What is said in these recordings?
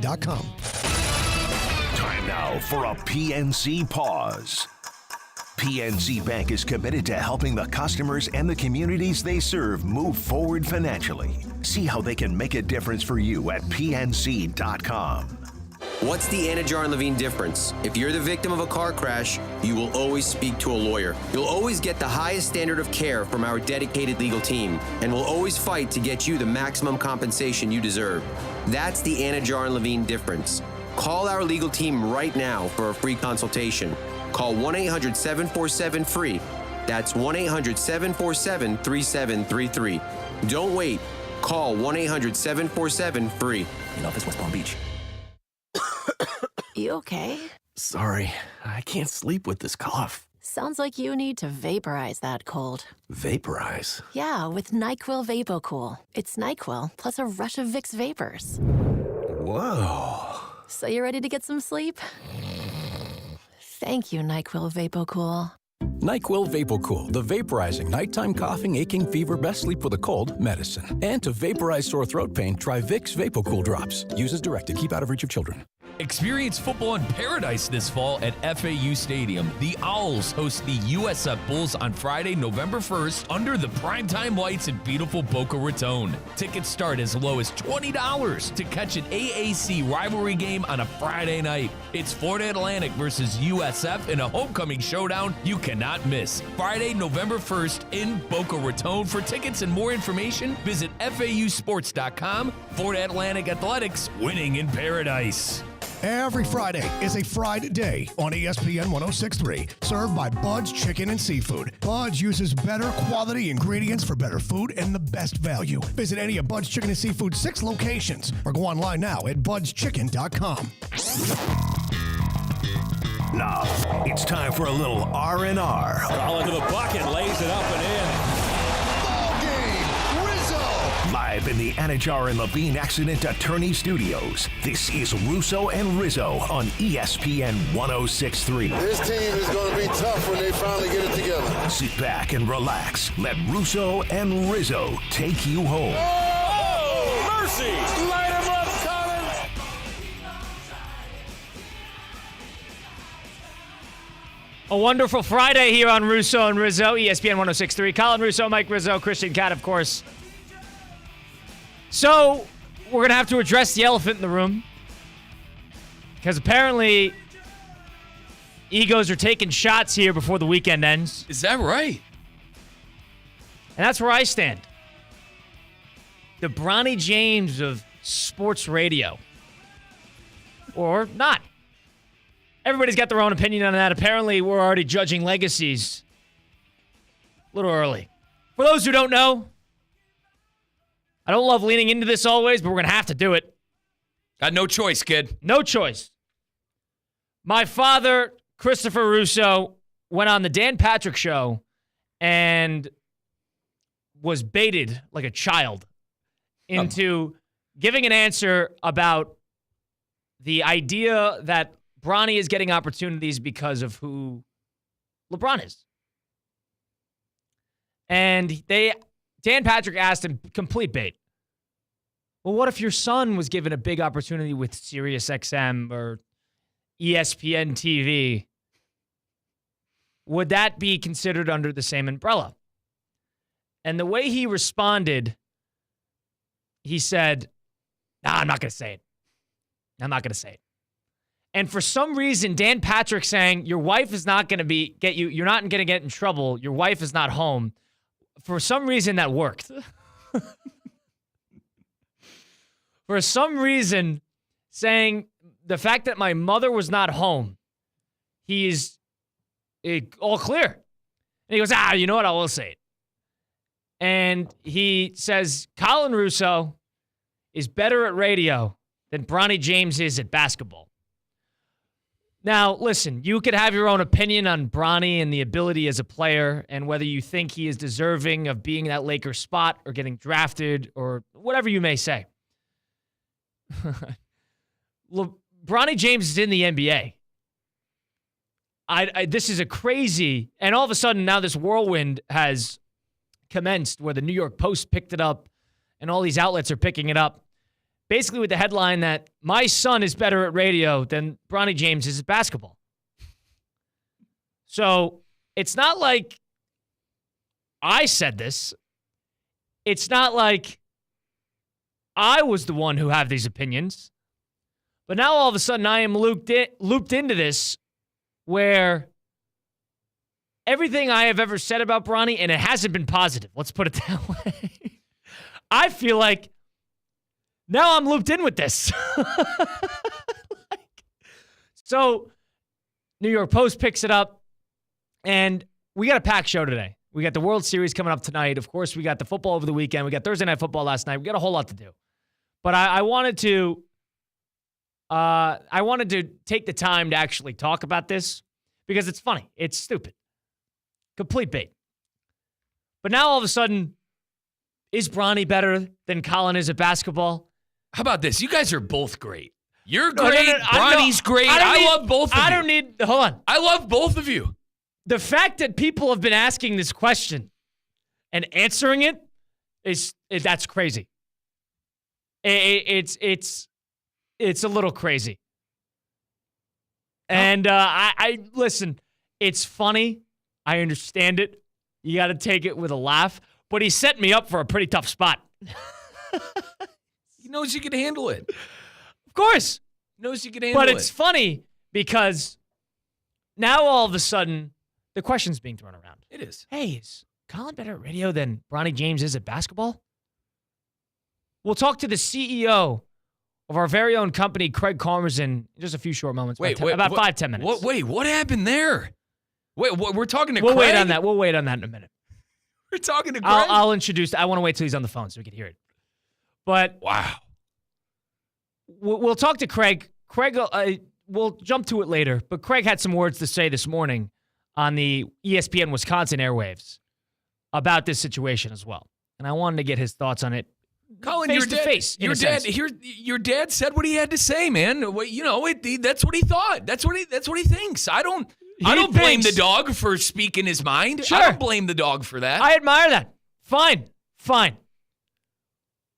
ESPN1063.com. Time now for a PNC Pause. PNC Bank is committed to helping the customers and the communities they serve move forward financially. See how they can make a difference for you at PNC.com. What's the Anajar and Levine difference? If you're the victim of a car crash, you will always speak to a lawyer. You'll always get the highest standard of care from our dedicated legal team, and we'll always fight to get you the maximum compensation you deserve. That's the Anajar and Levine difference. Call our legal team right now for a free consultation. Call 1-800-747-FREE. That's 1-800-747-3733. Don't wait. Call 1-800-747-FREE. In office, West Palm Beach. You okay? Sorry, I can't sleep with this cough. Sounds like you need to vaporize that cold. Vaporize? Yeah, with NyQuil VapoCool. It's NyQuil plus a rush of Vicks vapors. Whoa. So you ready to get some sleep? Thank you, NyQuil VapoCool. NyQuil VapoCool, the vaporizing nighttime coughing, aching, fever, best sleep with a cold medicine. And to vaporize sore throat pain, try Vicks VapoCool drops. Use as directed. Keep out of reach of children. Experience football in paradise this fall at FAU Stadium. The Owls host the USF Bulls on Friday, November 1st under the primetime lights in beautiful Boca Raton. Tickets start as low as $20 to catch an AAC rivalry game on a Friday night. It's Florida Atlantic versus USF in a homecoming showdown you cannot miss. Friday, November 1st in Boca Raton. For tickets and more information, visit FAUsports.com. Florida Atlantic Athletics, winning in paradise. Every Friday is a Fried Day on ESPN 1063, served by Bud's Chicken and Seafood. Bud's uses better quality ingredients for better food and the best value. Visit any of Bud's Chicken and Seafood's 6 locations or go online now at budschicken.com. Now, it's time for a little R&R. Ball into the bucket, lays it up and in. Live in the Anajar and Levine Accident Attorney Studios, this is Russo and Rizzo on ESPN 1063. This team is going to be tough when they finally get it together. Sit back and relax. Let Russo and Rizzo take you home. Oh, mercy! Light him up, Colin! A wonderful Friday here on Russo and Rizzo, ESPN 1063. Colin Russo, Mike Rizzo, Christian Cat, of course. So, we're going to have to address the elephant in the room. Because apparently, egos are taking shots here before the weekend ends. Is that right? And that's where I stand. The Bronny James of sports radio. Or not. Everybody's got their own opinion on that. Apparently, we're already judging legacies a little early. For those who don't know, I don't love leaning into this always, but we're going to have to do it. Got no choice, kid. No choice. My father, Christopher Russo, went on the Dan Patrick Show and was baited like a child into giving an answer about the idea that Bronny is getting opportunities because of who LeBron is. And Dan Patrick asked him, complete bait. Well, what if your son was given a big opportunity with SiriusXM or ESPN TV? Would that be considered under the same umbrella? And the way he responded, he said, I'm not going to say it. I'm not going to say it. And for some reason, Dan Patrick saying, your wife is not going to you're not going to get in trouble. Your wife is not home. For some reason, that worked. For some reason, saying the fact that my mother was not home, he's all clear. And he goes, you know what? I will say it. And he says, Colin Russo is better at radio than Bronny James is at basketball. Now, listen, you could have your own opinion on Bronny and the ability as a player and whether you think he is deserving of being that Lakers spot or getting drafted or whatever you may say. Bronny James is in the NBA. This is a crazy, and all of a sudden now this whirlwind has commenced where the New York Post picked it up and all these outlets are picking it up. basically with the headline that my son is better at radio than Bronny James is at basketball. So it's not like I said this. It's not like I was the one who have these opinions. But now all of a sudden I am looped into this where everything I have ever said about Bronny, and it hasn't been positive, let's put it that way. I feel like now I'm looped in with this. So New York Post picks it up, and we got a packed show today. We got the World Series coming up tonight. Of course, we got the football over the weekend. We got Thursday Night Football last night. We got a whole lot to do. But I wanted to take the time to actually talk about this because it's funny. It's stupid. Complete bait. But now all of a sudden, is Bronny better than Colin is at basketball? How about this? You guys are both great. You're great. No, Bronny's great. I love both of you. I don't need, hold on. I love both of you. The fact that people have been asking this question and answering it that's crazy. It's a little crazy. And I listen, it's funny. I understand it. You got to take it with a laugh. But he set me up for a pretty tough spot. He knows you can handle it. Of course. He knows you can handle it. But it's funny because now all of a sudden, the question's being thrown around. It is. Hey, is Colin better at radio than Bronny James is at basketball? We'll talk to the CEO of our very own company, Craig Karmazin, in just a few short moments. About 5-10 minutes. What happened there? Wait, we're talking to We'll Craig? We'll wait on that in a minute. We're talking to Craig? I'll introduce. I want to wait till he's on the phone so we can hear it. But wow. We'll talk to Craig. Craig, we'll jump to it later. But Craig had some words to say this morning on the ESPN Wisconsin airwaves about this situation as well. And I wanted to get his thoughts on it. Colin, face to face. Your dad said what he had to say, man. That's what he thought. That's what he thinks. I don't blame the dog for speaking his mind. Sure. I don't blame the dog for that. I admire that. Fine.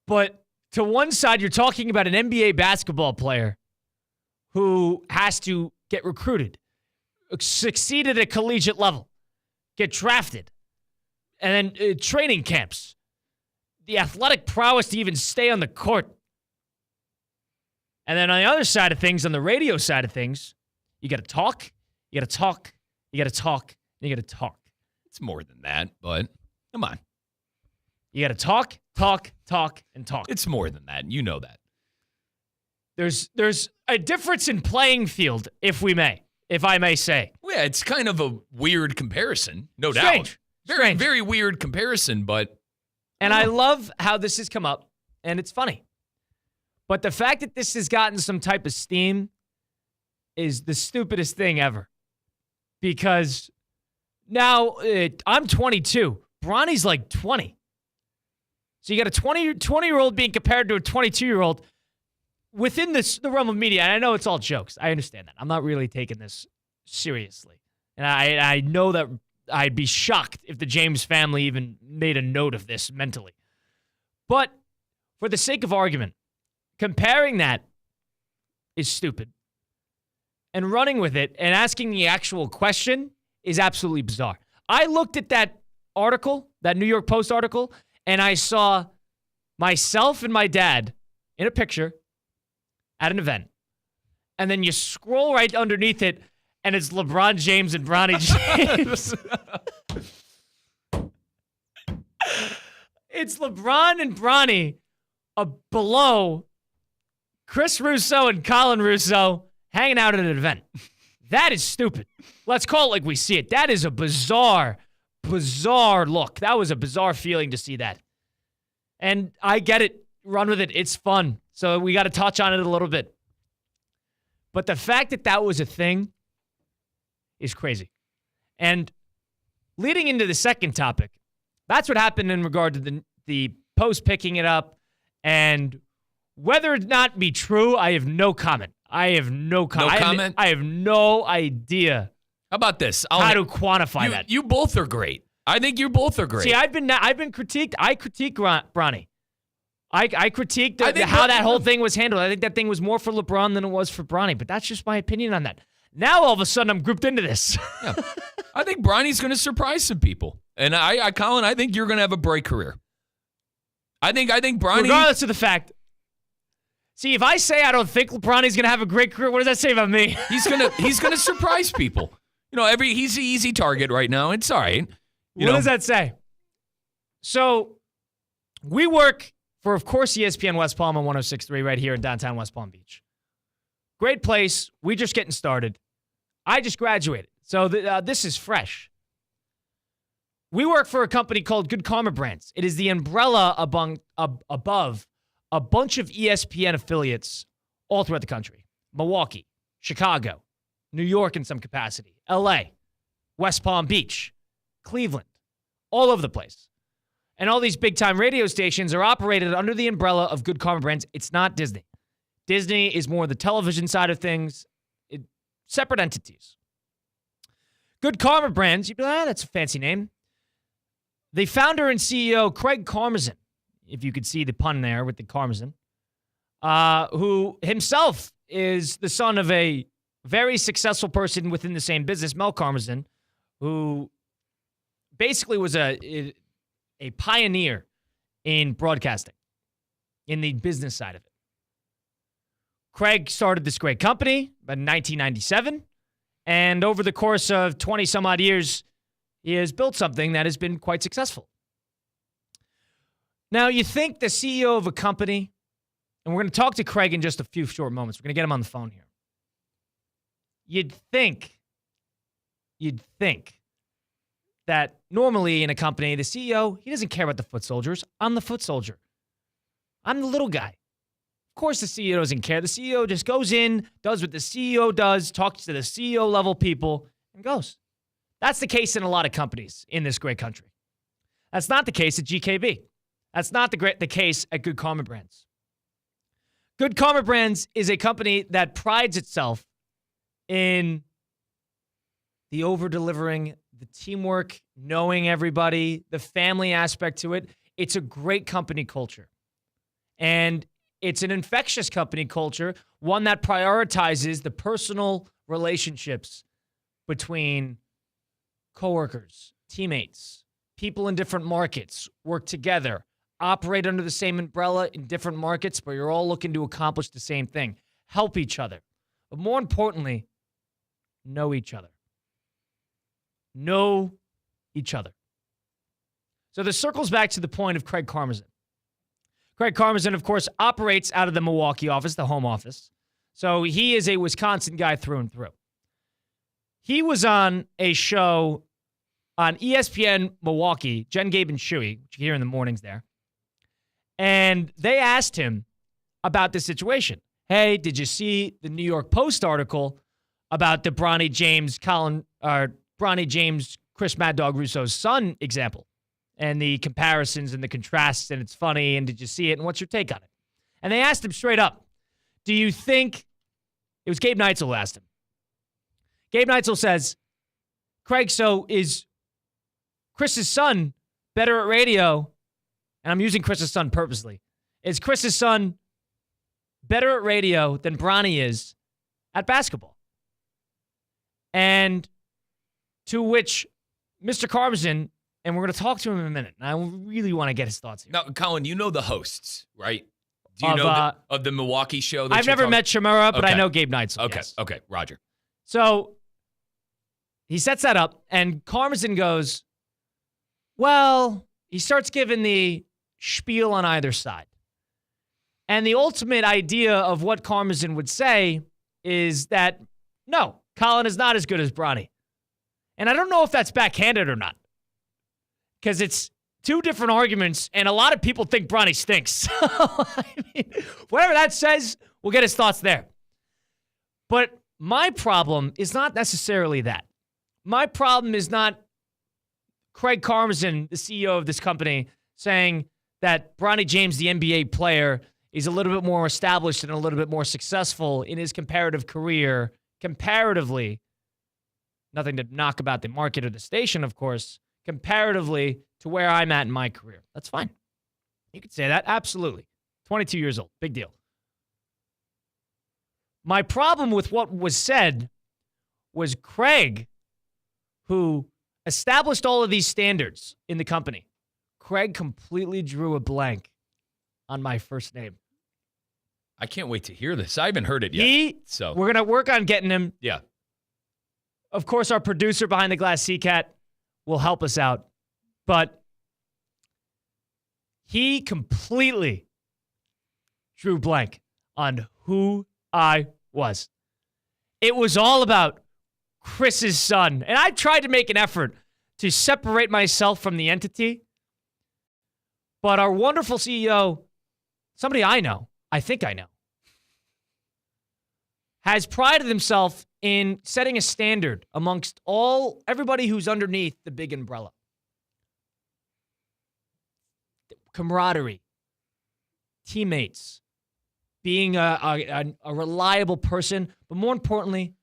But to one side, you're talking about an NBA basketball player who has to get recruited, succeed at a collegiate level, get drafted, and then training camps. The athletic prowess to even stay on the court. And then on the other side of things, on the radio side of things, you got to talk, you got to talk, you got to talk, and you got to talk. It's more than that, but come on. You got to talk, and talk. It's more than that. You know that. There's a difference in playing field, if I may say. Well, yeah, it's kind of a weird comparison, no Strange. doubt. Very, very weird comparison, but. And I love how this has come up, and it's funny. But the fact that this has gotten some type of steam is the stupidest thing ever. Because now I'm 22. Bronny's like 20. So you got a 20-year-old being compared to a 22-year-old within the realm of media. And I know it's all jokes. I understand that. I'm not really taking this seriously. And I know that I'd be shocked if the James family even made a note of this mentally. But for the sake of argument, comparing that is stupid. And running with it and asking the actual question is absolutely bizarre. I looked at that article, that New York Post article, and I saw myself and my dad in a picture at an event. And then you scroll right underneath it, and it's LeBron James and Bronny James. It's LeBron and Bronny below Chris Russo and Colin Russo hanging out at an event. That is stupid. Let's call it like we see it. That is a bizarre look. That was a bizarre feeling to see that. And I get it. Run with it. It's fun. So we got to touch on it a little bit. But the fact that that was a thing is crazy. And leading into the second topic, that's what happened in regard to the Post picking it up. And whether or not be true, I have no comment. I have no comment. I have no idea. How about this? How to quantify that? You both are great. I think you both are great. See, I've been critiqued. I critique Bronny I critiqued how that whole thing was handled. I think that thing was more for LeBron than it was for Bronny, but that's just my opinion on that. Now, all of a sudden, I'm grouped into this. Yeah. I think Bronny's going to surprise some people. And Colin, I think you're going to have a bright career. I think Bronny... Regardless of the fact... See, if I say I don't think Bronny's going to have a great career, what does that say about me? He's gonna surprise people. He's the easy target right now. It's all right. What does that say? So, we work for, of course, ESPN West Palm on 106.3 right here in downtown West Palm Beach. Great place. We just getting started. I just graduated, so this is fresh. We work for a company called Good Karma Brands. It is the umbrella above a bunch of ESPN affiliates all throughout the country. Milwaukee, Chicago, New York in some capacity, LA, West Palm Beach, Cleveland, all over the place. And all these big-time radio stations are operated under the umbrella of Good Karma Brands. It's not Disney. Disney is more the television side of things. Separate entities. Good Karma Brands, you'd be like, that's a fancy name. The founder and CEO, Craig Karmazin, if you could see the pun there with the Karmazin, who himself is the son of a very successful person within the same business, Mel Karmazin, who basically was a pioneer in broadcasting, in the business side of it. Craig started this great company in 1997, and over the course of 20-some-odd years, he has built something that has been quite successful. Now, you think the CEO of a company, and we're going to talk to Craig in just a few short moments. We're going to get him on the phone here. You'd think that normally in a company, the CEO, he doesn't care about the foot soldiers. I'm the foot soldier. I'm the little guy. Of course, the CEO doesn't care. The CEO just goes in, does what the CEO does, talks to the CEO level people, and goes. That's the case in a lot of companies in this great country. That's not the case at GKB. That's not the case at Good Karma Brands. Good Karma Brands is a company that prides itself in the over-delivering, the teamwork, knowing everybody, the family aspect to it. It's a great company culture. And it's an infectious company culture, one that prioritizes the personal relationships between coworkers, teammates, people in different markets, work together, operate under the same umbrella in different markets, but you're all looking to accomplish the same thing. Help each other. But more importantly, know each other. Know each other. So this circles back to the point of Craig Karmazin. Craig Karmazin, of course, operates out of the Milwaukee office, the home office. So he is a Wisconsin guy through and through. He was on a show on ESPN Milwaukee, Jen, Gabe, and Shuey, which you hear in the mornings there. And they asked him about this situation. Hey, did you see the New York Post article about the Bronny James, Chris Mad Dog Russo's son example? And the comparisons and the contrasts, and it's funny, and did you see it, and what's your take on it? And they asked him straight up, do you think, it was Gabe Neitzel who asked him. Gabe Neitzel says, Craig, so is Chris's son better at radio, and I'm using Chris's son purposely, is Chris's son better at radio than Bronny is at basketball? And to which Mr. Karmazin, and we're going to talk to him in a minute, and I really want to get his thoughts here. Now, Colin, you know the hosts, right? Do you know of the Milwaukee show? I've never met Shamura, but I know Gabe Neitzel. Okay, yes. Okay, Roger. So he sets that up, and Karmazin goes, well, he starts giving the spiel on either side. And the ultimate idea of what Karmazin would say is that, no, Colin is not as good as Bronny. And I don't know if that's backhanded or not, because it's two different arguments, and a lot of people think Bronny stinks. So, I mean, whatever that says, we'll get his thoughts there. But my problem is not necessarily that. My problem is not Craig Karmazin, the CEO of this company, saying that Bronny James, the NBA player, is a little bit more established and a little bit more successful in his comparative career, comparatively. Nothing to knock about the market or the station, of course, comparatively to where I'm at in my career. That's fine. You could say that, absolutely. 22 years old. Big deal. My problem with what was said was Craig, who established all of these standards in the company. Craig completely drew a blank on my first name. I can't wait to hear this. I haven't heard it yet. We're going to work on getting him. Yeah. Of course, our producer behind the glass, CCAT, will help us out. But he completely drew blank on who I was. It was all about Chris's son. And I tried to make an effort to separate myself from the entity. But our wonderful CEO, somebody I know, I think I know, has prided himself in setting a standard amongst everybody who's underneath the big umbrella. Camaraderie, teammates, being a reliable person, but more importantly,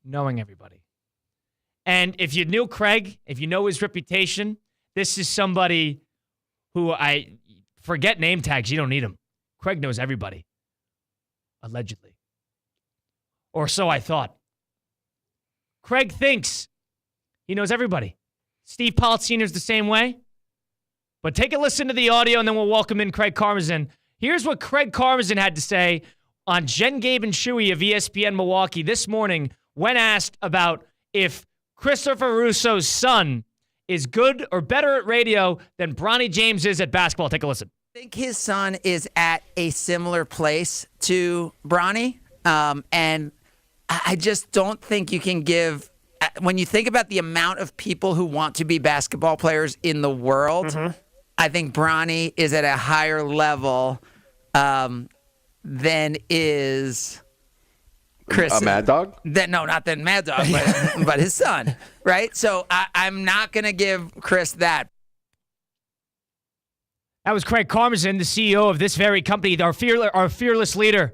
knowing everybody. And if you knew Craig, if you know his reputation, this is somebody who I forget name tags. You don't need them. Craig knows everybody. Allegedly. Or so I thought. Craig thinks he knows everybody. Steve Pollitt Sr. is the same way. But take a listen to the audio, and then we'll welcome in Craig Karmazin. Here's what Craig Karmazin had to say on Jen, Gabe, and Shuey of ESPN Milwaukee this morning when asked about if Christopher Russo's son is good or better at radio than Bronny James is at basketball. Take a listen. I think his son is at a similar place to Bronny, and I just don't think you can give – when you think about the amount of people who want to be basketball players in the world, I think Bronny is at a higher level than is Chris. A Mad Dog? No, not than Mad Dog, but his son, right? So I'm not going to give Chris that. That was Craig Karmazin, the CEO of this very company, our fearless leader.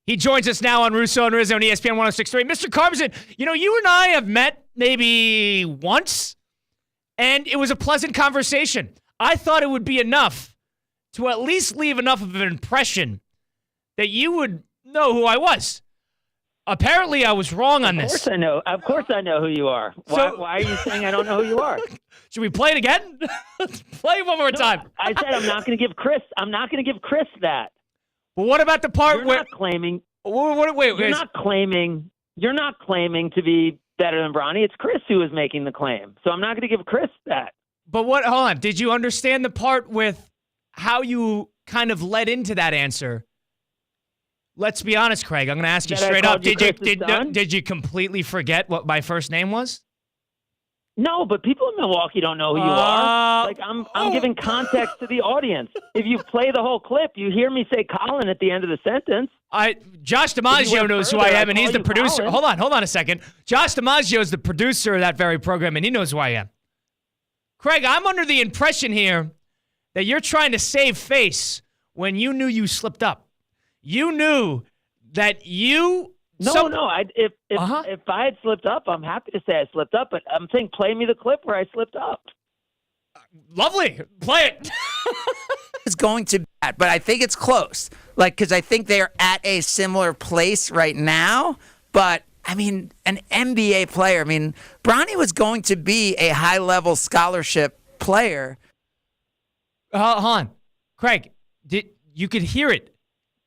He joins us now on Russo and Rizzo on ESPN 106.3. Mr. Karmazin, you and I have met maybe once, and it was a pleasant conversation. I thought it would be enough to at least leave enough of an impression that you would know who I was. Apparently, I was wrong on this. Of course I know. Of course I know who you are. Why are you saying I don't know who you are? Should we play it again? Let's play it one more time. I said I'm not going to give Chris that. Well, what about the part You're where not claiming? Wait, you're not claiming. You're not claiming to be better than Bronny. It's Chris who is making the claim. So I'm not going to give Chris that. But hold on. Did you understand the part with how you kind of led into that answer? Let's be honest, Craig. I'm going to ask you straight up. Did you completely forget what my first name was? No, but people in Milwaukee don't know who you are. Like I'm giving context to the audience. If you play the whole clip, you hear me say Colin at the end of the sentence. Josh DiMaggio knows who I am, and he's the producer. Colin. Hold on a second. Josh DiMaggio is the producer of that very program, and he knows who I am. Craig, I'm under the impression here that you're trying to save face when you knew you slipped up. You knew that you... No. If I had slipped up, I'm happy to say I slipped up, but I'm saying play me the clip where I slipped up. Lovely. Play it. It's going to be that, but I think it's close. Because I think they're at a similar place right now. But, an NBA player. Bronny was going to be a high-level scholarship player. Hold on. Craig, you could hear it.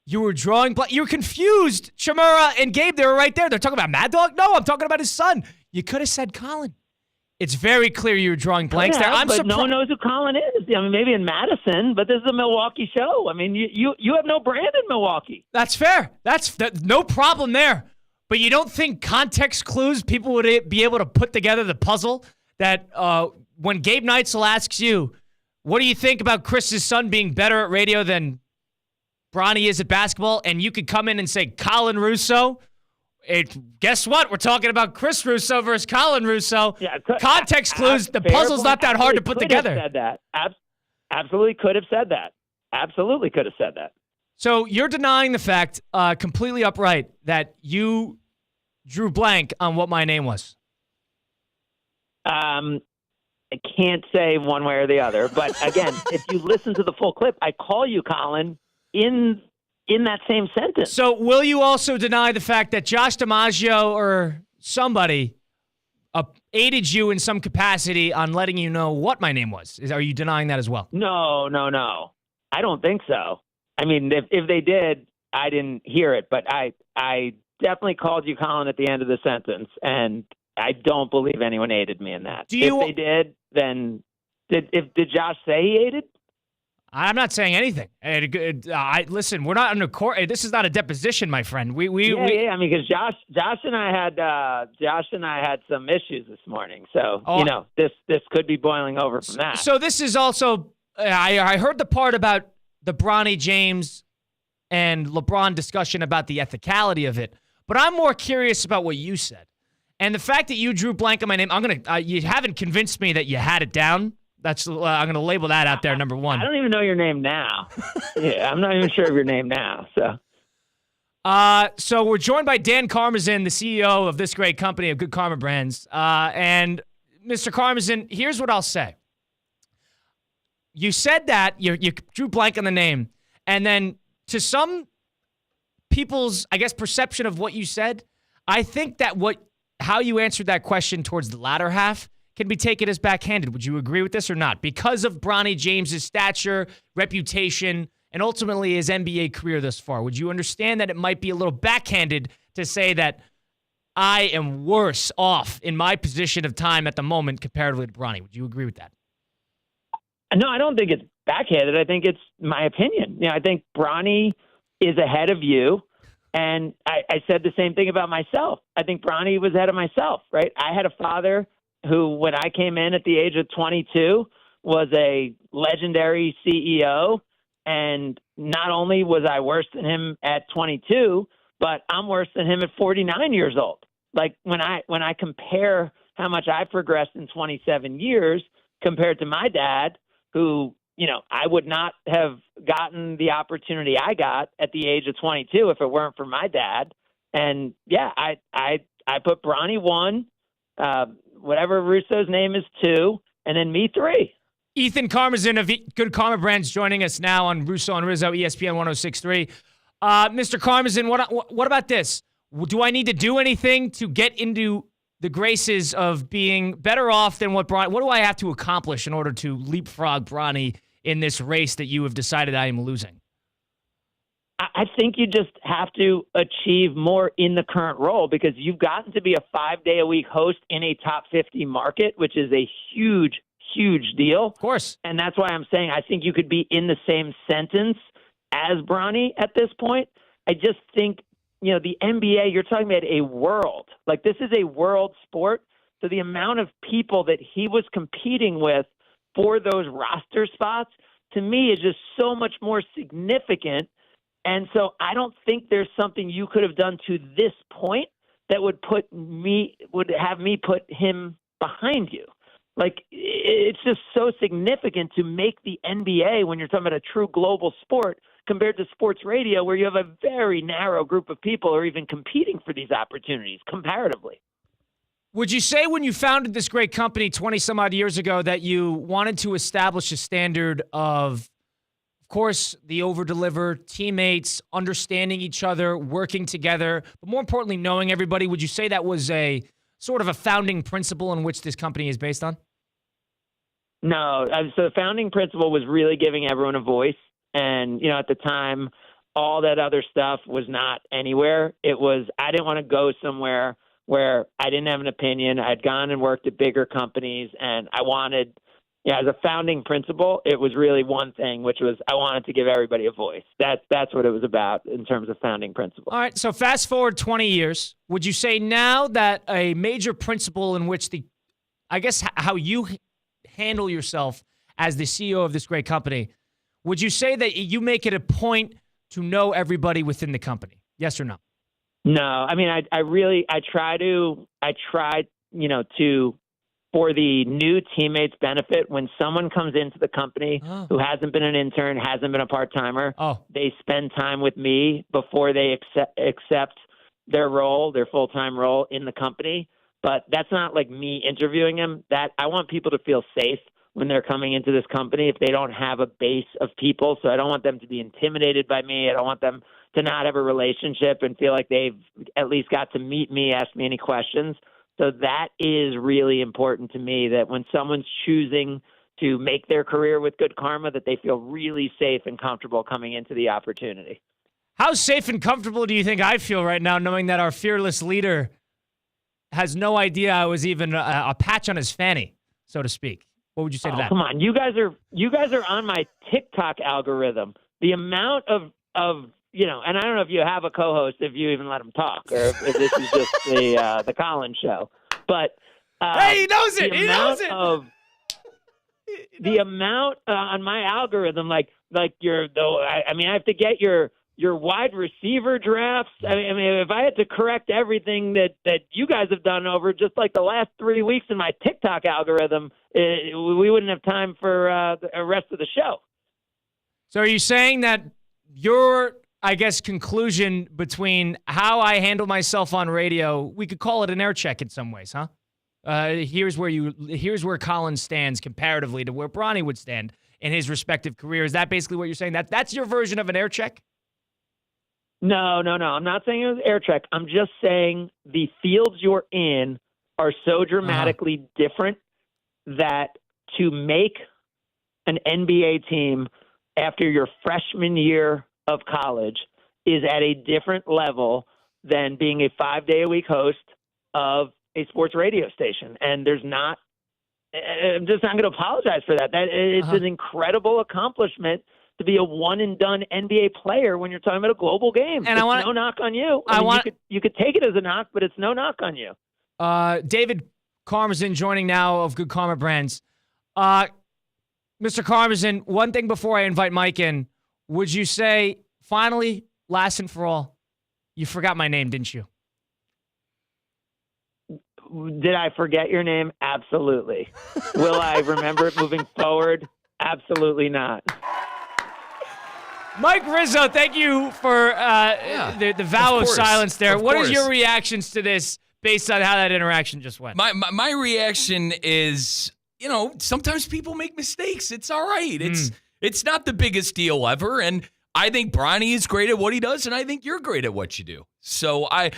You were drawing you were confused. Shamura and Gabe, they were right there. They're talking about Mad Dog? No, I'm talking about his son. You could have said Colin. It's very clear you were drawing blanks there. I'm surprised. No one knows who Colin is. Maybe in Madison, but this is a Milwaukee show. You have no brand in Milwaukee. That's fair. That's no problem there. But you don't think context clues, people would be able to put together the puzzle that when Gabe Neitzel asks you, what do you think about Chris's son being better at radio than Bronny is at basketball, and you could come in and say Colin Russo. Guess what? We're talking about Chris Russo versus Colin Russo. Yeah, context clues. The puzzle's not that hard to put together. Said that. Absolutely could have said that. Absolutely could have said that. So you're denying the fact, completely upright, that you drew blank on what my name was. I can't say one way or the other, but again, if you listen to the full clip, I call you Colin in that same sentence. So will you also deny the fact that Josh DiMaggio or somebody aided you in some capacity on letting you know what my name was? Are you denying that as well? No. I don't think so. I mean, if they did, I didn't hear it, but I definitely called you Colin at the end of the sentence, and I don't believe anyone aided me in that. If they did, then did Josh say he aided? I'm not saying anything. Listen, we're not under court. This is not a deposition, my friend. I mean, because Josh and I had some issues this morning, so this could be boiling over from that. So this is also. I heard the part about the Bronny James and LeBron discussion about the ethicality of it, but I'm more curious about what you said and the fact that you drew blank on my name. You haven't convinced me that you had it down. That's I'm going to label that out there, number one. I don't even know your name now. Yeah, I'm not even sure of your name now. So we're joined by Dan Karmazin, the CEO of this great company of Good Karma Brands. And Mr. Karmazin, here's what I'll say. You said that you drew blank on the name, and then to some people's, I guess, perception of what you said, I think that how you answered that question towards the latter half can be taken as backhanded. Would you agree with this or not? Because of Bronny James's stature, reputation, and ultimately his NBA career thus far, would you understand that it might be a little backhanded to say that I am worse off in my position of time at the moment comparatively to Bronny? Would you agree with that? No, I don't think it's backhanded. I think it's my opinion. I think Bronny is ahead of you. And I said the same thing about myself. I think Bronny was ahead of myself, right? I had a father who, when I came in at the age of 22, was a legendary CEO. And not only was I worse than him at 22, but I'm worse than him at 49 years old. Like when I compare how much I've progressed in 27 years compared to my dad, who, I would not have gotten the opportunity I got at the age of 22 if it weren't for my dad. And yeah, I put Bronny 1, whatever Russo's name is 2, and then me 3. Ethan Karmazin of Good Karma Brands joining us now on Russo and Rizzo, ESPN 106.3. Mr. Karmazin, what about this? Do I need to do anything to get into the graces of being better off than what do I have to accomplish in order to leapfrog Bronny in this race that you have decided I am losing? I think you just have to achieve more in the current role because you've gotten to be a 5-day-a-week host in a top 50 market, which is a huge, huge deal. Of course. And that's why I'm saying I think you could be in the same sentence as Bronny at this point. I just think, the NBA, you're talking about a world. Like, this is a world sport. So the amount of people that he was competing with for those roster spots, to me, is just so much more significant. And so I don't think there's something you could have done to this point that would have me put him behind you. Like, it's just so significant to make the NBA when you're talking about a true global sport compared to sports radio where you have a very narrow group of people who are even competing for these opportunities comparatively. Would you say when you founded this great company 20 some odd years ago that you wanted to establish a standard of course, the over-deliver, teammates, understanding each other, working together, but more importantly, knowing everybody? Would you say that was a sort of a founding principle in which this company is based on? No. So the founding principle was really giving everyone a voice. And, at the time, all that other stuff was not anywhere. It was, I didn't want to go somewhere where I didn't have an opinion. I'd gone and worked at bigger companies, and I wanted, as a founding principle, it was really one thing, which was I wanted to give everybody a voice. That's what it was about in terms of founding principle. All right, so fast forward 20 years. Would you say now that a major principle in which how you handle yourself as the CEO of this great company, would you say that you make it a point to know everybody within the company? Yes or no? No. I mean, I try to, for the new teammates' benefit, when someone comes into the company who hasn't been an intern, hasn't been a part-timer, they spend time with me before they accept their role, their full-time role in the company. But that's not like me interviewing them. That I want people to feel safe when they're coming into this company if they don't have a base of people. So I don't want them to be intimidated by me. I don't want them to not have a relationship and feel like they've at least got to meet me, ask me any questions. So that is really important to me, that when someone's choosing to make their career with Good Karma, that they feel really safe and comfortable coming into the opportunity. How safe and comfortable do you think I feel right now knowing that our fearless leader has no idea I was even a patch on his fanny, so to speak? What would you say to that? Come on, you guys are on my TikTok algorithm. The amount of and I don't know if you have a co-host, if you even let him talk, or if this is just the Collins show. But hey, he knows it. He knows it. The amount on my algorithm, I have to get your wide receiver drafts. I mean, if I had to correct everything that you guys have done over just like the last 3 weeks in my TikTok algorithm, we wouldn't have time for the rest of the show. So are you saying that your, I guess, conclusion between how I handle myself on radio, we could call it an air check in some ways, huh? Here's where Collins stands comparatively to where Bronny would stand in his respective career. Is that basically what you're saying? That's your version of an air check? No. I'm not saying it was air check. I'm just saying the fields you're in are so dramatically different that to make an NBA team after your freshman year of college is at a different level than being a 5-day-a-week host of a sports radio station. And I'm just not going to apologize for that. It's an incredible accomplishment to be a one-and-done NBA player when you're talking about a global game. And it's no knock on you. You could take it as a knock, but it's no knock on you. David Karmazin joining now of Good Karma Brands. Mr. Karmazin, one thing before I invite Mike in, would you say, finally, last and for all, you forgot my name, didn't you? Did I forget your name? Absolutely. Will I remember it moving forward? Absolutely not. Mike Rizzo, thank you for the vow of silence there. What is your reactions to this based on how that interaction just went? My reaction is, sometimes people make mistakes. It's all right. It's not the biggest deal ever, and I think Bronny is great at what he does, and I think you're great at what you do. So I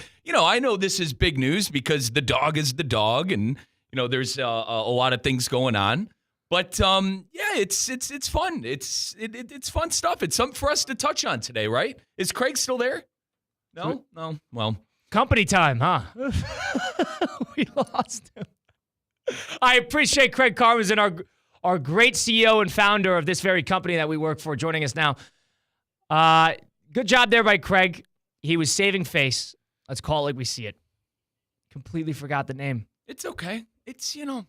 know this is big news because the dog is the dog, and there's a lot of things going on. But it's fun. It's fun stuff. It's something for us to touch on today, right? Is Craig still there? No. Well, company time, huh? We lost him. I appreciate Craig Karmazin, our great CEO and founder of this very company that we work for, joining us now. Good job there by Craig. He was saving face. Let's call it like we see it. Completely forgot the name. It's okay. It's, the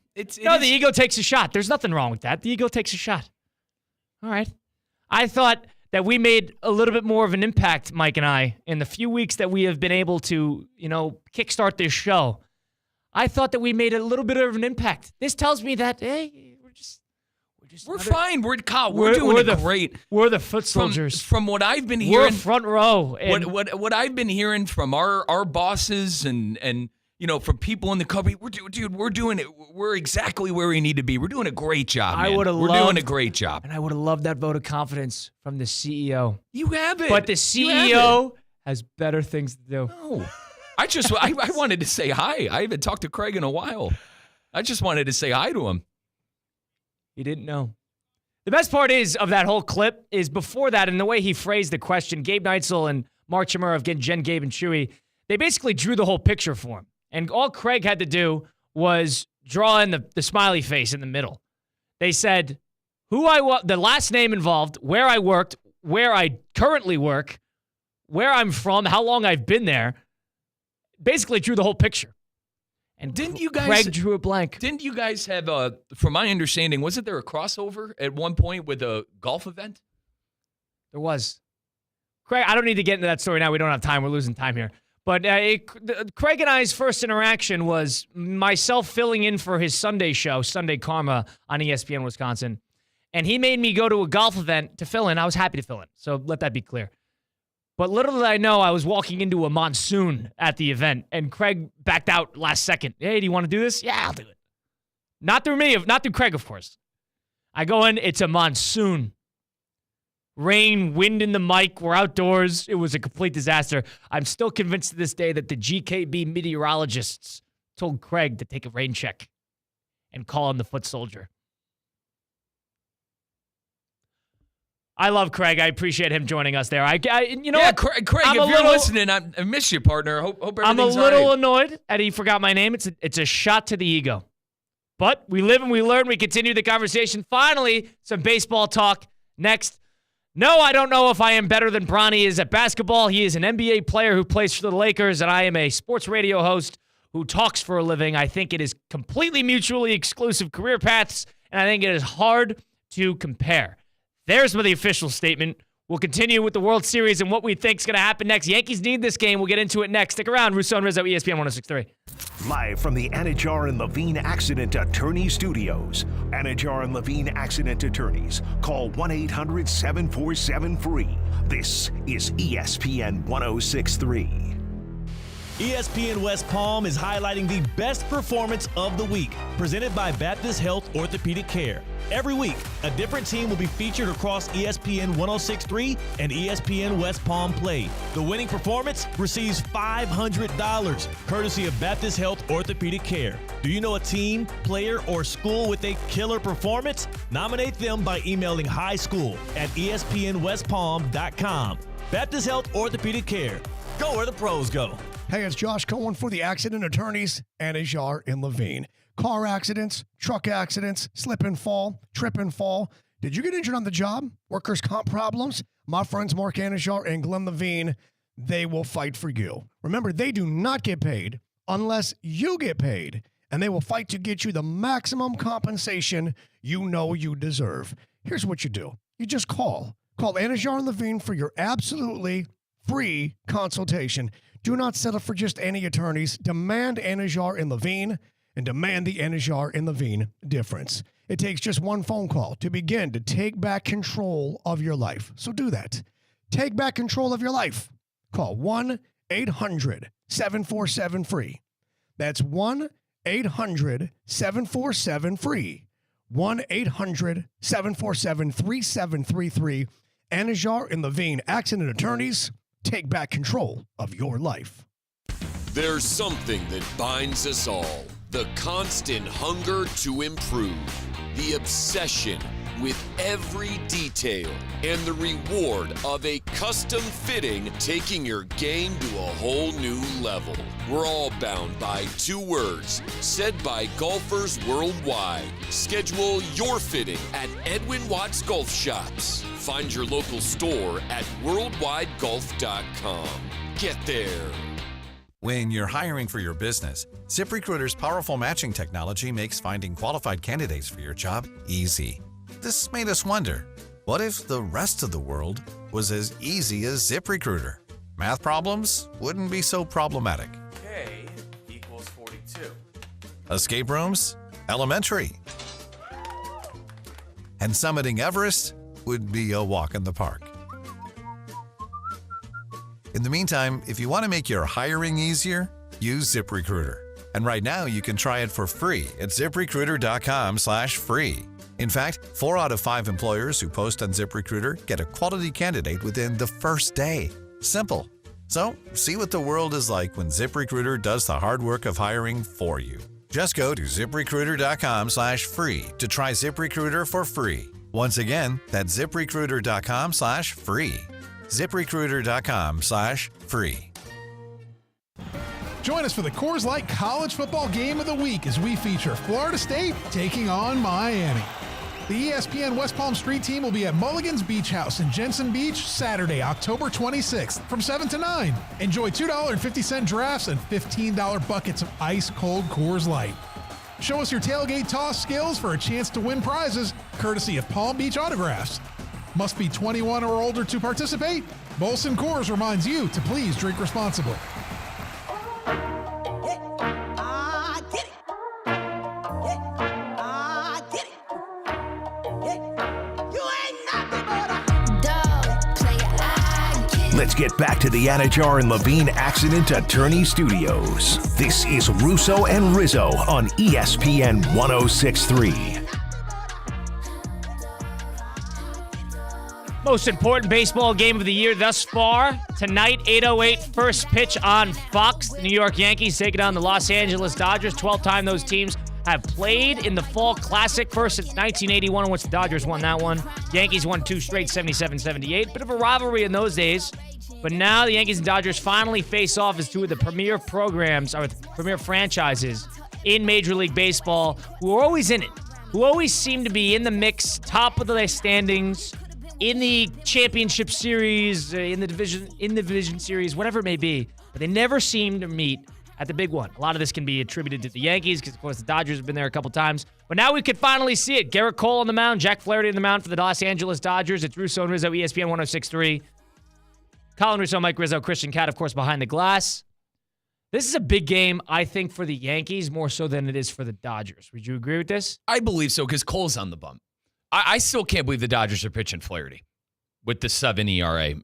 ego takes a shot. There's nothing wrong with that. The ego takes a shot. All right. I thought that we made a little bit more of an impact, Mike and I, in the few weeks that we have been able to, kickstart this show. I thought that we made a little bit of an impact. This tells me that, hey, we're fine. We're doing great. We're the foot soldiers. From what I've been hearing, we're front row. What I've been hearing from our bosses and from people in the company, we're doing it. We're exactly where we need to be. We're doing a great job, man. We're doing a great job. And I would have loved that vote of confidence from the CEO. You have it. But the CEO has better things to do. No. I wanted to say hi. I haven't talked to Craig in a while. I just wanted to say hi to him. He didn't know. The best part of that whole clip is before that, and the way he phrased the question, Gabe Neitzel and Mark Chimera of Jen, Gabe, and Chewy, they basically drew the whole picture for him. And all Craig had to do was draw in the smiley face in the middle. They said who I was, the last name involved, where I worked, where I currently work, where I'm from, how long I've been there. Basically drew the whole picture. And Craig drew a blank. Didn't you guys have, from my understanding, wasn't there a crossover at one point with a golf event? There was. Craig, I don't need to get into that story now. We don't have time. We're losing time here. But Craig and I's first interaction was myself filling in for his Sunday show, Sunday Karma, on ESPN Wisconsin. And he made me go to a golf event to fill in. I was happy to fill in. So let that be clear. But little did I know, I was walking into a monsoon at the event, and Craig backed out last second. Hey, do you want to do this? Yeah, I'll do it. Not through me, not through Craig, of course. I go in, it's a monsoon. Rain, wind in the mic, we're outdoors. It was a complete disaster. I'm still convinced to this day that the GKB meteorologists told Craig to take a rain check and call him the foot soldier. I love Craig. I appreciate him joining us there. You know what? Craig, if you're listening, I miss you, partner. Hope everything's I'm a all little right. annoyed that he forgot my name. It's a shot to the ego. But we live and we learn. We continue the conversation. Finally, some baseball talk next. No, I don't know if I am better than Bronny is at basketball. He is an NBA player who plays for the Lakers, and I am a sports radio host who talks for a living. I think it is completely mutually exclusive career paths, and I think it is hard to compare. There's the official statement. We'll continue with the World Series and what we think is going to happen next. Yankees need this game. We'll get into it next. Stick around. Russo and Rizzo, ESPN 106.3. Live from the Anajar and Levine Accident Attorney Studios. Anajar and Levine Accident Attorneys. Call 1-800-747-FREE. This is ESPN 106.3. ESPN West Palm is highlighting the best performance of the week, presented by Baptist Health Orthopedic Care. Every week, a different team will be featured across ESPN 106.3 and ESPN West Palm Play. The winning performance receives $500, courtesy of Baptist Health Orthopedic Care. Do you know a team, player, or school with a killer performance? Nominate them by emailing highschool@espnwestpalm.com. Baptist Health Orthopedic Care. Go where the pros go. Hey, it's Josh Cohen for the Accident Attorneys, Anajar and Levine. Car accidents, truck accidents, slip and fall, trip and fall. Did you get injured on the job? Workers' comp problems? My friends Mark Anajar and Glenn Levine, they will fight for you. Remember, they do not get paid unless you get paid, and they will fight to get you the maximum compensation you know you deserve. Here's what you do. You just call. Call Anajar and Levine for your absolutely free consultation. Do not settle for just any attorneys. Demand Anajar and Levine, and demand the Anajar and Levine difference. It takes just one phone call to begin to take back control of your life. So do that. Take back control of your life. Call 1-800-747-FREE. That's 1-800-747-FREE. 1-800-747-3733. Anajar and Levine, Accident Attorneys. Take back control of your life. There's something that binds us all. The constant hunger to improve. The obsession with every detail. And the reward of a custom fitting taking your game to a whole new level. We're all bound by two words said by golfers worldwide. Schedule your fitting at Edwin Watts Golf Shops. Find your local store at worldwidegolf.com. Get there. When you're hiring for your business, ZipRecruiter's powerful matching technology makes finding qualified candidates for your job easy. This made us wonder, what if the rest of the world was as easy as ZipRecruiter? Math problems wouldn't be so problematic. K equals 42. Escape rooms? Elementary. And summiting Everest would be a walk in the park. In the meantime, if you want to make your hiring easier, use ZipRecruiter. And right now you can try it for free at ZipRecruiter.com/free. In fact, 4 out of 5 employers who post on ZipRecruiter get a quality candidate within the first day. Simple. So, see what the world is like when ZipRecruiter does the hard work of hiring for you. Just go to ZipRecruiter.com/free to try ZipRecruiter for free. Once again, that's ZipRecruiter.com/free. ZipRecruiter.com/free. Join us for the Coors Light College Football Game of the Week as we feature Florida State taking on Miami. The ESPN West Palm Street team will be at Mulligan's Beach House in Jensen Beach Saturday, October 26th from 7 to 9. Enjoy $2.50 drafts and $15 buckets of ice-cold Coors Light. Show us your tailgate toss skills for a chance to win prizes, courtesy of Palm Beach Autographs. Must be 21 or older to participate. Molson Coors reminds you to please drink responsibly. Let's get back to the Anajar and Levine Accident Attorney Studios. This is Russo and Rizzo on ESPN 106.3. most important baseball game of the year thus far. Tonight, 8:08, first pitch on Fox. The New York Yankees taking on the Los Angeles Dodgers. 12th time those teams have played in the Fall Classic, first since 1981, in which the Dodgers won that one. Yankees won 2 straight, 77-78. Bit of a rivalry in those days. But now the Yankees and Dodgers finally face off as two of the premier programs, or premier franchises in Major League Baseball, who are always in it, who always seem to be in the mix, top of the standings, in the championship series, in the division series, whatever it may be. But they never seem to meet at the big one. A lot of this can be attributed to the Yankees because, of course, the Dodgers have been there a couple times. But now we could finally see it. Garrett Cole on the mound, Jack Flaherty on the mound for the Los Angeles Dodgers. It's Russo and Rizzo, ESPN 106.3. Colin Russo, Mike Rizzo, Christian Cat, of course, behind the glass. This is a big game, I think, for the Yankees more so than it is for the Dodgers. Would you agree with this? I believe so because Cole's on the bump. I still can't believe the Dodgers are pitching Flaherty with the 7 ERA.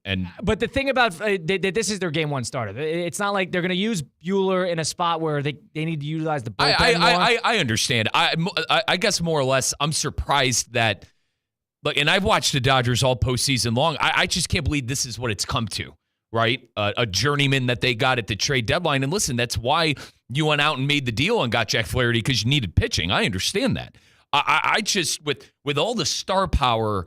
But the thing about this is their game one starter. It's not like they're going to use Buehler in a spot where they need to utilize the bullpen more. I understand. I guess more or less I'm surprised that, look, and I've watched the Dodgers all postseason long. I just can't believe this is what it's come to, right? A journeyman that they got at the trade deadline. And listen, that's why you went out and made the deal and got Jack Flaherty because you needed pitching. I understand that. I just, with all the star power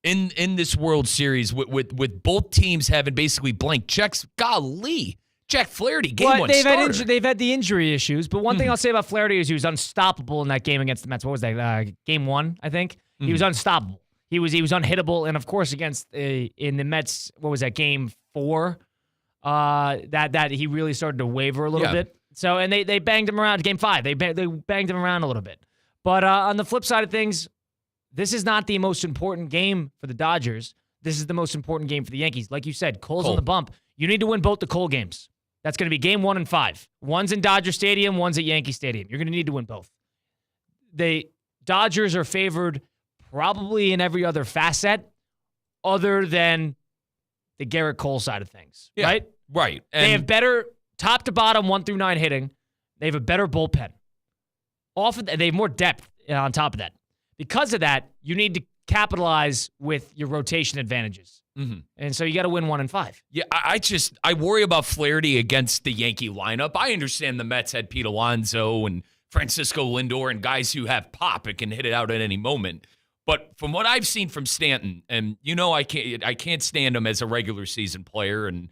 in this World Series, with both teams having basically blank checks, golly, Jack Flaherty, game one starter. They've had the injury issues, but one thing I'll say about Flaherty is he was unstoppable in that game against the Mets. What was that? Game 1, I think. He was unstoppable. He was unhittable, and of course against in the Mets, what was that, game 4? That he really started to waver a little bit. So and they banged him around. Game 5, they banged him around a little bit. But on the flip side of things, this is not the most important game for the Dodgers. This is the most important game for the Yankees. Like you said, Cole's on the bump. You need to win both the Cole games. That's going to be game 1 and 5. One's in Dodger Stadium, one's at Yankee Stadium. You're going to need to win both. The Dodgers are favored probably in every other facet other than the Garrett Cole side of things, right? Right. And they have better top to bottom 1 through 9 hitting. They have a better bullpen. They have more depth on top of that. Because of that, you need to capitalize with your rotation advantages. And so you got to win 1 and 5. Yeah, I worry about Flaherty against the Yankee lineup. I understand the Mets had Pete Alonso and Francisco Lindor and guys who have pop and can hit it out at any moment. But from what I've seen from Stanton, and I can't stand him as a regular season player. And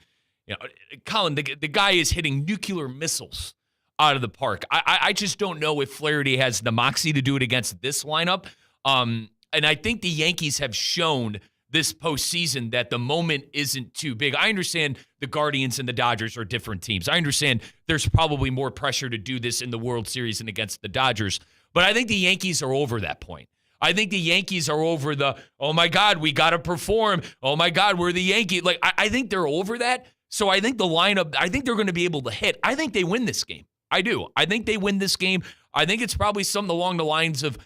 Colin, the guy is hitting nuclear missiles out of the park. I just don't know if Flaherty has the moxie to do it against this lineup. And I think the Yankees have shown this postseason that the moment isn't too big. I understand the Guardians and the Dodgers are different teams. I understand there's probably more pressure to do this in the World Series and against the Dodgers. But I think the Yankees are over that point. I think the Yankees are over the, oh my God, we got to perform. Oh my God, we're the Yankees. Like, I think they're over that. So I think the lineup, I think they're going to be able to hit. I think they win this game. I do. I think they win this game. I think it's probably something along the lines of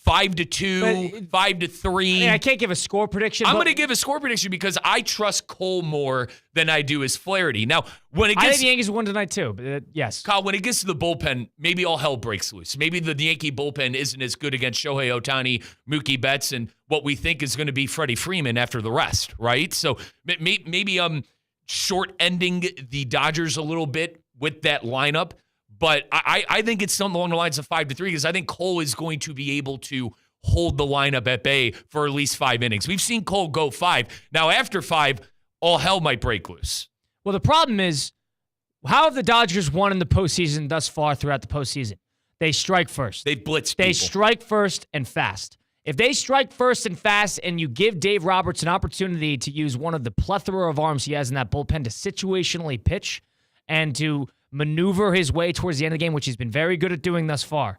5-2, 5-3. I can't give a score prediction. I'm going to give a score prediction because I trust Cole more than I do as Flaherty. Now, when it gets, I think the Yankees won tonight too. But yes, Kyle, when it gets to the bullpen, maybe all hell breaks loose. Maybe the Yankee bullpen isn't as good against Shohei Ohtani, Mookie Betts, and what we think is going to be Freddie Freeman after the rest, right? So maybe I'm short-ending the Dodgers a little bit with that lineup. But I think it's something along the lines of 5-3 because I think Cole is going to be able to hold the lineup at bay for at least 5 innings. We've seen Cole go 5. Now, after 5, all hell might break loose. Well, the problem is, how have the Dodgers won in the postseason thus far throughout the postseason? They strike first. They blitz They people. strike first and fast. If they strike first and fast and you give Dave Roberts an opportunity to use one of the plethora of arms he has in that bullpen to situationally pitch and to maneuver his way towards the end of the game, which he's been very good at doing thus far,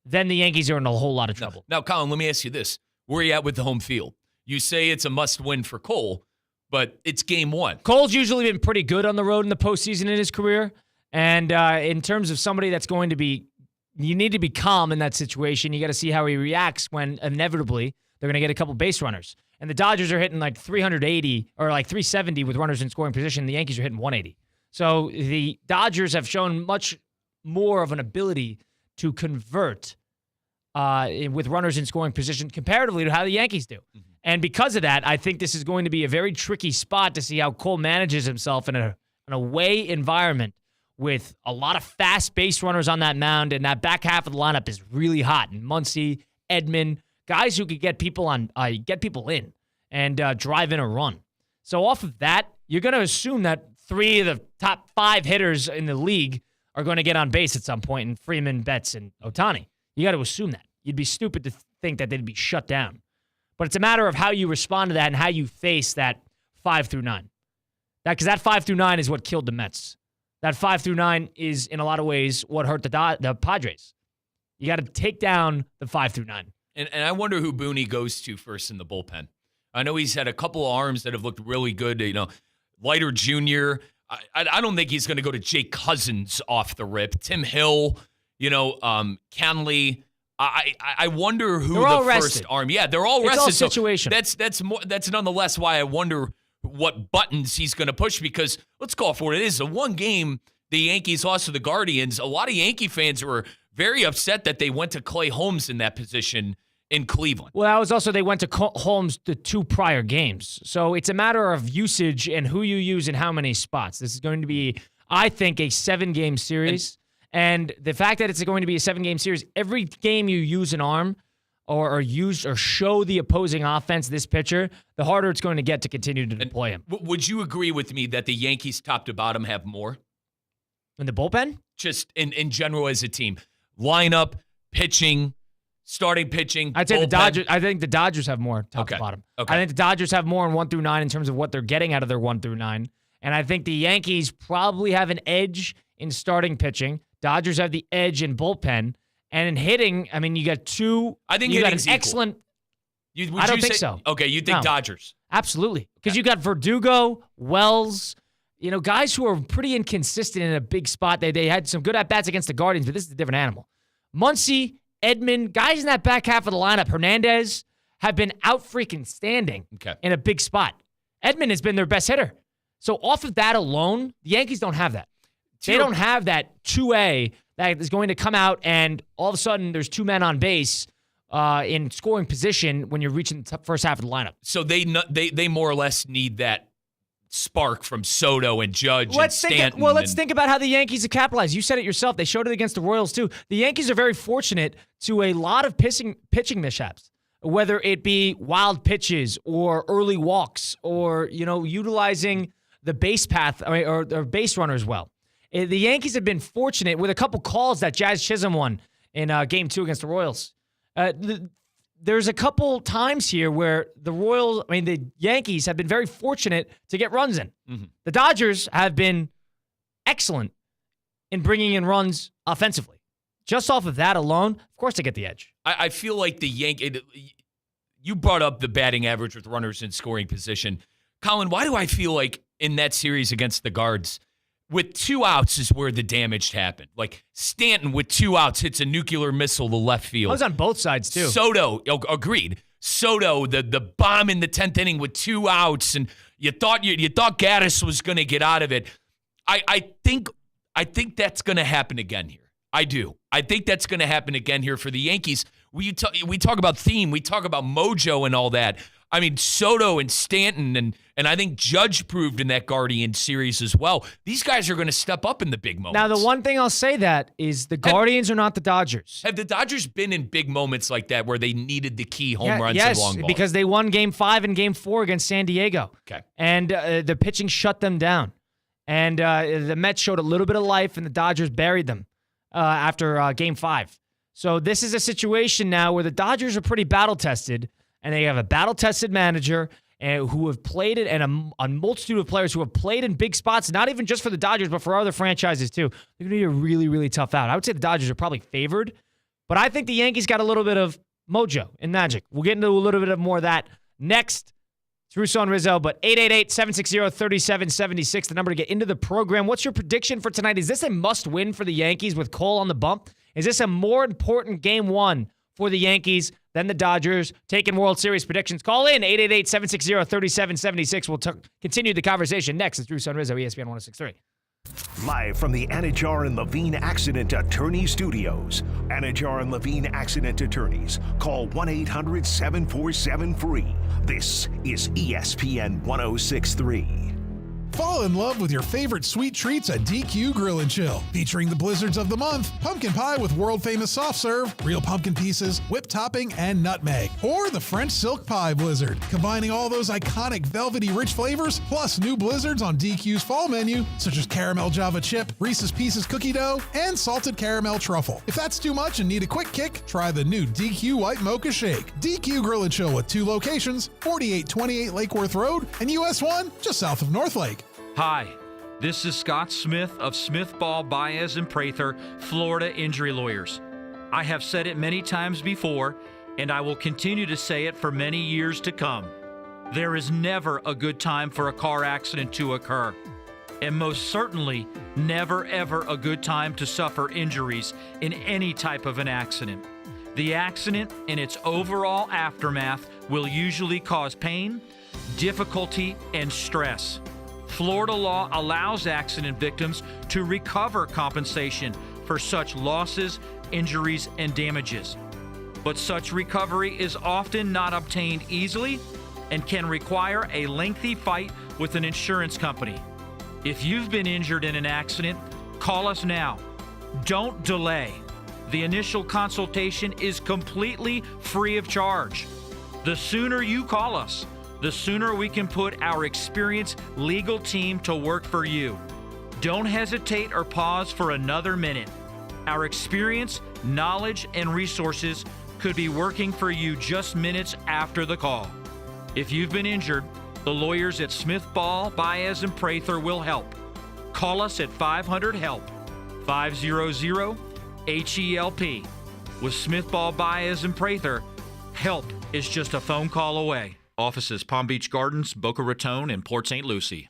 then the Yankees are in a whole lot of trouble. Now, Colin, let me ask you this. Where are you at with the home field? You say it's a must-win for Cole, but it's game 1. Cole's usually been pretty good on the road in the postseason in his career, and in terms of somebody that's going to be, you need to be calm in that situation. You got to see how he reacts when inevitably they're going to get a couple base runners. And the Dodgers are hitting like 380 or like 370 with runners in scoring position. The Yankees are hitting 180. So the Dodgers have shown much more of an ability to convert with runners in scoring position comparatively to how the Yankees do. And because of that, I think this is going to be a very tricky spot to see how Cole manages himself in an away environment with a lot of fast base runners on that mound, and that back half of the lineup is really hot. And Muncy, Edman, guys who could get people in and drive in a run. So off of that, you're going to assume that 3 of the top 5 hitters in the league are going to get on base at some point in Freeman, Betts, and Ohtani. You got to assume that. You'd be stupid to think that they'd be shut down. But it's a matter of how you respond to that and how you face that 5 through 9. Because that 5 through 9 is what killed the Mets. That 5 through 9 is, in a lot of ways, what hurt the Padres. You got to take down the 5 through 9. And I wonder who Booney goes to first in the bullpen. I know he's had a couple of arms that have looked really good. Leiter Jr. I don't think he's going to go to Jake Cousins off the rip. Tim Hill, Canley. I wonder who they're the first arm. Yeah, they're all rested. It's all situational. That's nonetheless why I wonder what buttons he's going to push, because let's call for what it is. The one game the Yankees lost to the Guardians, a lot of Yankee fans were very upset that they went to Clay Holmes in that position in Cleveland. Well, that was also they went to Holmes the 2 prior games. So it's a matter of usage and who you use in how many spots. This is going to be, I think, a 7-game series. And the fact that it's going to be a 7-game series, every game you use an arm or use or show the opposing offense this pitcher, the harder it's going to get to continue to deploy him. Would you agree with me that the Yankees top to bottom have more? In the bullpen? Just in general as a team. Lineup, pitching, starting pitching, I'd say bullpen. the Dodgers. I think the Dodgers have more top to bottom. Okay. I think the Dodgers have more in 1 through 9 in terms of what they're getting out of their 1 through 9. And I think the Yankees probably have an edge in starting pitching. Dodgers have the edge in bullpen. And in hitting, I mean, you got 2. I think you got an hitting's equal. excellent. I don't think so. Okay, you think No. Dodgers. Absolutely. Because you got Verdugo, Wells, guys who are pretty inconsistent in a big spot. They had some good at-bats against the Guardians, but this is a different animal. Muncy, Edman, guys in that back half of the lineup, Hernandez, have been out-freaking standing in a big spot. Edman has been their best hitter. So off of that alone, the Yankees don't have that. They don't have that 2A that is going to come out and all of a sudden there's 2 men on base in scoring position when you're reaching the first half of the lineup. So they more or less need that spark from Soto and Judge and Stanton. Let's think about how the Yankees have capitalized. You said it yourself. They showed it against the Royals too. The Yankees are very fortunate to a lot of pitching mishaps, whether it be wild pitches or early walks or, utilizing the base path or base runners well. The Yankees have been fortunate with a couple calls that Jazz Chisholm won in Game 2 against the Royals. There's a couple times here where the Yankees have been very fortunate to get runs in. Mm-hmm. The Dodgers have been excellent in bringing in runs offensively. Just off of that alone, of course they get the edge. I feel like the Yankees, you brought up the batting average with runners in scoring position. Colin, why do I feel like in that series against the Guards, with 2 outs is where the damage happened? Like Stanton with 2 outs hits a nuclear missile to left field. I was on both sides too. Soto, agreed. Soto, the bomb in the 10th inning with 2 outs, and you thought Gaddis was going to get out of it. I think that's going to happen again here. I do. I think that's going to happen again here for the Yankees. We talk about theme, we talk about mojo and all that. I mean, Soto and Stanton, and I think Judge proved in that Guardian series as well. These guys are going to step up in the big moments. Now, the one thing I'll say that is the Guardians are not the Dodgers. Have the Dodgers been in big moments like that where they needed the key home runs and long balls? Yes, because they won Game 5 and Game 4 against San Diego. Okay. And the pitching shut them down. And the Mets showed a little bit of life, and the Dodgers buried them after Game 5. So this is a situation now where the Dodgers are pretty battle-tested, and they have a battle-tested manager who have played it, and a multitude of players who have played in big spots, not even just for the Dodgers, but for other franchises too. They're going to be a really, really tough out. I would say the Dodgers are probably favored, but I think the Yankees got a little bit of mojo and magic. We'll get into a little bit of more of that next. It's Russo and Rizzo, but 888-760-3776, the number to get into the program. What's your prediction for tonight? Is this a must-win for the Yankees with Cole on the bump? Is this a more important Game 1 for the Yankees than the Dodgers? Taking World Series predictions. Call in 888-760-3776. We'll continue the conversation next. It's Russo and Rizzo, ESPN 106.3. Live from the Anajar and Levine Accident Attorney Studios. Anajar and Levine Accident Attorneys. Call 1-800-747-FREE. This is ESPN 1063. Fall in love with your favorite sweet treats at DQ Grill and Chill. Featuring the blizzards of the month, pumpkin pie with world-famous soft serve, real pumpkin pieces, whipped topping, and nutmeg. Or the French silk pie blizzard, combining all those iconic velvety rich flavors, plus new blizzards on DQ's fall menu, such as caramel Java chip, Reese's Pieces cookie dough, and salted caramel truffle. If that's too much and need a quick kick, try the new DQ White Mocha Shake. DQ Grill and Chill with 2 locations, 4828 Lake Worth Road, and US 1, just south of Northlake. Hi, this is Scott Smith of Smith Ball, Baez, and Prather, Florida Injury Lawyers. I have said it many times before, and I will continue to say it for many years to come. There is never a good time for a car accident to occur, and most certainly never ever a good time to suffer injuries in any type of an accident. The accident and its overall aftermath will usually cause pain, difficulty, and stress. Florida law allows accident victims to recover compensation for such losses, injuries, and damages. But such recovery is often not obtained easily and can require a lengthy fight with an insurance company. If you've been injured in an accident, call us now. Don't delay. The initial consultation is completely free of charge. The sooner you call us, the sooner we can put our experienced legal team to work for you. Don't hesitate or pause for another minute. Our experience, knowledge, and resources could be working for you just minutes after the call. If you've been injured, the lawyers at Smith Ball, Baez, and Prather will help. Call us at 500-HELP, 500-HELP. With Smith Ball, Baez, and Prather, help is just a phone call away. Offices Palm Beach Gardens, Boca Raton, and Port St. Lucie.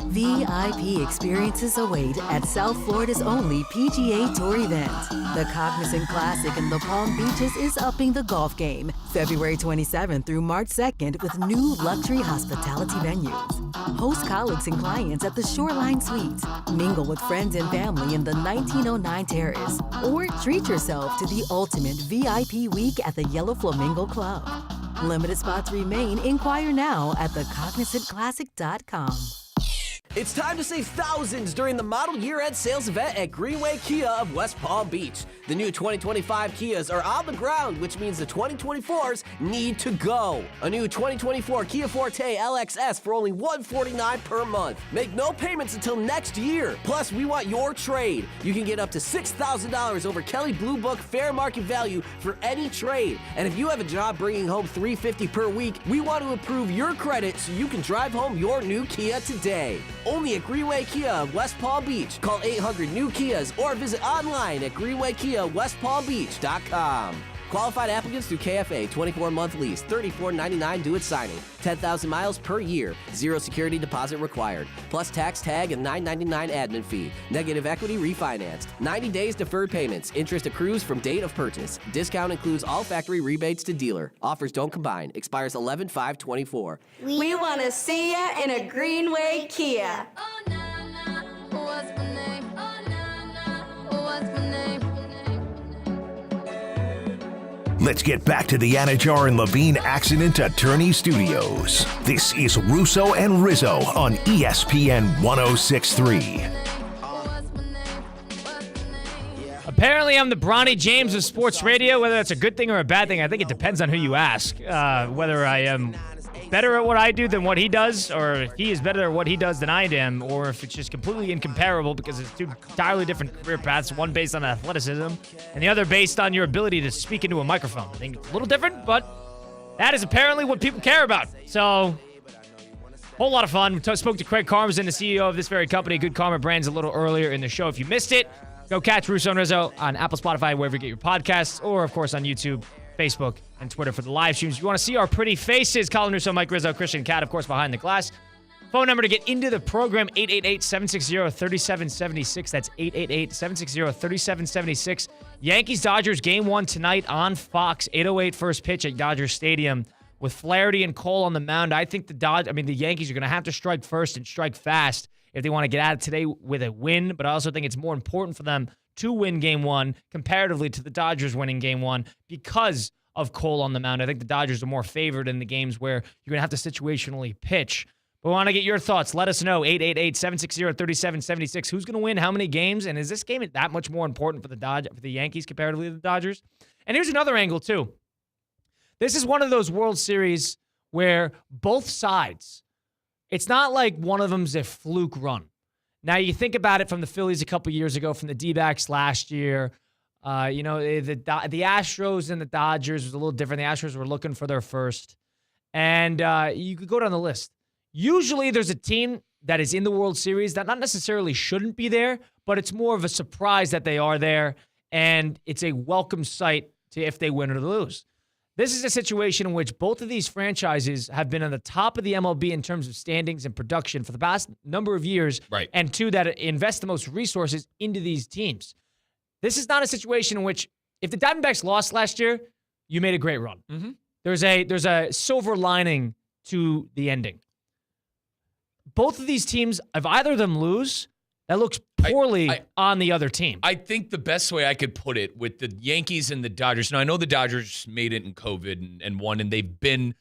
VIP experiences await at South Florida's only PGA Tour event. The Cognizant Classic in the Palm Beaches is upping the golf game February 27th through March 2nd with new luxury hospitality venues. Host colleagues and clients at the Shoreline Suites. Mingle with friends and family in the 1909 Terrace. Or treat yourself to the ultimate VIP week at the Yellow Flamingo Club. Limited spots remain. Inquire now at thecognizantclassic.com. It's time to save thousands during the model year-end sales event at Greenway Kia of West Palm Beach. The new 2025 Kias are on the ground, which means the 2024s need to go. A new 2024 Kia Forte LXS for only $149 per month. Make no payments until next year. Plus, we want your trade. You can get up to $6,000 over Kelley Blue Book fair market value for any trade. And if you have a job bringing home $350 per week, we want to improve your credit so you can drive home your new Kia today. Only at Greenway Kia of West Palm Beach. Call 800-NEW-KIAs or visit online at greenwaykiawestpalmbeach.com. Qualified applicants through KFA, 24-month lease, $34.99 due at signing, 10,000 miles per year, 0 security deposit required, plus tax tag and $9.99 admin fee. Negative equity refinanced. 90 days deferred payments. Interest accrues from date of purchase. Discount includes all factory rebates to dealer. Offers don't combine. Expires 11/5/24. We want to see ya in a Greenway Kia. Oh, nah, nah. What's my name? Oh, nah, nah. What's my name? Let's get back to the Anajar and Levine Accident Attorney Studios. This is Russo and Rizzo on ESPN 1063. Apparently, I'm the Bronny James of sports radio. Whether that's a good thing or a bad thing, I think it depends on who you ask. Whether I am better at what I do than what he does, or if he is better at what he does than I am, or if it's just completely incomparable because it's two entirely different career paths, one based on athleticism and the other based on your ability to speak into a microphone. I think it's a little different, but that is apparently what people care about. So, whole lot of fun. We spoke to Craig Karmazin, the CEO of this very company, Good Karma Brands, a little earlier in the show. If you missed it, go catch Russo and Rizzo on Apple, Spotify, wherever you get your podcasts, or, of course, on YouTube, Facebook, and Twitter for the live streams. If you want to see our pretty faces, Colin Russo, Mike Rizzo, Christian Cat, of course, behind the glass. Phone number to get into the program, 888-760-3776. That's 888-760-3776. Yankees-Dodgers game 1 tonight on Fox, 8:08 first pitch at Dodger Stadium. With Flaherty and Cole on the mound, I think the Yankees are going to have to strike first and strike fast if they want to get out of today with a win, but I also think it's more important for them to win game one comparatively to the Dodgers winning game one because of Cole on the mound. I think the Dodgers are more favored in the games where you're going to have to situationally pitch. But we want to get your thoughts. Let us know. 888-760-3776. Who's going to win how many games? And is this game that much more important for the Yankees comparatively to the Dodgers? And here's another angle, too. This is one of those World Series where both sides, it's not like one of them's a fluke run. Now, you think about it from the Phillies a couple years ago, from the D-backs last year. The Astros and the Dodgers was a little different. The Astros were looking for their first. And you could go down the list. Usually there's a team that is in the World Series that not necessarily shouldn't be there, but it's more of a surprise that they are there, and it's a welcome sight to if they win or lose. This is a situation in which both of these franchises have been on the top of the MLB in terms of standings and production for the past number of years, right, and two, that invest the most resources into these teams. This is not a situation in which if the Diamondbacks lost last year, you made a great run. Mm-hmm. There's a silver lining to the ending. Both of these teams, if either of them lose, that looks poorly on the other team. I think the best way I could put it with the Yankees and the Dodgers, now I know the Dodgers made it in COVID and won, and they've been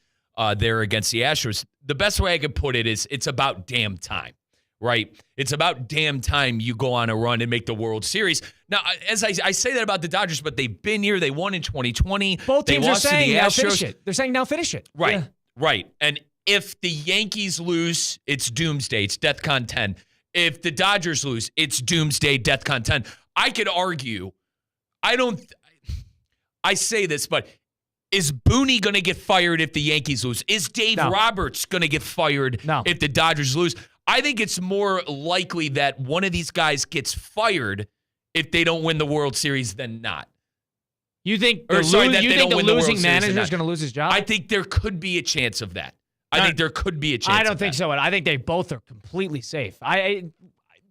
there against the Astros. The best way I could put it is it's about damn time, right? It's about damn time you go on a run and make the World Series. Now, as I say that about the Dodgers, but they've been here. They won in 2020. Both teams are saying now Astros. finish it. They're saying now finish it. Right, Yeah. right. And if the Yankees lose, it's doomsday. It's DEFCON 10. If the Dodgers lose, it's doomsday, DEFCON 10. I could argue, I say this, but is Booney going to get fired if the Yankees lose? Is Dave Roberts going to get fired if the Dodgers lose? I think it's more likely that one of these guys gets fired if they don't win the World Series than not. You think the losing manager is going to lose his job? I think there could be a chance of that. I think there could be a chance. I don't think so. I think they both are completely safe. The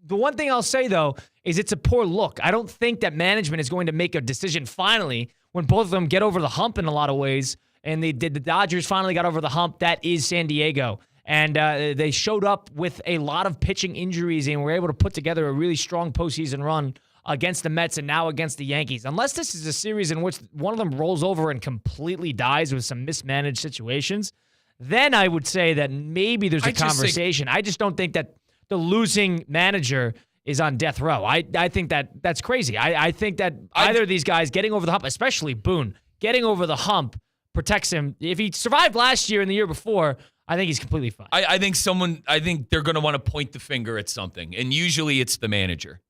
one thing I'll say, though, is it's a poor look. I don't think that management is going to make a decision finally when both of them get over the hump in a lot of ways. And the Dodgers finally got over the hump. That is San Diego. And they showed up with a lot of pitching injuries and were able to put together a really strong postseason run against the Mets and now against the Yankees. Unless this is a series in which one of them rolls over and completely dies with some mismanaged situations, then I would say that maybe there's a conversation. I just don't think that the losing manager is on death row. I think that's crazy. I think that either of these guys getting over the hump, especially Boone, getting over the hump protects him. If he survived last year and the year before, I think he's completely fine. I think they're going to want to point the finger at something, and usually it's the manager.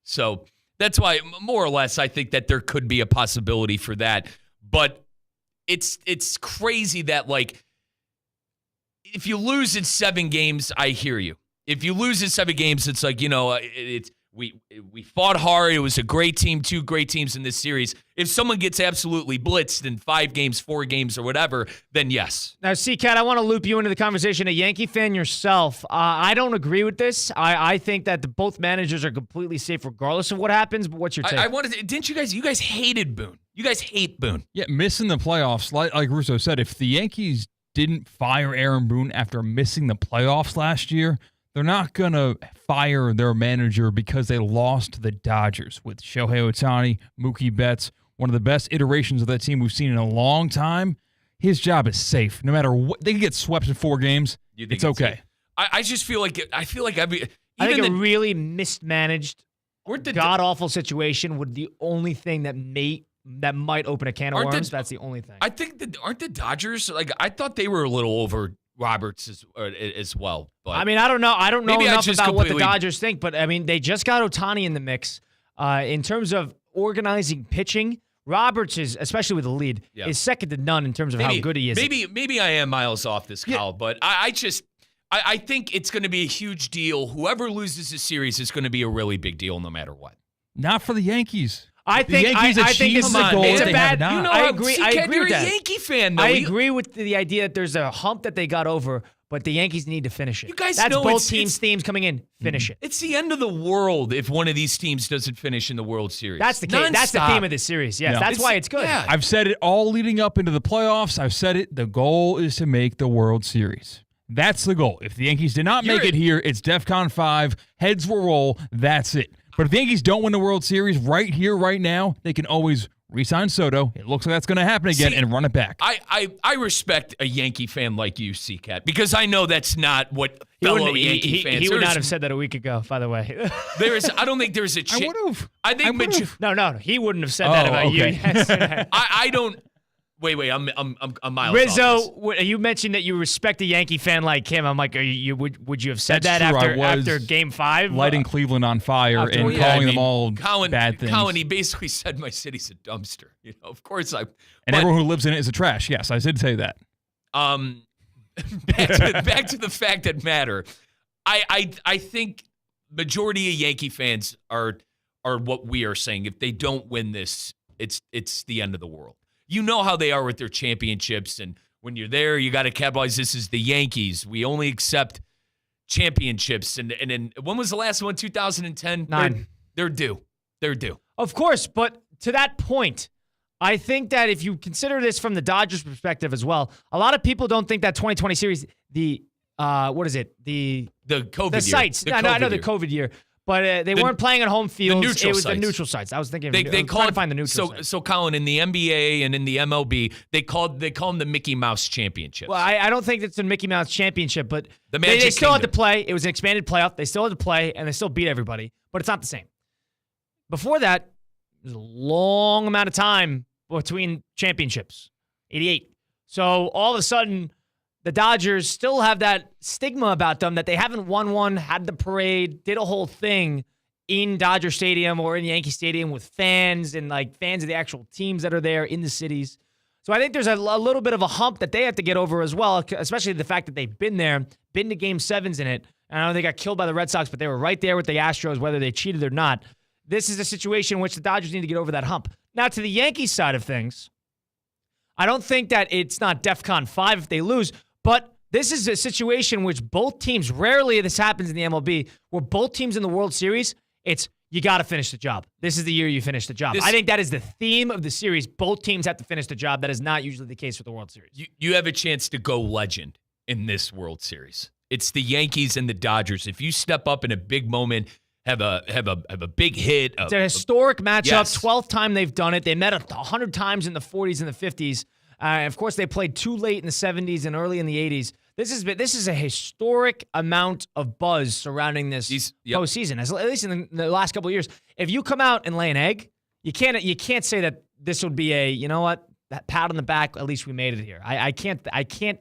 So that's why, more or less, I think that there could be a possibility for that. But it's crazy that, like, if you lose in 7 games, I hear you. If you lose in 7 games, it's like, we fought hard. It was a great team, 2 great teams in this series. If someone gets absolutely blitzed in 5 games, 4 games, or whatever, then yes. Now, C-Cat, I want to loop you into the conversation. A Yankee fan yourself, I don't agree with this. I think that both managers are completely safe regardless of what happens, but what's your take? Didn't you guys hated Boone. You guys hate Boone. Yeah, missing the playoffs, like Russo said, if the Yankees didn't fire Aaron Boone after missing the playoffs last year, they're not going to fire their manager because they lost to the Dodgers with Shohei Ohtani, Mookie Betts, one of the best iterations of that team we've seen in a long time. His job is safe. No matter what, they can get swept in 4 games. It's okay. I just feel like I think a really mismanaged, god-awful situation would the only thing that might open a can of worms. That's the only thing. I think aren't the Dodgers, like, I thought they were a little over Roberts as well. But I mean, I don't know. I don't know enough about what the Dodgers think, but I mean, they just got Ohtani in the mix. In terms of organizing pitching, Roberts is, especially with the lead, is second to none in terms of how good he is. Maybe I am miles off this, Kyle, but I think it's going to be a huge deal. Whoever loses this series is going to be a really big deal no matter what. Not for the Yankees. I think it's a goal. It's a bad. I agree. I agree you're with that. a Yankee fan, though. I agree with the idea that there's a hump that they got over, but the Yankees need to finish it. You guys That's know both teams' themes coming in. Finish it. It's the end of the world if one of these teams doesn't finish in the World Series. That's the case. That's the theme of this series. Yes, that's why it's good. Yeah. I've said it all leading up into the playoffs. I've said it. The goal is to make the World Series. That's the goal. If the Yankees did not make it here, it's DEFCON 5. Heads will roll. That's it. But if the Yankees don't win the World Series right here, right now, they can always re-sign Soto. It looks like that's going to happen again and run it back. I respect a Yankee fan like you, C-Cat, because I know that's not what fellow Yankee fans. He would not have said that a week ago, by the way. I don't think there's a chance. I would have. I think No, he wouldn't have said that about you. I don't. Wait, I'm miles Rizzo, off you mentioned that you respect a Yankee fan like him. I'm like, would you have said That's that true. after Game 5? Lighting Cleveland on fire and calling them all bad things. Colin, he basically said my city's a dumpster. Of course and everyone who lives in it is a trash. Yes, I did say that. Back to the fact that matter. I think majority of Yankee fans are what we are saying. If they don't win this, it's the end of the world. You know how they are with their championships, and when you're there, you got to capitalize. This is the Yankees. We only accept championships. And then when was the last one? 2010. 9. They're due. They're due. Of course, but to that point, I think that if you consider this from the Dodgers' perspective as well, a lot of people don't think that 2020 series, the COVID year. The sites. I know the COVID year. But they weren't playing at home fields. It was the neutral sites. I was thinking. They trying to find the neutral sites. So Colin, in the NBA and in the MLB, they call them the Mickey Mouse Championships. Well, I don't think it's a Mickey Mouse Championship, but they still had to play. It was an expanded playoff. They still had to play, and they still beat everybody. But it's not the same. Before that, there's a long amount of time between championships. 88. So all of a sudden, the Dodgers still have that stigma about them that they haven't won one, had the parade, did a whole thing in Dodger Stadium or in Yankee Stadium with fans and fans of the actual teams that are there in the cities. So I think there's a little bit of a hump that they have to get over as well, especially the fact that they've been there, been to Game 7s in it. And I know they got killed by the Red Sox, but they were right there with the Astros, whether they cheated or not. This is a situation in which the Dodgers need to get over that hump. Now, to the Yankees side of things, I don't think that it's not DEFCON 5 if they lose, but this is a situation which both teams, rarely this happens in the MLB, where both teams in the World Series, it's you got to finish the job. This is the year you finish the job. I think that is the theme of the series. Both teams have to finish the job. That is not usually the case with the World Series. You have a chance to go legend in this World Series. It's the Yankees and the Dodgers. If you step up in a big moment, have a big hit. It's a historic matchup. Yes. 12th time they've done it. They met 100 times in the 40s and the 50s. Of course, they played too late in the 70s and early in the 80s. This is a historic amount of buzz surrounding this postseason, at least in the last couple of years. If you come out and lay an egg, you can't say that this would be that pat on the back. At least we made it here. I can't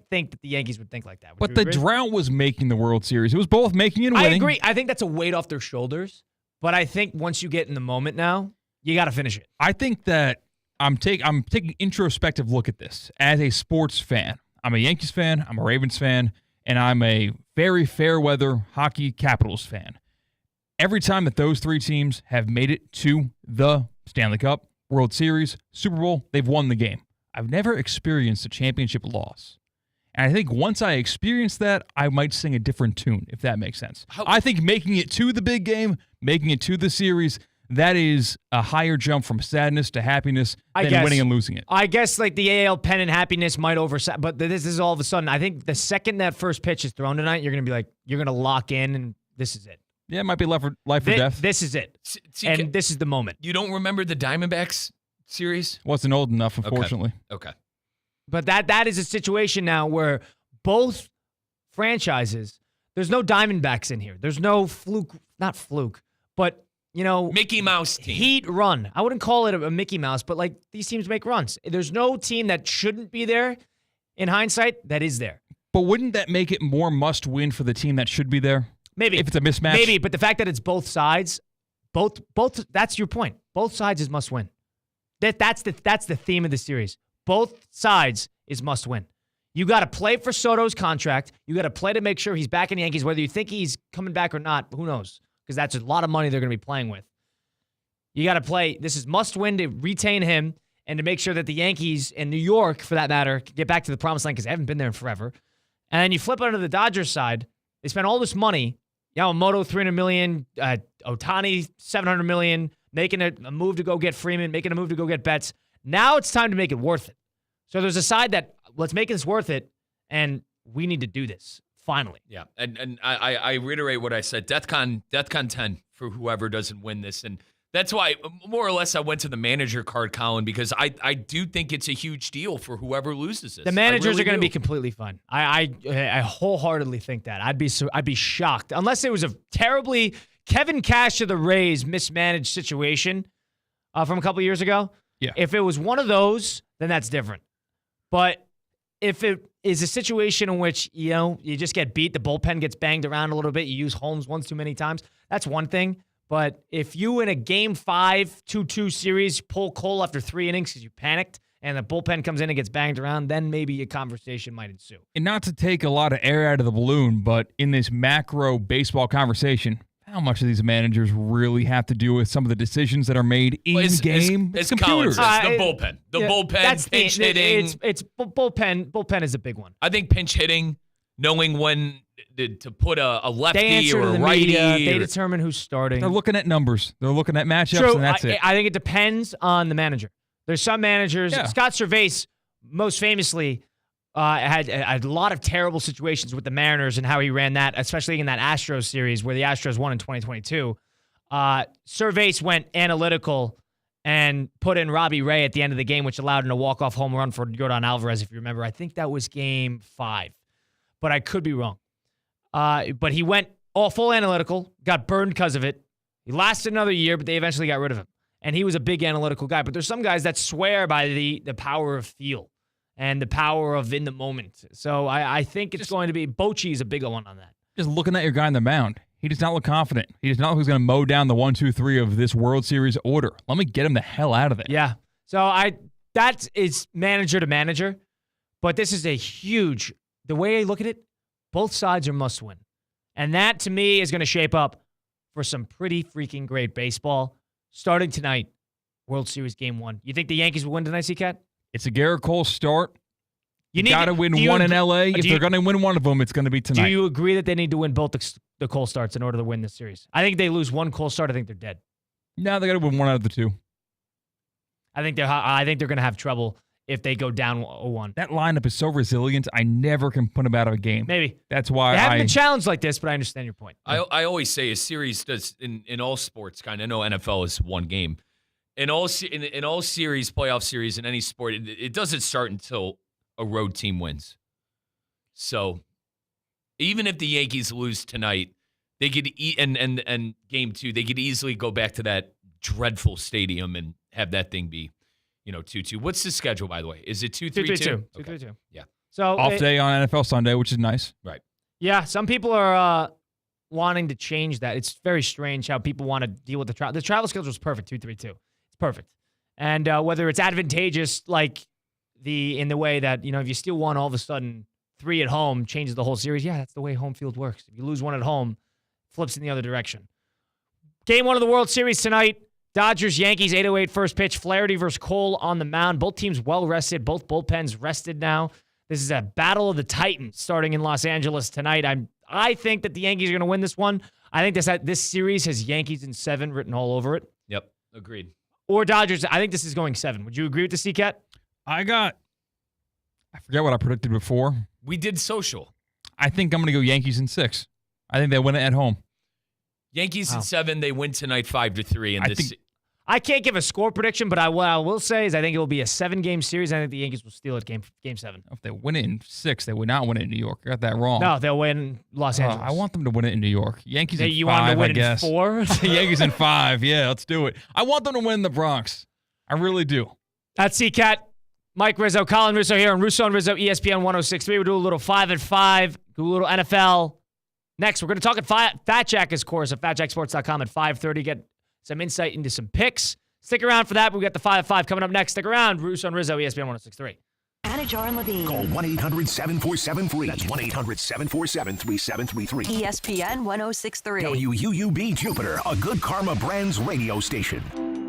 think that the Yankees would think like that. But the drought was making the World Series. It was both making and winning. I agree. I think that's a weight off their shoulders. But I think once you get in the moment now, you got to finish it. I think that I'm taking introspective look at this as a sports fan. I'm a Yankees fan, I'm a Ravens fan, and I'm a very fair weather hockey Capitals fan. Every time that those three teams have made it to the Stanley Cup, World Series, Super Bowl, they've won the game. I've never experienced a championship loss. And I think once I experience that, I might sing a different tune, if that makes sense. I think making it to the big game, making it to the series, that is a higher jump from sadness to happiness than winning and losing it. I guess the AL pennant happiness might oversat, but this is all of a sudden. I think the second that first pitch is thrown tonight, you're going to be you're going to lock in, and this is it. Yeah, it might be life or death. This is it, and this is the moment. You don't remember the Diamondbacks series? Wasn't old enough, unfortunately. Okay. But that is a situation now where both franchises, there's no Diamondbacks in here. There's no not fluke, but Mickey Mouse team. Heat run. I wouldn't call it a Mickey Mouse, but these teams make runs. There's no team that shouldn't be there in hindsight that is there. But wouldn't that make it more must win for the team that should be there? Maybe. If it's a mismatch? Maybe, but the fact that it's both sides, both that's your point. Both sides is must win. That's the theme of the series. Both sides is must win. You got to play for Soto's contract. You got to play to make sure he's back in the Yankees, whether you think he's coming back or not, who knows? Because that's a lot of money they're going to be playing with. You got to play. This is must win to retain him and to make sure that the Yankees and New York, for that matter, can get back to the promised land because they haven't been there in forever. And then you flip onto the Dodgers side. They spent all this money. Yamamoto, $300 million. Ohtani, $700 million. Making a move to go get Freeman. Making a move to go get Betts. Now it's time to make it worth it. So there's a side that, let's make this worth it, and we need to do this. Finally. Yeah, and I reiterate what I said. DEFCON 10 for whoever doesn't win this. And that's why, more or less, I went to the manager card, Colin, because I do think it's a huge deal for whoever loses this. The managers are going to be completely fine. I wholeheartedly think that. I'd be shocked. Unless it was a terribly Kevin Cash of the Rays mismanaged situation from a couple years ago. Yeah. If it was one of those, then that's different. But if it is a situation in which, you just get beat, the bullpen gets banged around a little bit, you use Holmes once too many times, that's one thing. But if you in a Game 5, 2-2 series pull Cole after 3 innings because you panicked and the bullpen comes in and gets banged around, then maybe a conversation might ensue. And not to take a lot of air out of the balloon, but in this macro baseball conversation, how much do these managers really have to do with some of the decisions that are made in-game? It's computers. The bullpen. The bullpen, pinch hitting. It's bullpen. Bullpen is a big one. I think pinch hitting, knowing when to put a lefty they answer or to a the righty. Media, they determine who's starting. They're looking at numbers. They're looking at matchups, True. and that's it. I think it depends on the manager. There's some managers. Yeah. Scott Cervais, most famously, had a lot of terrible situations with the Mariners and how he ran that, especially in that Astros series where the Astros won in 2022. Cervais went analytical and put in Robbie Ray at the end of the game, which allowed him a walk-off home run for Yordan Alvarez, if you remember. I think that was Game 5, but I could be wrong. But he went all full analytical, got burned because of it. He lasted another year, but they eventually got rid of him. And he was a big analytical guy. But there's some guys that swear by the power of feel and the power of in the moment. So I think it's going to be, Bochy is a big one on that. Just looking at your guy on the mound, he does not look confident. He does not look who's going to mow down the 1, 2, 3 of this World Series order. Let me get him the hell out of there. Yeah. So that is manager to manager. But this is a huge, the way I look at it, both sides are must win. And that, to me, is going to shape up for some pretty freaking great baseball. Starting tonight, World Series Game 1. You think the Yankees will win tonight, C-Cat? It's a Garrett Cole start. You got to win do you one in agree- L.A. If do they're you- going to win one of them, it's going to be tonight. Do you agree that they need to win both the Cole starts in order to win this series? I think they lose one Cole start. I think they're dead. No, they got to win one out of the two. I think they're going to have trouble if they go down 0-1. That lineup is so resilient, I never can put them out of a game. Maybe. That's why They haven't been challenged like this, but I understand your point. I always say a series does in all sports. Kind of, I know NFL is one game. In all series, playoff series, in any sport, it doesn't start until a road team wins. So even if the Yankees lose tonight, they could and Game 2, they could easily go back to that dreadful stadium and have that thing be 2-2. What's the schedule, by the way? Is it 2-3-2? 2-3-2. Yeah. So off day on NFL Sunday, which is nice. Right. Yeah, some people are wanting to change that. It's very strange how people want to deal with the travel. The travel schedule is perfect, 2-3-2. It's perfect. And whether it's advantageous, like in the way that, if you steal one, all of a sudden 3 at home changes the whole series. Yeah, that's the way home field works. If you lose 1 at home, flips in the other direction. Game 1 of the World Series tonight. Dodgers, Yankees, 8:08 first pitch. Flaherty versus Cole on the mound. Both teams well rested. Both bullpens rested now. This is a battle of the Titans starting in Los Angeles tonight. I think that the Yankees are going to win this one. I think this series has Yankees in 7 written all over it. Yep, agreed. Or Dodgers. I think this is going 7. Would you agree with the C-Cat? I forget what I predicted before. We did social. I think I'm going to go Yankees in 6. I think they win it at home. Yankees in 7. They win tonight 5-3. And I can't give a score prediction, but what I will say is I think it will be a 7-game series. I think the Yankees will steal it game 7. If they win it in 6, they would not win it in New York. I got that wrong. No, they'll win Los Angeles. I want them to win it in New York. Yankees in 5, you want them to win I guess. in 4? Yankees in 5. Yeah, let's do it. I want them to win the Bronx. I really do. That's C-Cat. Mike Rizzo, Colin Russo here on Russo and Rizzo, ESPN 106.3. We'll do a little 5 at 5, do a little NFL. Next, we're going to talk at Fat Jack's course at fatjacksports.com at 5:30. Get some insight into some picks. Stick around for that. We've got the 5 at 5 coming up next. Stick around. Russo and Rizzo, ESPN 106.3. Anajar and Levine. Call 1-800-747-FREE. That's 1-800-747-3733. ESPN 106.3. WUUB Jupiter, a Good Karma Brands radio station.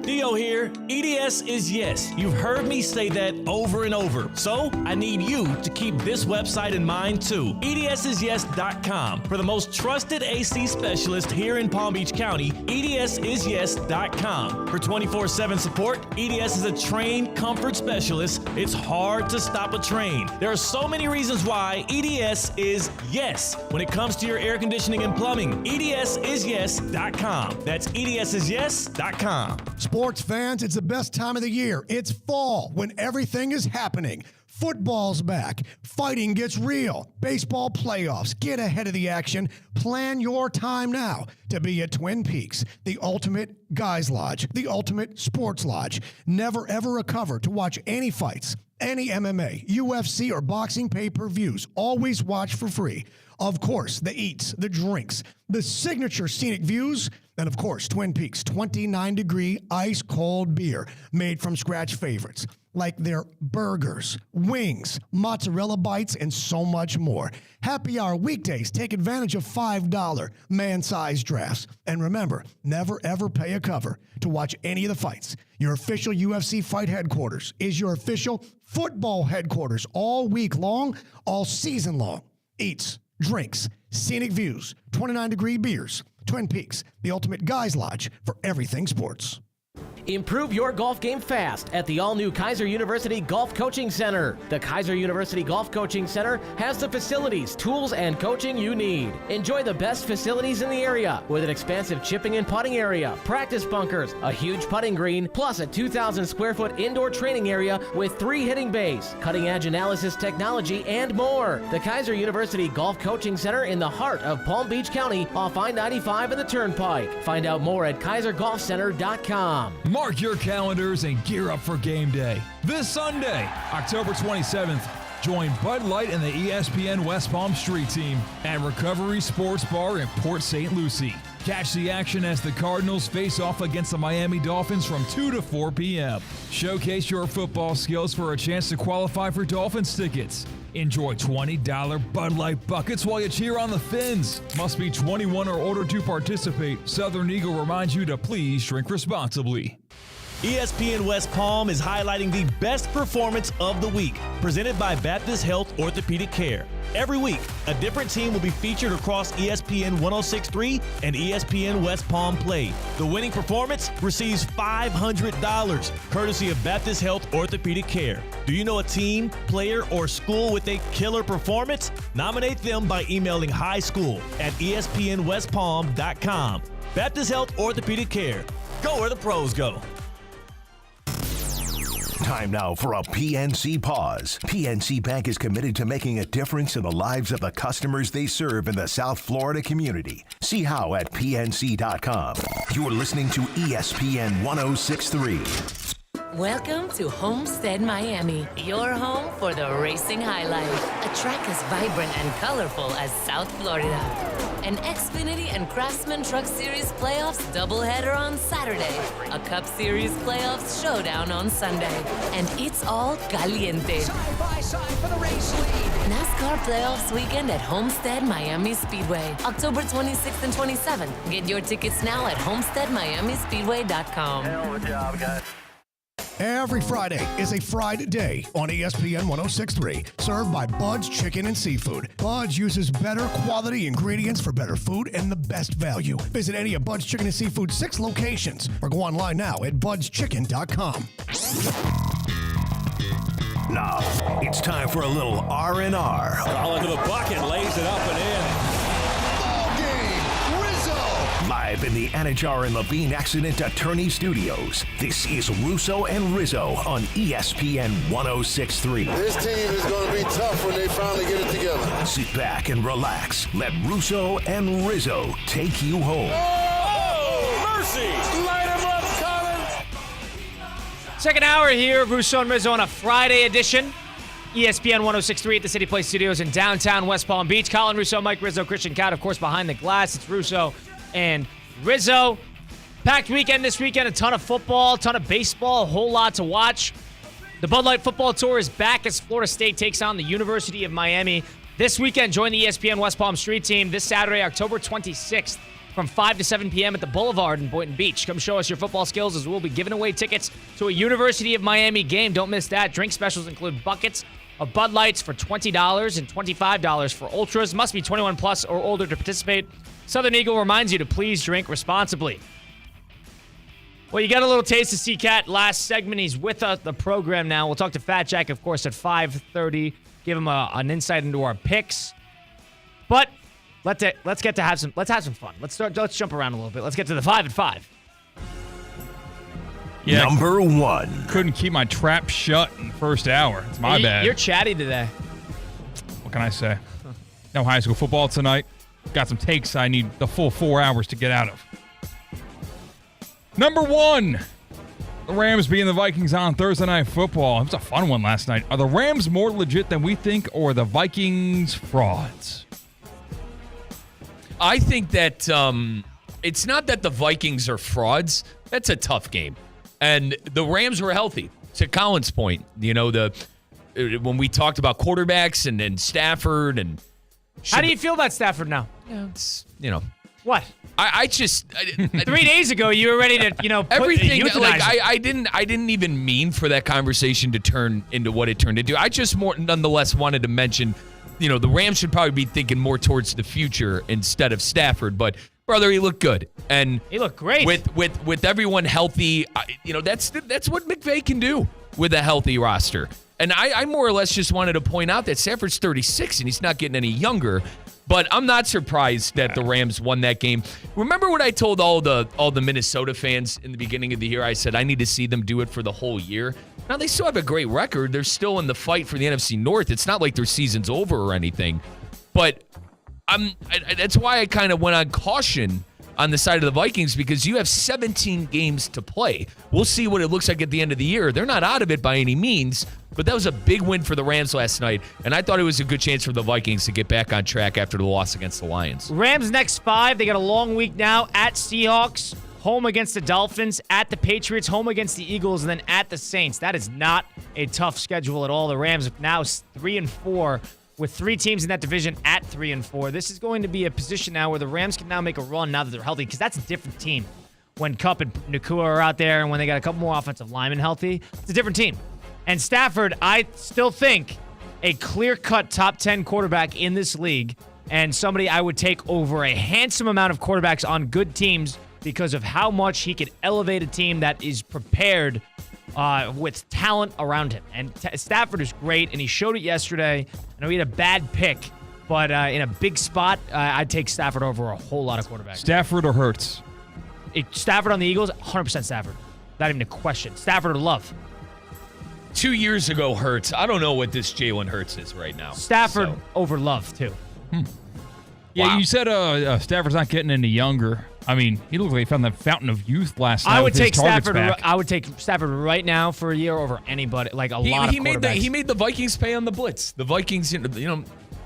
Theo here. EDS is yes. You've heard me say that over and over. So I need you to keep this website in mind too. EDSIsYes.com. For the most trusted AC specialist here in Palm Beach County, EDSIsYes.com. For 24/7 support, EDS is a trained comfort specialist. It's hard to stop a train. There are so many reasons why EDS is yes when it comes to your air conditioning and plumbing. EDSIsYes.com. That's EDSIsYes.com. Sports fans, it's the best time of the year. It's fall when everything is happening. Football's back. Fighting gets real. Baseball playoffs. Get ahead of the action. Plan your time now to be at Twin Peaks, the ultimate guys lodge, the ultimate sports lodge. Never ever recover to watch any fights, any MMA, UFC, or boxing pay-per-views. Always watch for free. Of course, the eats, the drinks, the signature scenic views, and of course, Twin Peaks 29-degree ice-cold beer made from scratch favorites like their burgers, wings, mozzarella bites, and so much more. Happy hour weekdays. Take advantage of $5 man-sized drafts. And remember, never ever pay a cover to watch any of the fights. Your official UFC fight headquarters is your official football headquarters all week long, all season long. Eats, drinks, scenic views, 29-degree beers. Twin Peaks, the ultimate guys lodge for everything sports. Improve your golf game fast at the all-new Kaiser University Golf Coaching Center. The Kaiser University Golf Coaching Center has the facilities, tools, and coaching you need. Enjoy the best facilities in the area with an expansive chipping and putting area, practice bunkers, a huge putting green, plus a 2,000 square foot indoor training area with 3 hitting bays, cutting-edge analysis technology, and more. The Kaiser University Golf Coaching Center in the heart of Palm Beach County off I-95 and the Turnpike. Find out more at KaiserGolfCenter.com. Mark your calendars and gear up for game day. This Sunday, October 27th, join Bud Light and the ESPN West Palm Street team at Recovery Sports Bar in Port St. Lucie. Catch the action as the Cardinals face off against the Miami Dolphins from 2 to 4 p.m. Showcase your football skills for a chance to qualify for Dolphins tickets. Enjoy $20 Bud Light buckets while you cheer on the Fins. Must be 21 or older to participate. Southern Eagle reminds you to please drink responsibly. ESPN West Palm is highlighting the best performance of the week, presented by Baptist Health Orthopedic Care. Every week, a different team will be featured across ESPN 106.3 and ESPN West Palm Play. The winning performance receives $500, courtesy of Baptist Health Orthopedic Care. Do you know a team, player, or school with a killer performance? Nominate them by emailing highschool@espnwestpalm.com. Baptist Health Orthopedic Care. Go where the pros go. Time now for a PNC pause. PNC Bank is committed to making a difference in the lives of the customers they serve in the South Florida community. See how at PNC.com. You're listening to ESPN 106.3. Welcome to Homestead Miami, your home for the racing high life. A track as vibrant and colorful as South Florida. An Xfinity and Craftsman Truck Series playoffs doubleheader on Saturday. A Cup Series playoffs showdown on Sunday. And it's all caliente. Side by side for the race lead. NASCAR playoffs weekend at Homestead Miami Speedway, October 26th and 27th. Get your tickets now at homesteadmiamispeedway.com. Hell of a job, guys. Every Friday is a fried day on ESPN 106.3, served by Bud's Chicken and Seafood. Bud's uses better quality ingredients for better food and the best value. Visit any of Bud's Chicken and Seafood's 6 locations or go online now at budschicken.com. Now, it's time for a little R&R. All into the bucket, lays it up and in. Live in the Anajar and Levine Accident Attorney Studios, this is Russo and Rizzo on ESPN 106.3. This team is going to be tough when they finally get it together. Sit back and relax. Let Russo and Rizzo take you home. Oh, mercy! Light him up, Colin! Second hour here, Russo and Rizzo on a Friday edition. ESPN 106.3 at the City Place Studios in downtown West Palm Beach. Colin Russo, Mike Rizzo, Christian Cat, of course, behind the glass. It's Russo and Rizzo. Packed weekend this weekend, a ton of football, a ton of baseball, a whole lot to watch. The Bud Light Football Tour is back as Florida State takes on the University of Miami. This weekend, join the ESPN West Palm Street team this Saturday, October 26th from 5 to 7 p.m. at the Boulevard in Boynton Beach. Come show us your football skills as we'll be giving away tickets to a University of Miami game. Don't miss that. Drink specials include buckets of Bud Lights for $20 and $25 for Ultras. Must be 21 plus or older to participate. Southern Eagle reminds you to please drink responsibly. Well, you got a little taste of C-Cat last segment. He's with us, the program now. We'll talk to Fat Jack, of course, at 5:30. Give him an insight into our picks. But let's have some fun. Let's jump around a little bit. Let's get to the 5 at 5. Yeah, Number 1. Couldn't keep my trap shut in the first hour. It's my bad. You're chatty today. What can I say? No high school football tonight. Got some takes I need the full 4 hours to get out of. Number 1. The Rams beating the Vikings on Thursday Night Football. It was a fun one last night. Are the Rams more legit than we think, or are the Vikings frauds? I think that it's not that the Vikings are frauds. That's a tough game. And the Rams were healthy. To Colin's point, when we talked about quarterbacks and Stafford and... How do you feel about Stafford now? Yeah, it's, What? I just 3 days ago you were ready to put everything euthanize him. I didn't even mean for that conversation to turn into what it turned into. I just nonetheless wanted to mention, the Rams should probably be thinking more towards the future instead of Stafford. But brother, he looked good, and he looked great with everyone healthy. That's what McVay can do with a healthy roster. And I more or less just wanted to point out that Stafford's 36 and he's not getting any younger. But I'm not surprised that the Rams won that game. Remember what I told all the Minnesota fans in the beginning of the year? I said I need to see them do it for the whole year. Now, they still have a great record. They're still in the fight for the NFC North. It's not like their season's over or anything. But that's why I kind of went on caution on the side of the Vikings, because you have 17 games to play. We'll see what it looks like at the end of the year. They're not out of it by any means, but that was a big win for the Rams last night, and I thought it was a good chance for the Vikings to get back on track after the loss against the Lions. Rams next 5. They got a long week now at Seahawks, home against the Dolphins, at the Patriots, home against the Eagles, and then at the Saints. That is not a tough schedule at all. The Rams now 3-4. With 3 teams in that division at 3-4. This is going to be a position now where the Rams can now make a run now that they're healthy, because that's a different team. When Kupp and Nakua are out there and when they got a couple more offensive linemen healthy, it's a different team. And Stafford, I still think a clear-cut top 10 quarterback in this league, and somebody I would take over a handsome amount of quarterbacks on good teams because of how much he could elevate a team that is prepared with talent around him. And Stafford is great, and he showed it yesterday. I know he had a bad pick, but in a big spot, I'd take Stafford over a whole lot of quarterbacks. Stafford or Hurts? Stafford on the Eagles, 100% Stafford. Not even a question. Stafford or Love? 2 years ago, Hurts. I don't know what this Jalen Hurts is right now. Stafford over Love, too. Yeah, Wow. you said Stafford's not getting any younger. I mean, he looked like he found the fountain of youth last night. I would with his take targets Stafford. back. I would take Stafford right now for a year over anybody. Like a lot of quarterbacks. He made the Vikings pay on the blitz. The Vikings, they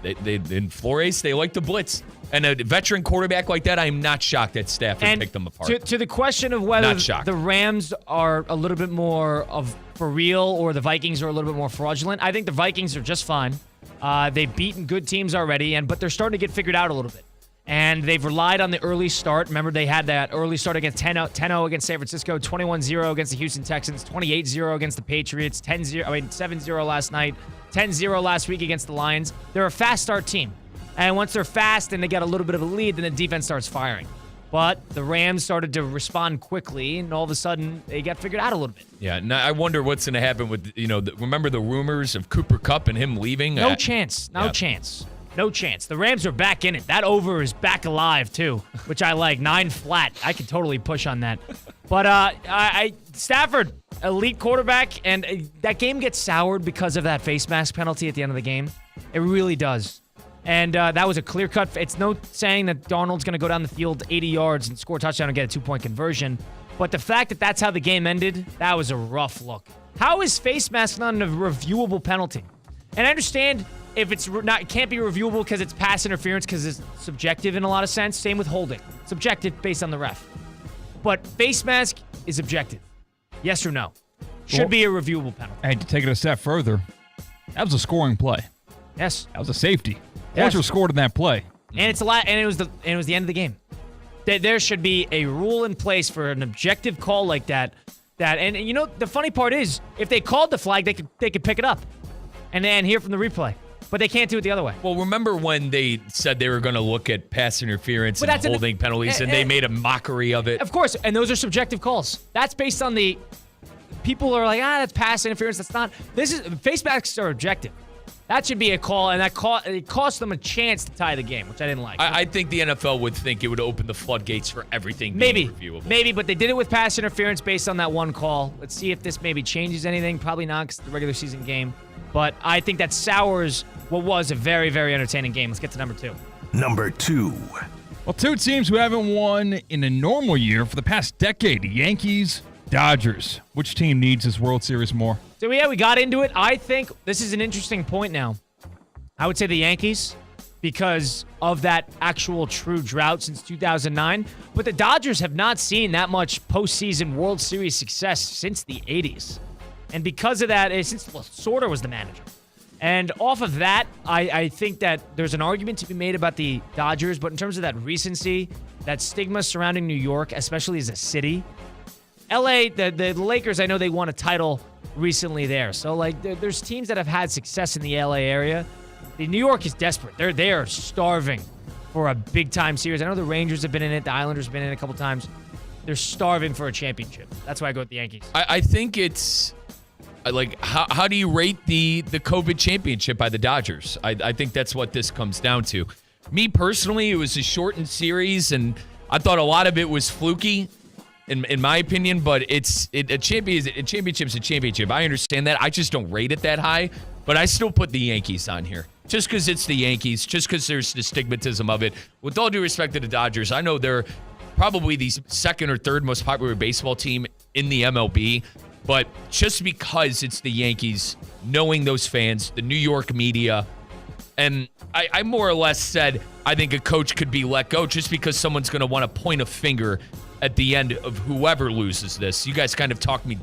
in Flores, they like the blitz. And a veteran quarterback like that, I'm not shocked that Stafford picked them apart. To the question of whether the Rams are a little bit more of for real or the Vikings are a little bit more fraudulent, I think the Vikings are just fine. They've beaten good teams already, but they're starting to get figured out a little bit. And they've relied on the early start. Remember, they had that early start against 10-0 against San Francisco, 21-0 against the Houston Texans, 28-0 against the Patriots, 7-0 last night, 10-0 last week against the Lions. They're a fast start team. And once they're fast and they get a little bit of a lead, then the defense starts firing. But the Rams started to respond quickly, and all of a sudden, they got figured out a little bit. Yeah, now I wonder what's going to happen with, remember the rumors of Cooper Kupp and him leaving? No chance. No chance. The Rams are back in it. That over is back alive, too, which I like. 9 flat. I could totally push on that. But Stafford, elite quarterback, and that game gets soured because of that face mask penalty at the end of the game. It really does. And that was a clear-cut. It's no saying that Darnold's going to go down the field 80 yards and score a touchdown and get a 2-point conversion. But the fact that that's how the game ended, that was a rough look. How is face mask not a reviewable penalty? And I understand if it's not, it can't be reviewable because it's pass interference because it's subjective in a lot of sense. Same with holding. Subjective based on the ref. But face mask is objective. Yes or no? Should be a reviewable penalty. Hey, to take it a step further, that was a scoring play. Yes. That was a safety. Yes. Points were scored in that play. And it was the end of the game. There should be a rule in place for an objective call like that. And you know, the funny part is, if they called the flag, they could pick it up and then hear from the replay. But they can't do it the other way. Well, remember when they said they were going to look at pass interference and holding penalties, and they made a mockery of it? Of course, and those are subjective calls. That's based on the people are like, that's pass interference. That's not. This is face masks are objective. That should be a call, and it cost them a chance to tie the game, which I didn't like. I think the NFL would think it would open the floodgates for everything maybe being reviewable. Maybe, but they did it with pass interference based on that one call. Let's see if this maybe changes anything. Probably not, because it's the regular season game. But I think that sours what was a very, very entertaining game. Let's get to number 2. Number 2. Well, two teams who haven't won in a normal year for the past decade, Yankees, Dodgers. Which team needs this World Series more? So, yeah, we got into it. I think this is an interesting point now. I would say the Yankees because of that actual true drought since 2009. But the Dodgers have not seen that much postseason World Series success since the 80s. And because of that, since Sorter was the manager. And off of that, I think that there's an argument to be made about the Dodgers. But in terms of that recency, that stigma surrounding New York, especially as a city, LA, the Lakers, I know they won a title recently there. So, like, there's teams that have had success in the LA area. The New York is desperate. They are starving for a big-time series. I know the Rangers have been in it. The Islanders have been in it a couple times. They're starving for a championship. That's why I go with the Yankees. I think it's, like, how do you rate the COVID championship by the Dodgers? I think that's what this comes down to. Me, personally, it was a shortened series, and I thought a lot of it was fluky. In my opinion, but a championship's a championship. I understand that. I just don't rate it that high, but I still put the Yankees on here. Just because it's the Yankees, just because there's the stigmatism of it. With all due respect to the Dodgers, I know they're probably the second or third most popular baseball team in the MLB, but just because it's the Yankees, knowing those fans, the New York media, and I more or less said I think a coach could be let go just because someone's going to want to point a finger at the end of whoever loses this. You guys kind of talked me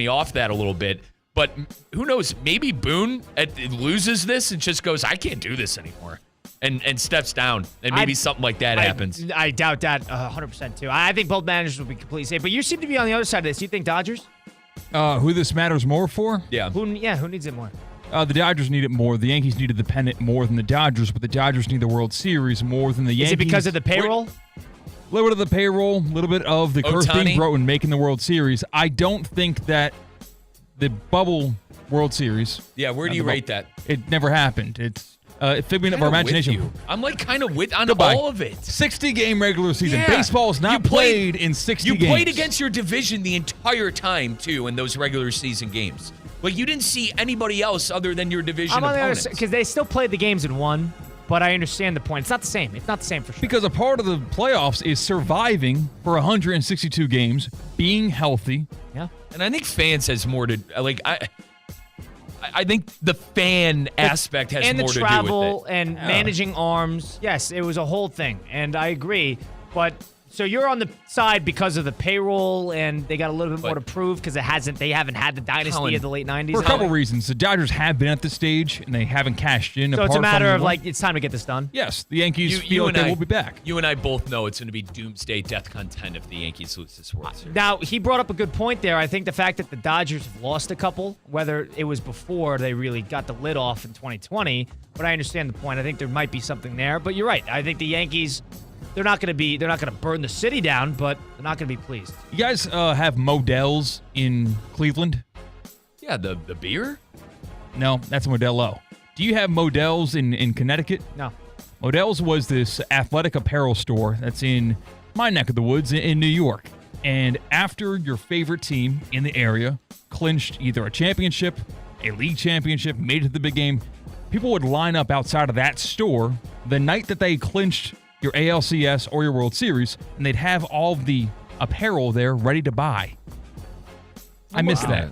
off that a little bit. But who knows? Maybe Boone loses this and just goes, I can't do this anymore, and steps down. And maybe something like that happens. I doubt that 100% too. I think both managers will be completely safe. But you seem to be on the other side of this. You think Dodgers? Who this matters more for? Yeah. Who needs it more? The Dodgers need it more. The Yankees needed the pennant more than the Dodgers, but the Dodgers need the World Series more than the Yankees. Is it because of the payroll? A little bit of the payroll, a little bit of the curse being broken, making the World Series. I don't think that the bubble World Series. Yeah, where do you rate that? It never happened. It's a figment of our imagination. I'm like kind of with on all of it. 60-game regular season. Yeah. Baseball is not played in 60 games. You played against your division the entire time, too, in those regular season games. Like, you didn't see anybody else other than your division opponents. Because they still played the games in one. But I understand the point. It's not the same. It's not the same for sure. Because a part of the playoffs is surviving for 162 games, being healthy. Yeah. And I think fans has more to, like, I think the fan aspect has more to do with it. And the travel and managing arms. Yes, it was a whole thing. And I agree. But so you're on the side because of the payroll, and they got a little bit more to prove because they haven't had the dynasty of the late 90s. For a couple reasons. The Dodgers have been at this stage, and they haven't cashed in. So it's a matter of, like, it's time to get this done? Yes. The Yankees feel like they will be back. You and I both know it's going to be doomsday DEFCON 10 if the Yankees lose this World Series. Now, he brought up a good point there. I think the fact that the Dodgers have lost a couple, whether it was before they really got the lid off in 2020, but I understand the point. I think there might be something there. But you're right. I think the Yankees... They're not going to burn the city down, but they're not going to be pleased. You guys have Modell's in Cleveland? Yeah, the beer? No, that's Modelo. Do you have Modell's in Connecticut? No. Modell's was this athletic apparel store that's in my neck of the woods in New York. And after your favorite team in the area clinched either a championship, a league championship, made it to the big game, people would line up outside of that store the night that they clinched your ALCS or your World Series, and they'd have all of the apparel there ready to buy. I missed that.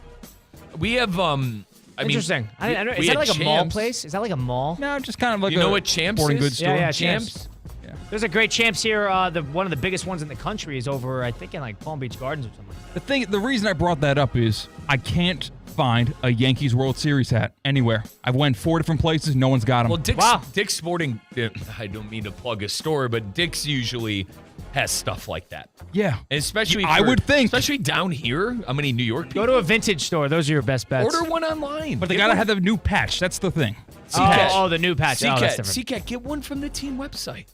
We have, Interesting. Is that like a mall place? Is that like a mall? No, just kind of like what Champs sporting is? goods store. Yeah, Champs. Yeah. There's a great Champs here. One of the biggest ones in the country is over, I think, in like Palm Beach Gardens or something. The reason I brought that up is I can't find a Yankees World Series hat anywhere. I've went 4 different places. No one's got them. Well, Dick's Sporting, I don't mean to plug a store, but Dick's usually has stuff like that. Yeah. And especially I would think. Especially down here. How many New York people? Go to a vintage store. Those are your best bets. Order one online. But they got to have the new patch. That's the thing. Oh, the new patch. Oh, that's different. CCAT, get one from the team website.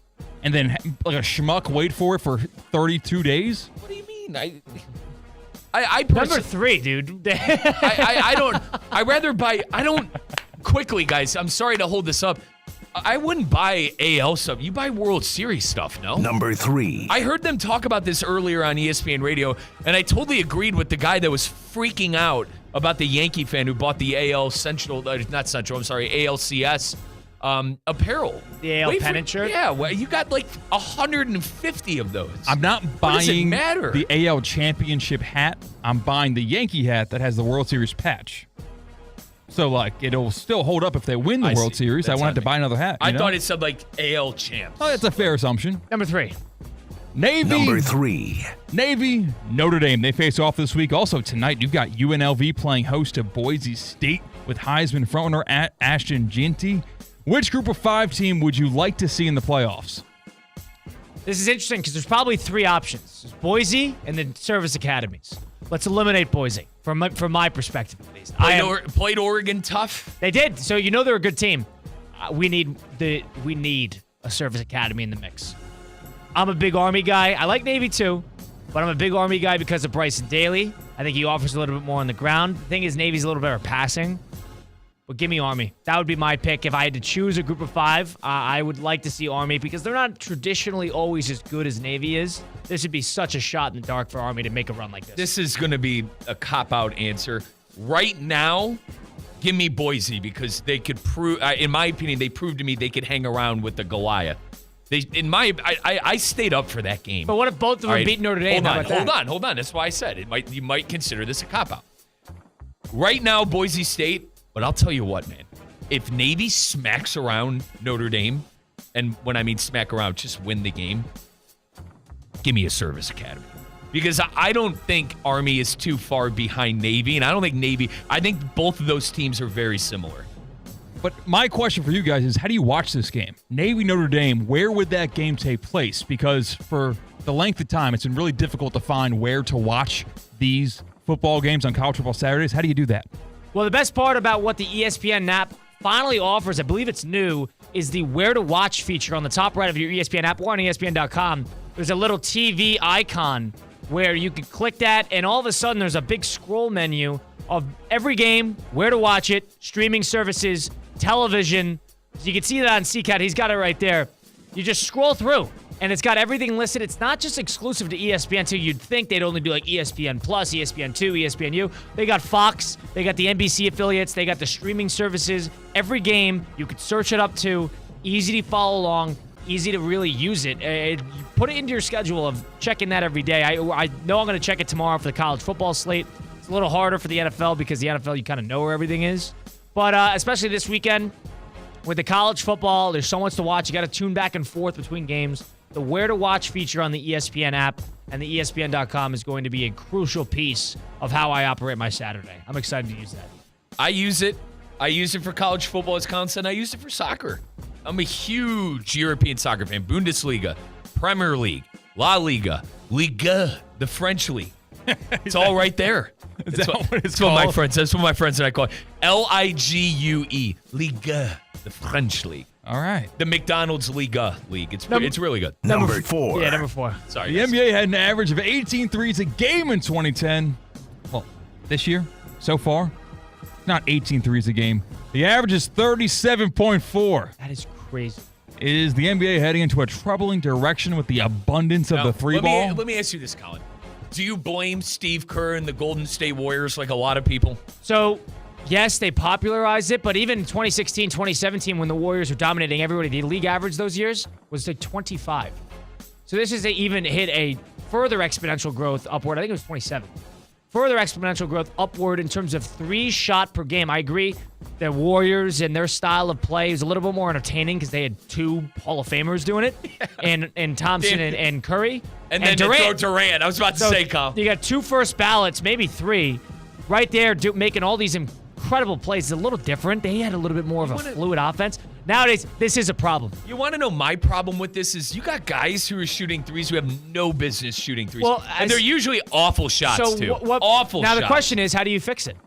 And then like a schmuck wait for it for 32 days? What do you mean? Number 3, dude. I don't. I don't. Quickly, guys. I'm sorry to hold this up. I wouldn't buy AL stuff. You buy World Series stuff, no? Number 3. I heard them talk about this earlier on ESPN Radio, and I totally agreed with the guy that was freaking out about the Yankee fan who bought the AL Central, not Central, I'm sorry, ALCS apparel. The AL pennant shirt? Yeah, well, you got like 150 of those. I'm not What does it buying matter? the AL championship hat. I'm buying the Yankee hat that has the World Series patch. So, like, it'll still hold up if they win the World Series. That's I won't have to on buy another hat. I you know? thought it said like AL champs. Oh, that's a fair assumption. Number 3. Navy. Number 3. Navy, Notre Dame. They face off this week. Also tonight, you've got UNLV playing host to Boise State with Heisman frontrunner Ashton Ginty. Which Group of 5 team would you like to see in the playoffs? This is interesting because there's probably 3 options. There's Boise and then service academies. Let's eliminate Boise from my perspective at least. Played Oregon tough. They did. So you know they're a good team. We need a service academy in the mix. I'm a big Army guy. I like Navy too, but I'm a big Army guy because of Bryson Daly. I think he offers a little bit more on the ground. The thing is, Navy's a little better passing. But give me Army. That would be my pick. If I had to choose a Group of 5, I would like to see Army because they're not traditionally always as good as Navy is. This would be such a shot in the dark for Army to make a run like this. This is going to be a cop-out answer. Right now, give me Boise because they could prove, in my opinion, they proved to me they could hang around with the Goliath. I stayed up for that game. But what if both of them beat Notre Dame? Hold on. That's why I said you might consider this a cop-out. Right now, Boise State. But I'll tell you what, man. If Navy smacks around Notre Dame, and when I mean smack around, just win the game, give me a service academy. Because I don't think Army is too far behind Navy, and I think both of those teams are very similar. But my question for you guys is, how do you watch this game? Navy, Notre Dame, where would that game take place? Because for the length of time, it's been really difficult to find where to watch these football games on college football Saturdays. How do you do that? Well, the best part about what the ESPN app finally offers, I believe it's new, is the Where to Watch feature on the top right of your ESPN app or on ESPN.com. There's a little TV icon where you can click that, and all of a sudden there's a big scroll menu of every game, where to watch it, streaming services, television. So you can see that on CCAT. He's got it right there. You just scroll through, and it's got everything listed. It's not just exclusive to ESPN 2. You'd think they'd only do like ESPN Plus, ESPN 2, ESPNU. They got Fox. They got the NBC affiliates. They got the streaming services. Every game, you could search it up to. Easy to follow along. Easy to really use it. You put it into your schedule of checking that every day. I know I'm going to check it tomorrow for the college football slate. It's a little harder for the NFL because the NFL, you kind of know where everything is. But especially this weekend, with the college football, there's so much to watch. You got to tune back and forth between games. The Where to Watch feature on the ESPN app and the ESPN.com is going to be a crucial piece of how I operate my Saturday. I'm excited to use that. I use it. I use it for college football, as Colin said. I use it for soccer. I'm a huge European soccer fan. Bundesliga, Premier League, La Liga, Liga, the French league. It's all right there. That's what my friends. That's what my friends and I call it. Ligue, Liga, the French league. All right. The McDonald's Liga league. It's really good. Number 4. Yeah, number 4. Sorry. The NBA had an average of 18 threes a game in 2010. Well, this year, so far, not 18 threes a game. The average is 37.4. That is crazy. Is the NBA heading into a troubling direction with the abundance of the three ball? Let me ask you this, Colin. Do you blame Steve Kerr and the Golden State Warriors like a lot of people? So, yes, they popularized it, but even in 2016, 2017, when the Warriors were dominating everybody, the league average those years was like 25. So this is even hit a further exponential growth upward. I think it was 27. Further exponential growth upward in terms of 3 shots per game. I agree. The Warriors and their style of play is a little bit more entertaining because they had 2 Hall of Famers doing it, and Thompson and Curry. And then Durant. Durant. I was about to say, Kyle. You got 2 first ballots, maybe 3, right there making all these incredible plays. It's a little different. They had a little bit more of a fluid offense. Nowadays, this is a problem. You want to know my problem with this is you got guys who are shooting threes who have no business shooting threes. Well, and they're usually awful shots, too. Awful now, shots. the question is, how do you fix it?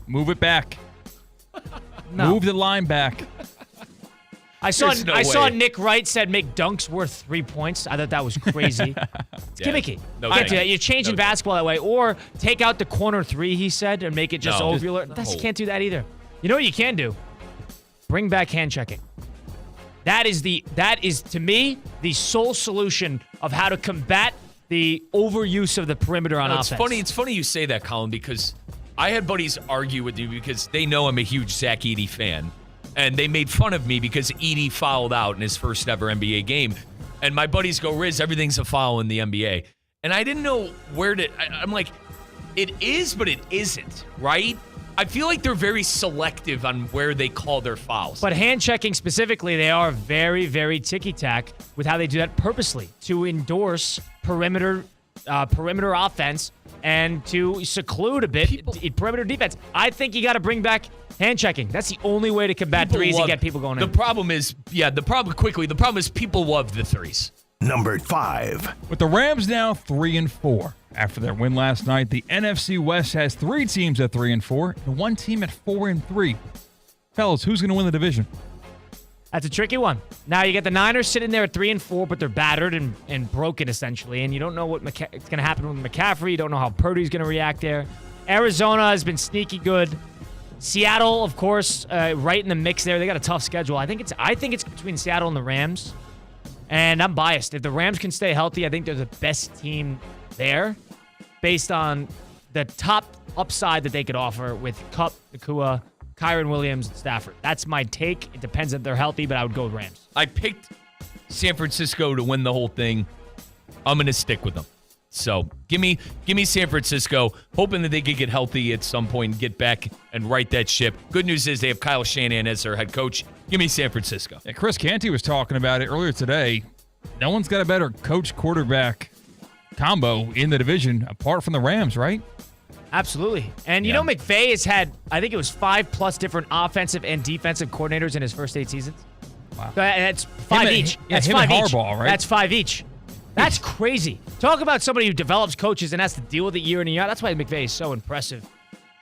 Move it back. No. Move the line back. I saw way. Nick Wright said make dunks worth 3 points. I thought that was crazy. It's gimmicky. No Can't thank do you. that. You're changing basketball that way. Or take out the corner three, he said, and make it just ovular. You can't do that either. You know what you can do? Bring back hand checking. That is to me the sole solution of how to combat the overuse of the perimeter on offense. It's funny you say that, Colin, because I had buddies argue with you because they know I'm a huge Zach Edey fan. And they made fun of me because Edey fouled out in his first ever NBA game. And my buddies go, Riz, everything's a foul in the NBA. And I didn't know I'm like, it is, but it isn't, right? I feel like they're very selective on where they call their fouls. But hand checking specifically, they are very, very ticky-tack with how they do that purposely to endorse perimeter offense and to seclude a bit perimeter defense. I think you got to bring back hand checking. That's the only way to combat threes and get people going in. The problem is people love the threes. Number 5. With the Rams now 3-4 after their win last night, the NFC West has 3 teams at 3-4 and 1 team at 4-3. Fellas, who's going to win the division? That's a tricky one. Now you get the Niners sitting there at 3-4, but they're battered and broken essentially, and you don't know what's going to happen with McCaffrey. You don't know how Purdy's going to react there. Arizona has been sneaky good. Seattle, of course, right in the mix there. They got a tough schedule. I think it's between Seattle and the Rams, and I'm biased. If the Rams can stay healthy, I think they're the best team there, based on the top upside that they could offer with Kupp, Nakua, Kyron Williams, and Stafford. That's my take. It depends if they're healthy, but I would go with Rams. I picked San Francisco to win the whole thing. I'm going to stick with them. So give me San Francisco, hoping that they could get healthy at some point and get back and right that ship. Good news is they have Kyle Shanahan as their head coach. Give me San Francisco. Yeah, Chris Canty was talking about it earlier today. No one's got a better coach-quarterback combo in the division apart from the Rams, right? Absolutely. And you know, McVay has had, I think it was 5+ different offensive and defensive coordinators in his first 8 seasons. Wow. That's 5 each. That's him 5 and each. Harbaugh, right? That's 5 each. That's crazy. Talk about somebody who develops coaches and has to deal with it year in and year out. That's why McVay is so impressive.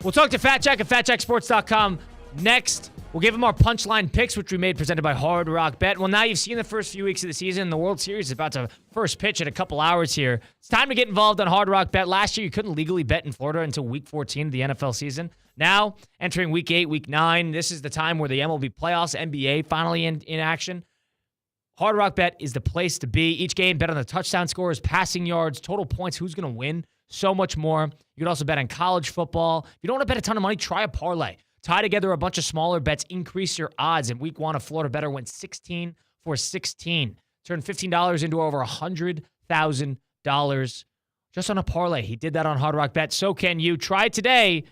We'll talk to Fat Jack at FatJackSports.com next. We'll give him our punchline picks, which we made presented by Hard Rock Bet. Well, now you've seen the first few weeks of the season. The World Series is about to first pitch in a couple hours here. It's time to get involved on Hard Rock Bet. Last year, you couldn't legally bet in Florida until Week 14 of the NFL season. Now, entering Week 8, Week 9, this is the time where the MLB playoffs, NBA, finally in action. Hard Rock Bet is the place to be. Each game, bet on the touchdown scores, passing yards, total points, who's going to win, so much more. You can also bet on college football. If you don't want to bet a ton of money, try a parlay. Tie together a bunch of smaller bets, increase your odds. In Week 1, a Florida bettor went 16 for 16. Turned $15 into over $100,000 just on a parlay. He did that on Hard Rock Bet. So can you. Try it today.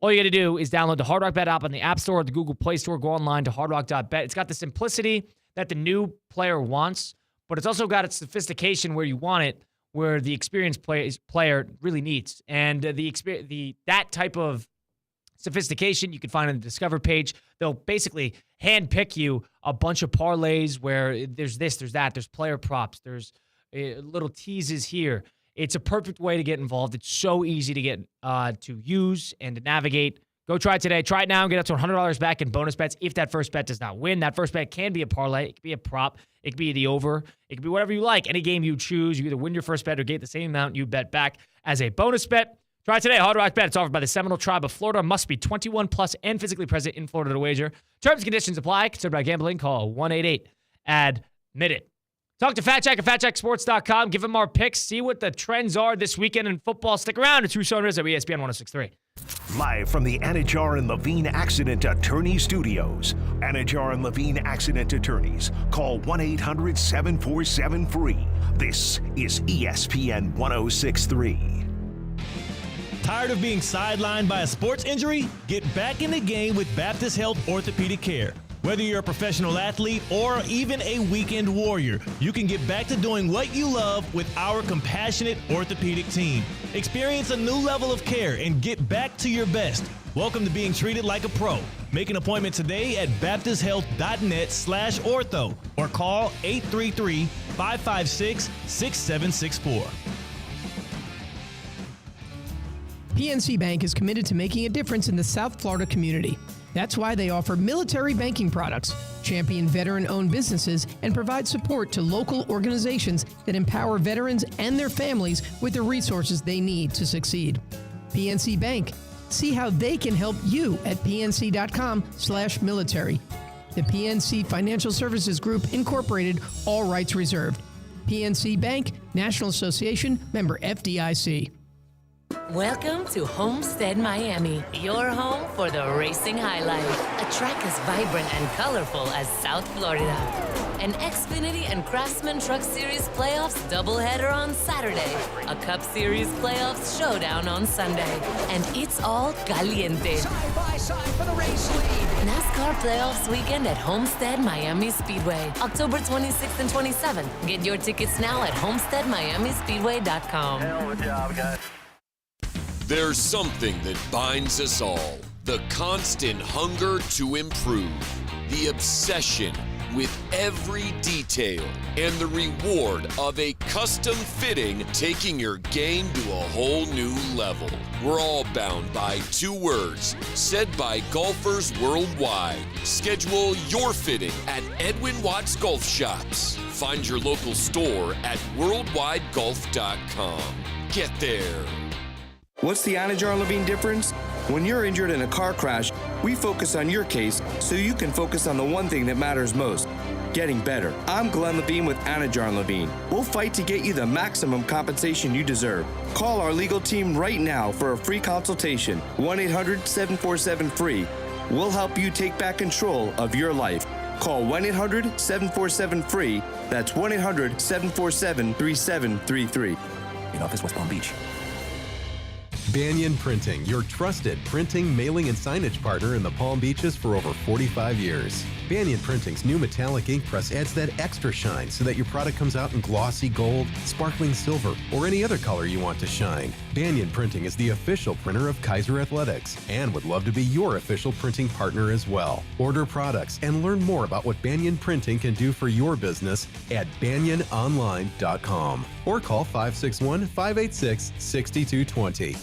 All you got to do is download the Hard Rock Bet app on the App Store or the Google Play Store. Go online to hardrock.bet. It's got the simplicity that the new player wants, but it's also got its sophistication where you want it, where the experienced player really needs. And that type of sophistication you can find on the Discover page. They'll basically hand pick you a bunch of parlays where there's this, there's that, there's player props, there's little teases here. It's a perfect way to get involved. It's so easy to get to use and to navigate. Go try it today. Try it now and get up to $100 back in bonus bets if that first bet does not win. That first bet can be a parlay. It could be a prop. It could be the over. It could be whatever you like. Any game you choose, you either win your first bet or get the same amount you bet back as a bonus bet. Try it today. Hard Rock Bet. It's offered by the Seminole Tribe of Florida. Must be 21 plus and physically present in Florida to wager. Terms and conditions apply. Concerned about gambling? Call 1-888-ADMIT-IT. Talk to Fat Jack at FatJackSports.com. Give him our picks. See what the trends are this weekend in football. Stick around. It's Russo Rizzo at ESPN 106.3. Live from the Anajar and Levine Accident Attorney Studios. Anajar and Levine Accident Attorneys. Call 1-800-747-FREE. This is ESPN 106.3. Tired of being sidelined by a sports injury? Get back in the game with Baptist Health Orthopedic Care. Whether you're a professional athlete or even a weekend warrior, you can get back to doing what you love with our compassionate orthopedic team. Experience a new level of care and get back to your best. Welcome to being treated like a pro. Make an appointment today at baptisthealth.net/ortho or call 833-556-6764. PNC Bank is committed to making a difference in the South Florida community. That's why they offer military banking products, champion veteran-owned businesses, and provide support to local organizations that empower veterans and their families with the resources they need to succeed. PNC Bank. See how they can help you at pnc.com/military. The PNC Financial Services Group, Incorporated, all rights reserved. PNC Bank, National Association, member FDIC. Welcome to Homestead Miami, your home for the racing high life. A track as vibrant and colorful as South Florida. An Xfinity and Craftsman Truck Series playoffs doubleheader on Saturday. A Cup Series playoffs showdown on Sunday. And it's all caliente. Side by side for the race lead. NASCAR playoffs weekend at Homestead Miami Speedway, October 26th and 27th. Get your tickets now at homesteadmiamispeedway.com. Hell of a job, guys. There's something that binds us all. The constant hunger to improve. The obsession with every detail. And the reward of a custom fitting taking your game to a whole new level. We're all bound by two words said by golfers worldwide. Schedule your fitting at Edwin Watts Golf Shops. Find your local store at worldwidegolf.com. Get there. What's the Anajar Levine difference? When you're injured in a car crash, we focus on your case so you can focus on the one thing that matters most, getting better. I'm Glenn Levine with Anajar Levine. We'll fight to get you the maximum compensation you deserve. Call our legal team right now for a free consultation, 1-800-747-FREE. We'll help you take back control of your life. Call 1-800-747-FREE. That's 1-800-747-3733. In office, West Palm Beach. Banyan Printing, your trusted printing, mailing, and signage partner in the Palm Beaches for over 45 years. Banyan Printing's new metallic ink press adds that extra shine so that your product comes out in glossy gold, sparkling silver, or any other color you want to shine. Banyan Printing is the official printer of Kaiser Athletics and would love to be your official printing partner as well. Order products and learn more about what Banyan Printing can do for your business at banyanonline.com or call 561-586-6220.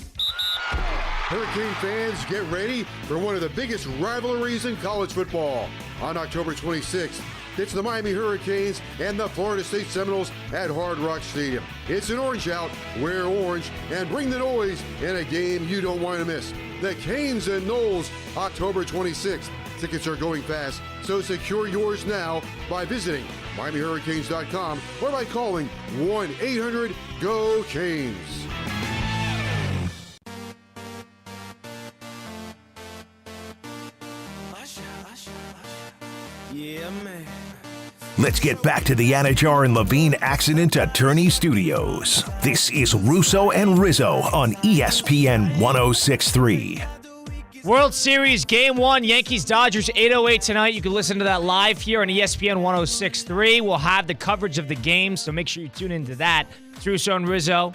Hurricane fans, get ready for one of the biggest rivalries in college football. On October 26th, it's the Miami Hurricanes and the Florida State Seminoles at Hard Rock Stadium. It's an orange out, wear orange, and bring the noise in a game you don't want to miss. The Canes and Noles, October 26th. Tickets are going fast, so secure yours now by visiting MiamiHurricanes.com or by calling 1-800-GO-CANES. Yeah, man. Let's get back to the Anajar and Levine Accident Attorney Studios. This is Russo and Rizzo on ESPN 106.3. World Series Game 1, Yankees-Dodgers, 8:08 tonight. You can listen to that live here on ESPN 106.3. We'll have the coverage of the game, so make sure you tune into that. It's Russo and Rizzo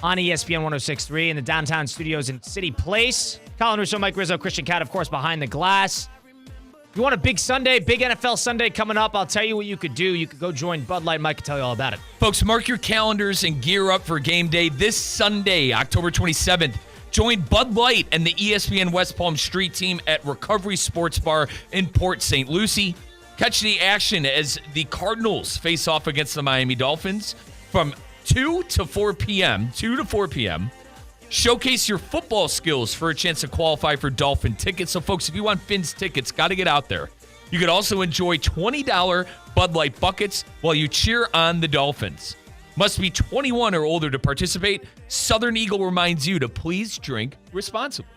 on ESPN 106.3 in the downtown studios in City Place. Colin Russo, Mike Rizzo, Christian Cat, of course, behind the glass. If you want a big Sunday, big NFL Sunday coming up, I'll tell you what you could do. You could go join Bud Light. Mike can tell you all about it. Folks, mark your calendars and gear up for game day this Sunday, October 27th. Join Bud Light and the ESPN West Palm Street team at Recovery Sports Bar in Port St. Lucie. Catch the action as the Cardinals face off against the Miami Dolphins from 2 to 4 p.m. Showcase your football skills for a chance to qualify for Dolphin tickets. So, folks, if you want Finn's tickets, got to get out there. You could also enjoy $20 Bud Light buckets while you cheer on the Dolphins. Must be 21 or older to participate. Southern Eagle reminds you to please drink responsibly.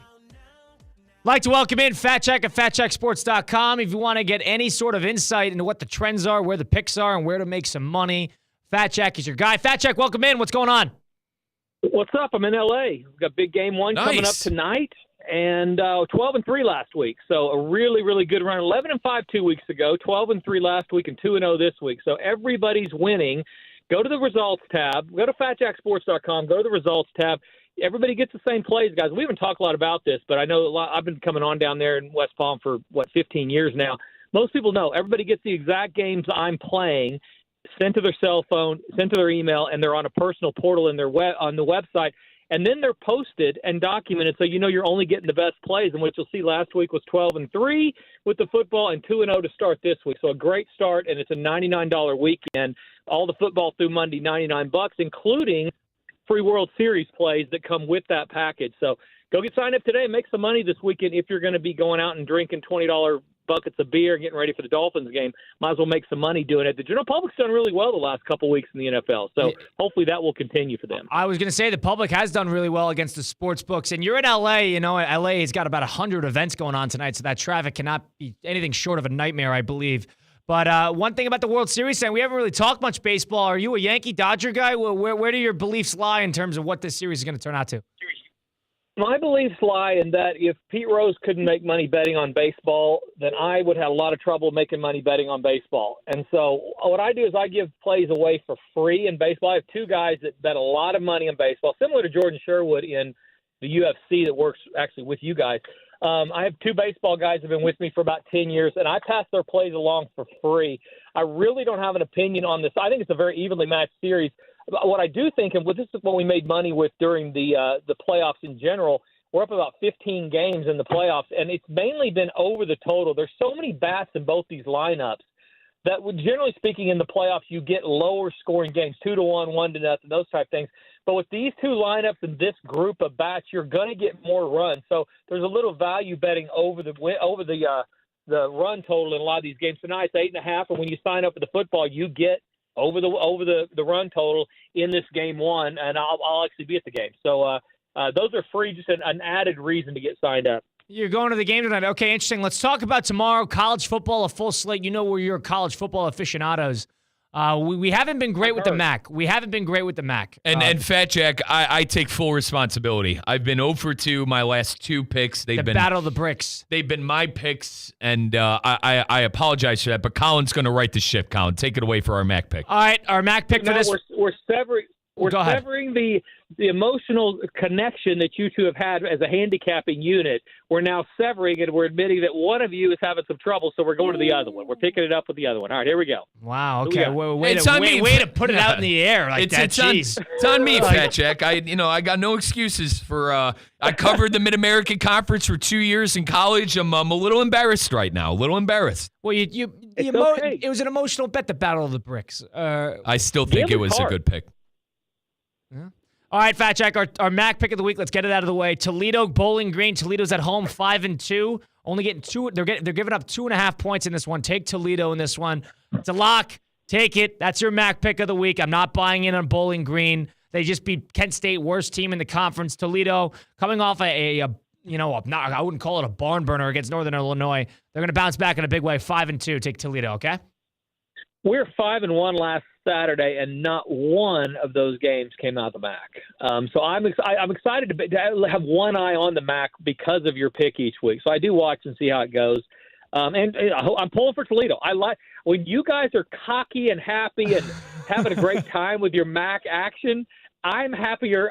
Like to welcome in Fat Check at FatCheckSports.com. If you want to get any sort of insight into what the trends are, where the picks are, and where to make some money, Fat Check is your guy. Fat Check, welcome in. What's going on? What's up? I'm in L.A. We've got big game one coming up tonight, and 12-3 last week. So a really, really good run. 11-5 2 weeks ago, 12-3 last week, and 2-0 this week. So everybody's winning. Go to the results tab. Go to FatJackSports.com. Go to the results tab. everybody gets the same plays, guys. We haven't talked a lot about this, but I know I've been coming on down there in West Palm for, 15 years now. Most people know everybody gets the exact games I'm playing sent to their cell phone, sent to their email, and they're on a personal portal on the website. And then they're posted and documented, so you know you're only getting the best plays. And what you'll see last week was 12-3 with the football and 2-0 to start this week. So a great start, and it's a $99 weekend. All the football through Monday, $99, including free World Series plays that come with that package. So go get signed up today and make some money this weekend if you're going to be going out and drinking $20 buckets of beer and getting ready for the Dolphins game. Might as well make some money doing it. The general public's done really well the last couple weeks in the NFL, so hopefully that will continue for them. I was going to say the public has done really well against the sports books, and you're in L.A., you know, L.A. has got about 100 events going on tonight, so that traffic cannot be anything short of a nightmare, I believe. But one thing about the World Series, and we haven't really talked much baseball. Are you a Yankee Dodger guy? Where do your beliefs lie in terms of what this series is going to turn out to? My beliefs lie in that if Pete Rose couldn't make money betting on baseball, then I would have a lot of trouble making money betting on baseball. And so what I do is I give plays away for free in baseball. I have two guys that bet a lot of money on baseball, similar to Jordan Sherwood in the UFC that works actually with you guys. I have two baseball guys that have been with me for about 10 years, and I pass their plays along for free. I really don't have an opinion on this. I think it's a very evenly matched series. What I do think, and this is what we made money with during the playoffs in general, we're up about 15 games in the playoffs, and it's mainly been over the total. There's so many bats in both these lineups that, generally speaking, in the playoffs, you get lower scoring games, 2-1, 1-0, those type things. But with these two lineups and this group of bats, you're going to get more runs. So there's a little value betting over the run total in a lot of these games. Tonight it's 8.5, and when you sign up for the football, you get over the run total in this game one, and I'll actually be at the game. So those are free, just an added reason to get signed up. You're going to the game tonight. Okay, interesting. Let's talk about tomorrow. College football, a full slate. You know we're your college football aficionados. We haven't been great with the MAC. And Fat Jack, I take full responsibility. I've been 0 for 2 my last two picks. They've been battle of the bricks. They've been my picks, and I apologize for that. But Colin's going to right the ship. Colin, take it away for our MAC pick. All right, our MAC pick for this. We're severing the emotional connection that you two have had as a handicapping unit. We're now severing it. We're admitting that one of you is having some trouble, so we're going to the other one. We're picking it up with the other one. All right, here we go. Wow. Okay. Way to put it out in the air like that. It's on me, Fat Jack. I got no excuses for. I covered the Mid-American Conference for 2 years in college. I'm a little embarrassed right now. A little embarrassed. Well, it was an emotional bet. The Battle of the Bricks. I still think it was a good pick. Yeah. All right, Fat Jack, our MAC pick of the week. Let's get it out of the way. Toledo, Bowling Green. Toledo's at home, 5-2. Only getting two. They're giving up 2.5 points in this one. Take Toledo in this one. It's a lock. Take it. That's your MAC pick of the week. I'm not buying in on Bowling Green. They just beat Kent State, worst team in the conference. Toledo coming off I wouldn't call it a barn burner against Northern Illinois. They're going to bounce back in a big way. 5-2. Take Toledo. Okay. We're 5-1 last Saturday, and not one of those games came out of the MAC. So I'm excited to have one eye on the MAC because of your pick each week. So I do watch and see how it goes. And I'm pulling for Toledo. I like when you guys are cocky and happy and having a great time with your MAC action. I'm happier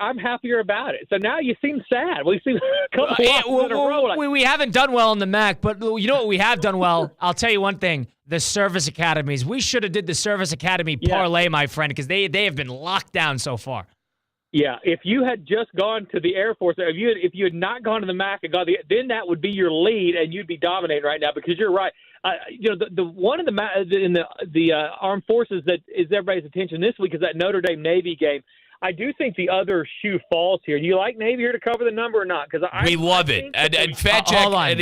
about it. So now you seem sad. We've seen a couple losses in a row. We haven't done well in the MAC, but you know what we have done well? I'll tell you one thing. The service academies. We should have did the service academy parlay, my friend, because they have been locked down so far. Yeah, if you had just gone to the Air Force, if you had not gone to the MAC and then that would be your lead, and you'd be dominating right now. Because you're right. The one in the armed forces that is everybody's attention this week is that Notre Dame Navy game. I do think the other shoe falls here. Do you like Navy here to cover the number or not? Because we love it. And Fat Jack, I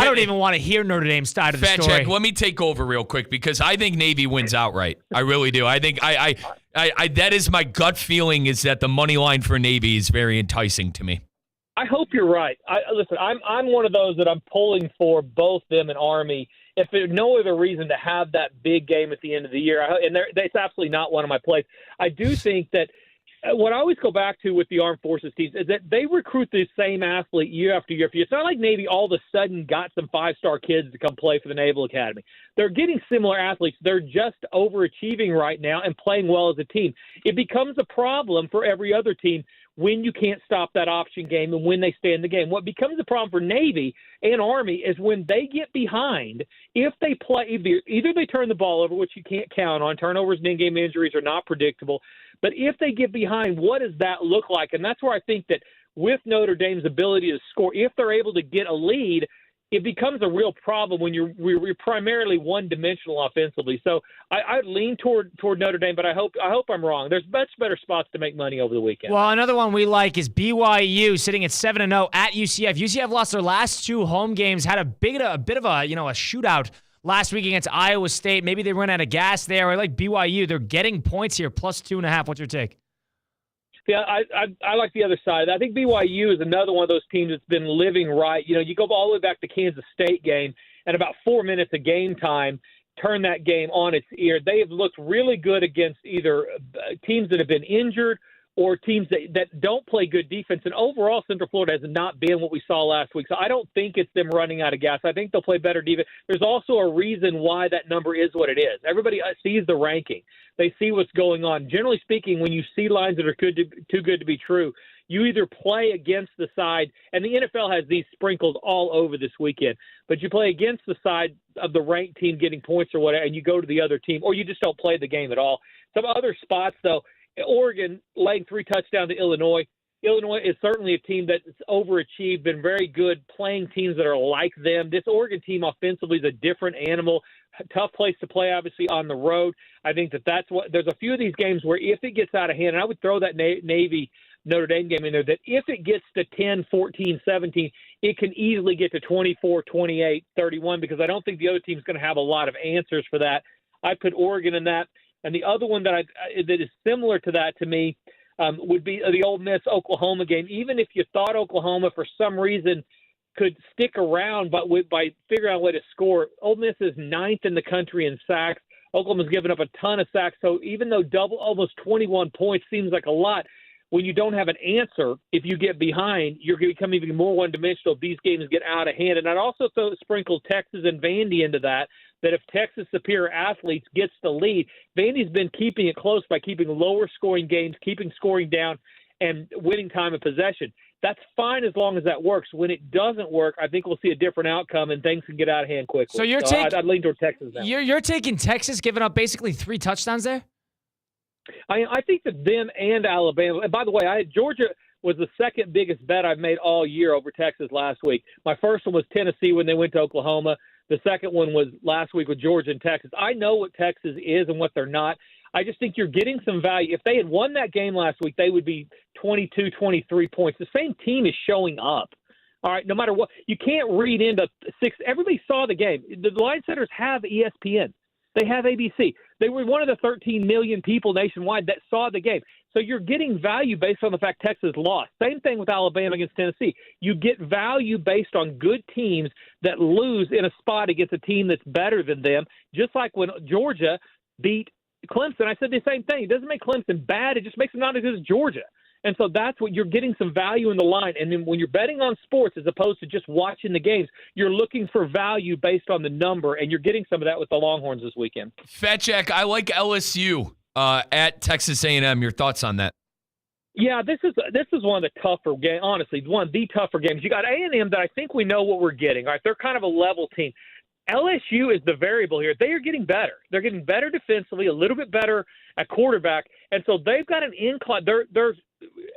don't even want to hear Notre Dame side of the story. Fat Jack, let me take over real quick because I think Navy wins outright. I really do. I think I that is my gut feeling is that the money line for Navy is very enticing to me. I hope you're right. Listen, I'm one of those that I'm pulling for both them and Army. If there's no other reason to have that big game at the end of the year, and that's absolutely not one of my plays. I do think that. What I always go back to with the armed forces teams is that they recruit the same athlete year after year. It's not like Navy all of a sudden got some 5-star kids to come play for the Naval Academy. They're getting similar athletes. They're just overachieving right now and playing well as a team. It becomes a problem for every other team when you can't stop that option game and when they stay in the game. What becomes a problem for Navy and Army is when they get behind, if they play either they turn the ball over, which you can't count on. Turnovers and in-game injuries are not predictable. But if they get behind, what does that look like? And that's where I think that with Notre Dame's ability to score, if they're able to get a lead, it becomes a real problem when you're primarily one-dimensional offensively. So I lean toward Notre Dame, but I hope I'm wrong. There's much better spots to make money over the weekend. Well, another one we like is BYU sitting at 7-0 at UCF. UCF lost their last 2 home games, had a bit of a shootout last week against Iowa State. Maybe they ran out of gas there. I like BYU. They're getting points here, plus 2.5. What's your take? Yeah, I like the other side. I think BYU is another one of those teams that's been living right. You know, you go all the way back to Kansas State game, and about 4 minutes of game time, turn that game on its ear. They have looked really good against either teams that have been injured or teams that don't play good defense. And overall, Central Florida has not been what we saw last week. So I don't think it's them running out of gas. I think they'll play better defense. There's also a reason why that number is what it is. Everybody sees the ranking. They see what's going on. Generally speaking, when you see lines that are too good to be true, you either play against the side, and the NFL has these sprinkled all over this weekend, but you play against the side of the ranked team getting points or whatever, and you go to the other team, or you just don't play the game at all. Some other spots, though, Oregon laying 3 touchdowns to Illinois. Illinois is certainly a team that's overachieved, been very good playing teams that are like them. This Oregon team offensively is a different animal. Tough place to play, obviously, on the road. I think that's what – there's a few of these games where if it gets out of hand, and I would throw that Navy-Notre Dame game in there, that if it gets to 10, 14, 17, it can easily get to 24, 28, 31, because I don't think the other team's going to have a lot of answers for that. I put Oregon in that. And the other one that is similar to that to me would be the Ole Miss-Oklahoma game. Even if you thought Oklahoma for some reason could stick around but by figuring out a way to score, Ole Miss is 9th in the country in sacks. Oklahoma's given up a ton of sacks. So even though almost 21 points seems like a lot, when you don't have an answer, if you get behind, you're going to become even more one-dimensional if these games get out of hand. And I'd also sprinkle Texas and Vandy into that if Texas' superior athletes gets the lead, Vandy's been keeping it close by keeping lower-scoring games, keeping scoring down, and winning time of possession. That's fine as long as that works. When it doesn't work, I think we'll see a different outcome, and things can get out of hand quickly. So I'd lean toward Texas now. You're taking Texas, giving up basically 3 touchdowns there? I think that them and Alabama – and by the way, Georgia was the second biggest bet I've made all year over Texas last week. My first one was Tennessee when they went to Oklahoma. The second one was last week with Georgia and Texas. I know what Texas is and what they're not. I just think you're getting some value. If they had won that game last week, they would be 22, 23 points. The same team is showing up. All right, no matter what. You can't read into 6. Everybody saw the game. The line setters have ESPN. They have ABC. They were one of the 13 million people nationwide that saw the game. So you're getting value based on the fact Texas lost. Same thing with Alabama against Tennessee. You get value based on good teams that lose in a spot against a team that's better than them, just like when Georgia beat Clemson. I said the same thing. It doesn't make Clemson bad. It just makes them not as good as Georgia. And so that's what you're getting some value in the line. And then when you're betting on sports as opposed to just watching the games, you're looking for value based on the number, and you're getting some of that with the Longhorns this weekend. Fat Jack, I like LSU at Texas A&M. Your thoughts on that? Yeah, this is one of the tougher games. Honestly, one of the tougher games. You got A&M that I think we know what we're getting. All right, they're kind of a level team. LSU is the variable here. They are getting better. They're getting better defensively, a little bit better at quarterback, and so they've got an incline. Their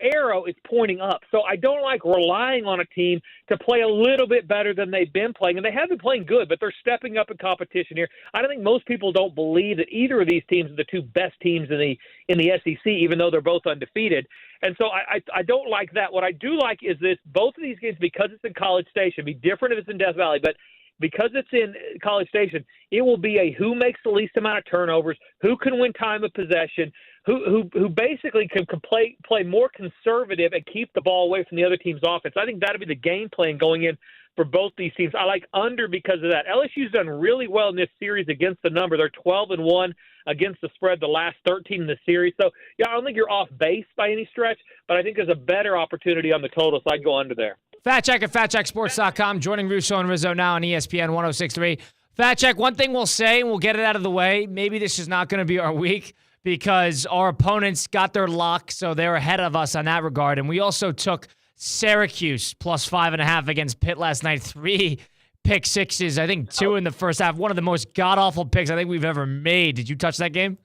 arrow is pointing up. So I don't like relying on a team to play a little bit better than they've been playing, and they have been playing good, but they're stepping up in competition here. I don't think most people don't believe that either of these teams are the 2 best teams in the SEC, even though they're both undefeated. And so I don't like that. What I do like is this: both of these games, because it's in College Station, it'd be different if it's in Death Valley, but because it's in College Station, it will be a who makes the least amount of turnovers, who can win time of possession, who basically can play more conservative and keep the ball away from the other team's offense. I think that'll be the game plan going in for both these teams. I like under because of that. LSU's done really well in this series against the number. They're 12-1 against the spread the last 13 in the series. So, yeah, I don't think you're off base by any stretch, but I think there's a better opportunity on the total, so I'd go under there. Fat Check at FatCheckSports.com, joining Russo and Rizzo now on ESPN 106.3. Fat Check, one thing we'll say, and we'll get it out of the way. Maybe this is not going to be our week because our opponents got their lock, so they're ahead of us on that regard. And we also took Syracuse plus 5.5 against Pitt last night. 3 pick sixes, I think 2 in the first half. One of the most god-awful picks I think we've ever made. Did you touch that game?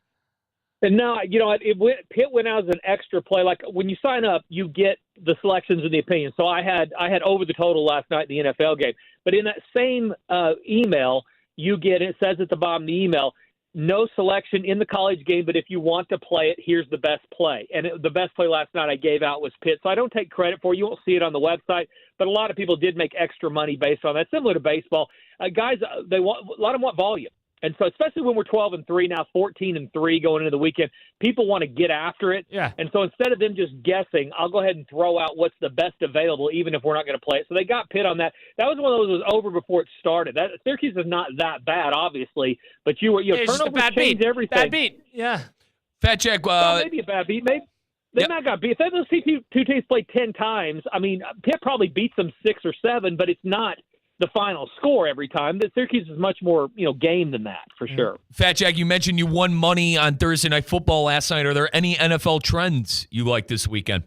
And no, Pitt went out as an extra play. Like when you sign up, you get the selections and the opinions. So I had over the total last night in the NFL game. But in that same email, you get, it says at the bottom of the email, no selection in the college game, but if you want to play it, here's the best play. And the best play last night I gave out was Pitt. So I don't take credit for it. You won't see it on the website, but a lot of people did make extra money based on that. Similar to baseball, guys, a lot of them want volume. And so especially when we're 12-3 now, 14-3 going into the weekend, people want to get after it. Yeah. And so instead of them just guessing, I'll go ahead and throw out what's the best available, even if we're not going to play it. So they got Pitt on that. That was one of those that was over before it started. Syracuse is not that bad, obviously, but turnovers change everything. Bad beat. Yeah. Fat Jack. Maybe a bad beat. Maybe they might got beat. If those two teams play 10 times, I mean, Pitt probably beats them 6 or 7, but it's not the final score every time. The Syracuse is much more, game than that, for sure. Fat Jack, you mentioned you won money on Thursday Night Football last night. Are there any NFL trends you like this weekend?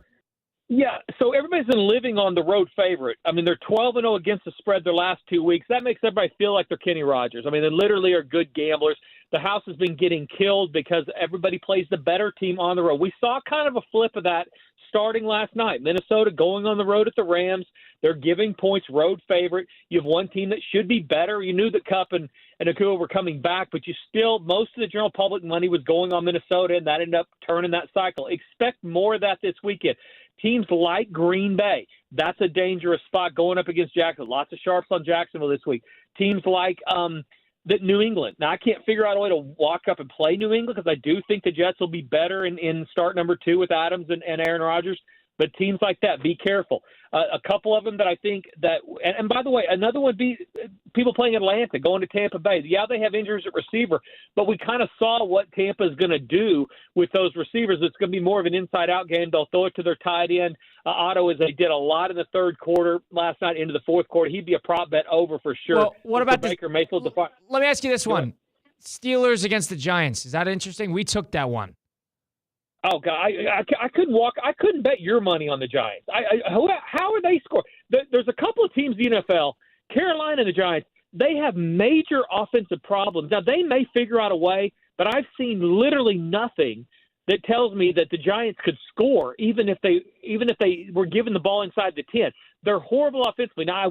Yeah, so everybody's been living on the road favorite. I mean, they're 12-0 against the spread their last 2 weeks. That makes everybody feel like they're Kenny Rogers. I mean, they literally are good gamblers. The house has been getting killed because everybody plays the better team on the road. We saw kind of a flip of that starting last night. Minnesota going on the road at the Rams. They're giving points, road favorite. You have one team that should be better. You knew that Kupp and Akua were coming back, but most of the general public money was going on Minnesota, and that ended up turning that cycle. Expect more of that this weekend. Teams like Green Bay, that's a dangerous spot going up against Jacksonville. Lots of sharps on Jacksonville this week. Teams like New England. Now, I can't figure out a way to walk up and play New England because I do think the Jets will be better in start number 2 with Adams and Aaron Rodgers. But teams like that, be careful. A couple of them that I think that – and by the way, another one would be people playing Atlanta, going to Tampa Bay. Yeah, they have injuries at receiver, but we kind of saw what Tampa is going to do with those receivers. It's going to be more of an inside-out game. They'll throw it to their tight end, Otto, as they did a lot in the third quarter last night into the fourth quarter. He'd be a prop bet over for sure. Well, what about Baker Mayfield? Let me ask you this one. Steelers against the Giants. Is that interesting? We took that one. Oh God, I couldn't walk. I couldn't bet your money on the Giants. How are they scoring? There's a couple of teams in the NFL, Carolina and the Giants. They have major offensive problems. Now they may figure out a way, but I've seen literally nothing that tells me that the Giants could score, even if they were given the ball inside the 10. They're horrible offensively. Now I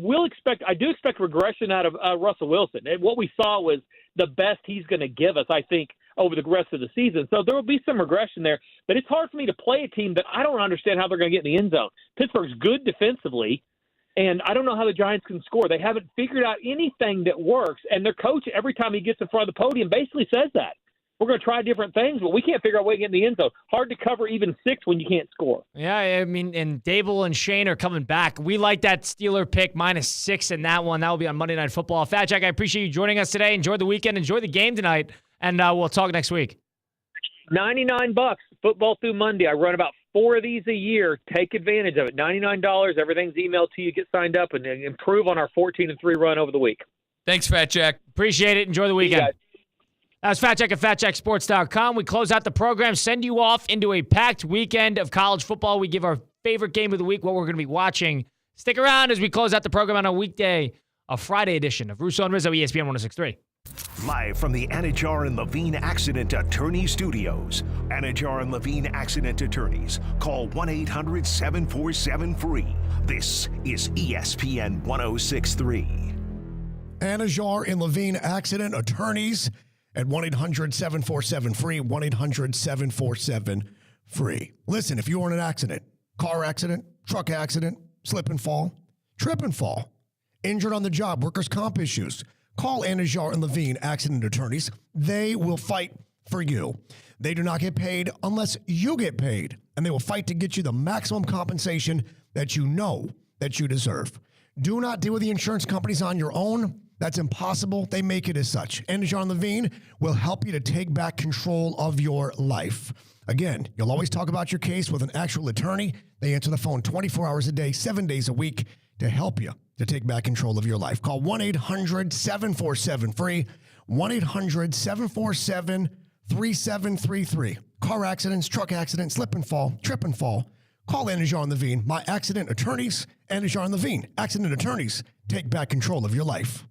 do expect regression out of Russell Wilson. And what we saw was the best he's going to give us, I think, over the rest of the season. So there will be some regression there, but it's hard for me to play a team that I don't understand how they're going to get in the end zone. Pittsburgh's good defensively, and I don't know how the Giants can score. They haven't figured out anything that works, and their coach, every time he gets in front of the podium, basically says that. We're going to try different things, but we can't figure out a way to get in the end zone. Hard to cover even 6 when you can't score. Yeah, I mean, and Dable and Shane are coming back. We like that Steeler pick, -6 in that one. That will be on Monday Night Football. Fat Jack, I appreciate you joining us today. Enjoy the weekend. Enjoy the game tonight, and we'll talk next week. $99, football through Monday. I run about 4 of these a year. Take advantage of it. $99. Everything's emailed to you. Get signed up and improve on our 14-3 run over the week. Thanks, Fat Jack. Appreciate it. Enjoy the weekend. That was Fat Jack at FatJackSports.com. We close out the program, send you off into a packed weekend of college football. We give our favorite game of the week, what we're going to be watching. Stick around as we close out the program on a weekday, a Friday edition of Russo and Rizzo, ESPN 106.3. Live from the Anajar and Levine Accident Attorney Studios. Anajar and Levine Accident Attorneys. Call 1-800-747-FREE. This is ESPN 106.3. Anajar and Levine Accident Attorneys at 1-800-747-FREE, 1-800-747-FREE. Listen, if you're in an accident, car accident, truck accident, slip and fall, trip and fall, injured on the job, workers' comp issues, call Anajar and Levine Accident Attorneys. They will fight for you. They do not get paid unless you get paid, and they will fight to get you the maximum compensation that you know that you deserve. Do not deal with the insurance companies on your own. That's impossible. They make it as such. Anajar and Levine will help you to take back control of your life. Again, you'll always talk about your case with an actual attorney. They answer the phone 24 hours a day, 7 days a week to help you to take back control of your life. Call 1-800-747-FREE, 1-800-747-3733. car accidents, truck accidents, slip and fall, trip and fall. Call Anajar and Levine, my accident attorneys. Anajar and Levine, accident attorneys. Take back control of your life.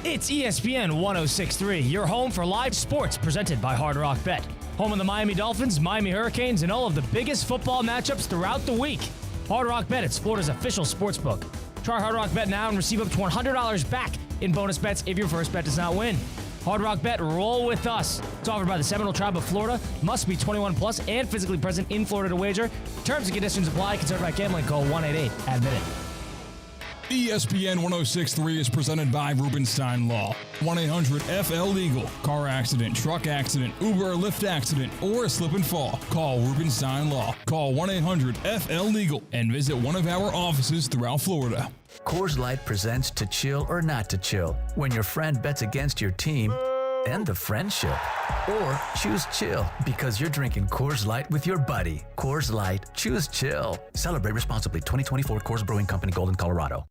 It's ESPN 106.3, your home for live sports presented by Hard Rock Bet. Home of the Miami Dolphins, Miami Hurricanes, and all of the biggest football matchups throughout the week. Hard Rock Bet, it's Florida's official sports book. Try Hard Rock Bet now and receive up to $100 back in bonus bets if your first bet does not win. Hard Rock Bet, roll with us. It's offered by the Seminole Tribe of Florida. Must be 21 plus and physically present in Florida to wager. Terms and conditions apply. Concerned by gambling, call 1-888-ADMIT-IT. ESPN 106.3 is presented by Rubenstein Law. 1-800-FL-LEGAL. Car accident, truck accident, Uber or Lyft accident, or a slip and fall. Call Rubenstein Law. Call 1-800-FL-LEGAL and visit one of our offices throughout Florida. Coors Light presents To Chill or Not to Chill, when your friend bets against your team and the friendship. Or choose chill because you're drinking Coors Light with your buddy. Coors Light, choose chill. Celebrate responsibly. 2024 Coors Brewing Company, Golden, Colorado.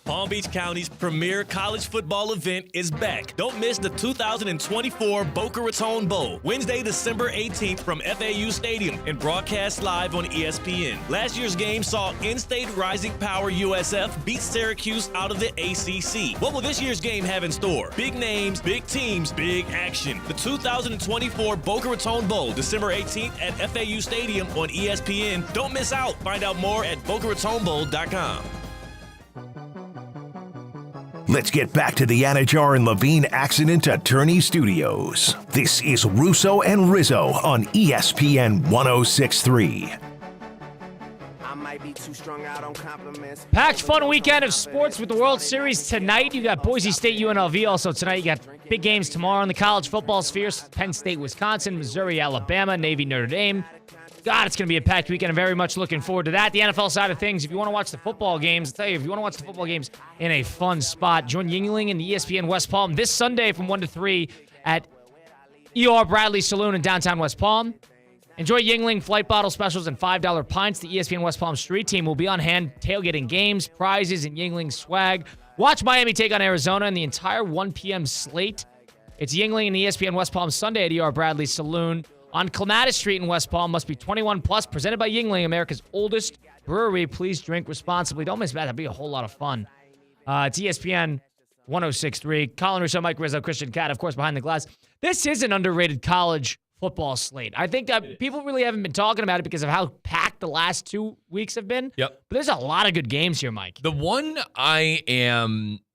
Palm Beach County's premier college football event is back. Don't miss the 2024 Boca Raton Bowl, Wednesday, December 18th from FAU Stadium and broadcast live on ESPN. Last year's game saw in-state rising power USF beat Syracuse out of the ACC. What will this year's game have in store? Big names, big teams, big action. The 2024 Boca Raton Bowl, December 18th at FAU Stadium on ESPN. Don't miss out. Find out more at BocaRatonBowl.com. Let's get back to the Anajar and Levine Accident Attorney Studios. This is Russo and Rizzo on ESPN 106.3. I might be too strung out on compliments. Packed fun weekend of sports with the World Series tonight. You got Boise State, UNLV. Also tonight, you got big games tomorrow in the college football sphere. Penn State, Wisconsin, Missouri, Alabama, Navy, Notre Dame. God, it's going to be a packed weekend. I'm very much looking forward to that. The NFL side of things, if you want to watch the football games, I'll tell you, if you want to watch the football games in a fun spot, join Yingling and the ESPN West Palm this Sunday from 1 to 3 at ER Bradley Saloon in downtown West Palm. Enjoy Yingling flight bottle specials and $5 pints. The ESPN West Palm Street team will be on hand tailgating games, prizes, and Yingling swag. Watch Miami take on Arizona and the entire 1 p.m. slate. It's Yingling and ESPN West Palm Sunday at ER Bradley Saloon. On Clematis Street in West Palm, must be 21 plus, presented by Yingling, America's oldest brewery. Please drink responsibly. Don't miss that. That'd be a whole lot of fun. It's ESPN 106.3. Colin Russo, Mike Rizzo, Christian Cat, of course, behind the glass. This is an underrated college football slate. I think that people really haven't been talking about it because of how packed the last 2 weeks have been. Yep. But there's a lot of good games here, Mike. The one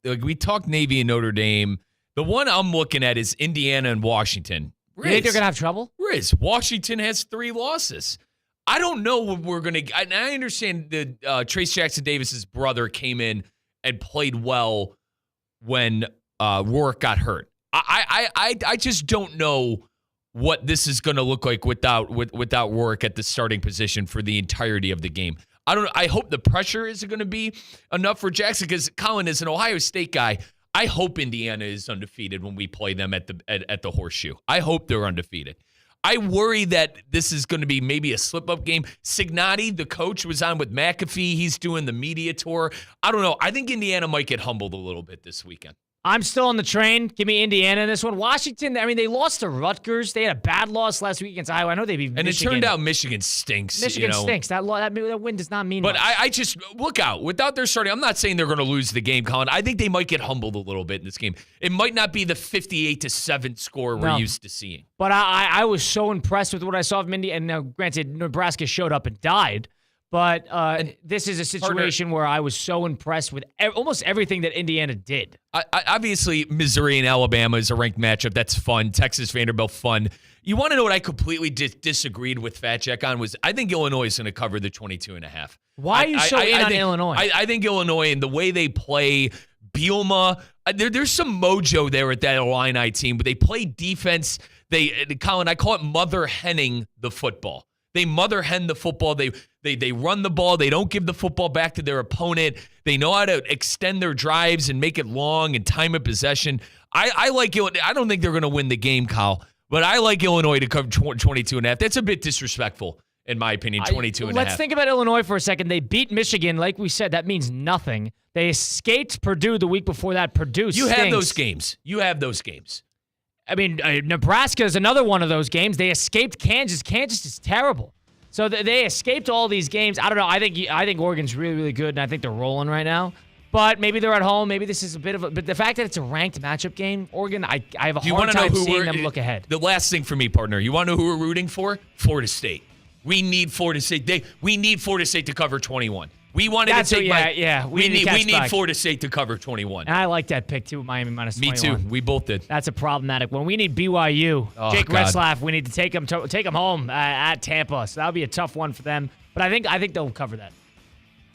we talked Navy and Notre Dame. The one I'm looking at is Indiana and Washington. You think they're going to have trouble? Riz, Washington has 3 losses. I don't know what we're going to – I understand that Trace Jackson-Davis's brother came in and played well when Rourke got hurt. I just don't know what this is going to look like without Rourke at the starting position for the entirety of the game. I hope the pressure isn't going to be enough for Jackson because Colin is an Ohio State guy. I hope Indiana is undefeated when we play them at the Horseshoe. I hope they're undefeated. I worry that this is going to be maybe a slip-up game. Signotti, the coach, was on with McAfee. He's doing the media tour. I don't know. I think Indiana might get humbled a little bit this weekend. I'm still on the train. Give me Indiana in this one. Washington, I mean, they lost to Rutgers. They had a bad loss last week against Iowa. I know they beat Michigan. And it turned out Michigan stinks. Michigan stinks. That win does not mean much. But I just, look out. Without their starting, I'm not saying they're going to lose the game, Colin. I think they might get humbled a little bit in this game. It might not be the 58-7 score we're used to seeing. But I was so impressed with what I saw from Indiana. And now, granted, Nebraska showed up and died. But this is a situation where I was so impressed with almost everything that Indiana did. Obviously, Missouri and Alabama is a ranked matchup. That's fun. Texas, Vanderbilt, fun. You want to know what I completely disagreed with Fat Jack on was I think Illinois is going to cover the 22.5. Why are you so in on Illinois? I think Illinois and the way they play Bielema, there's some mojo there at that Illini team, but they play defense. Colin, I call it mother henning the football. They mother hen the football. They run the ball. They don't give the football back to their opponent. They know how to extend their drives and make it long and time of possession. I like it. I don't think they're going to win the game, Kyle, but I like Illinois to cover 22.5. That's a bit disrespectful, in my opinion, 22.5. Let's think about Illinois for a second. They beat Michigan. Like we said, that means nothing. They escaped Purdue the week before that. Purdue stinks. You have those games. I mean, Nebraska is another one of those games. They escaped Kansas. Kansas is terrible. So they escaped all these games. I don't know. I think Oregon's really, really good, and I think they're rolling right now. But maybe they're at home. Maybe this is a bit of a... But the fact that it's a ranked matchup game, Oregon, I have a hard time seeing them look ahead. The last thing for me, partner, you want to know who we're rooting for? Florida State. We need Florida State. We need Florida State to cover 21. We wanted to take we need Florida State to cover 21. And I like that pick, too, Miami minus 21. Me too. We both did. That's a problematic one. We need BYU. Jake Retzlaff, we need to take them home at Tampa. So that'll be a tough one for them. But I think they'll cover that.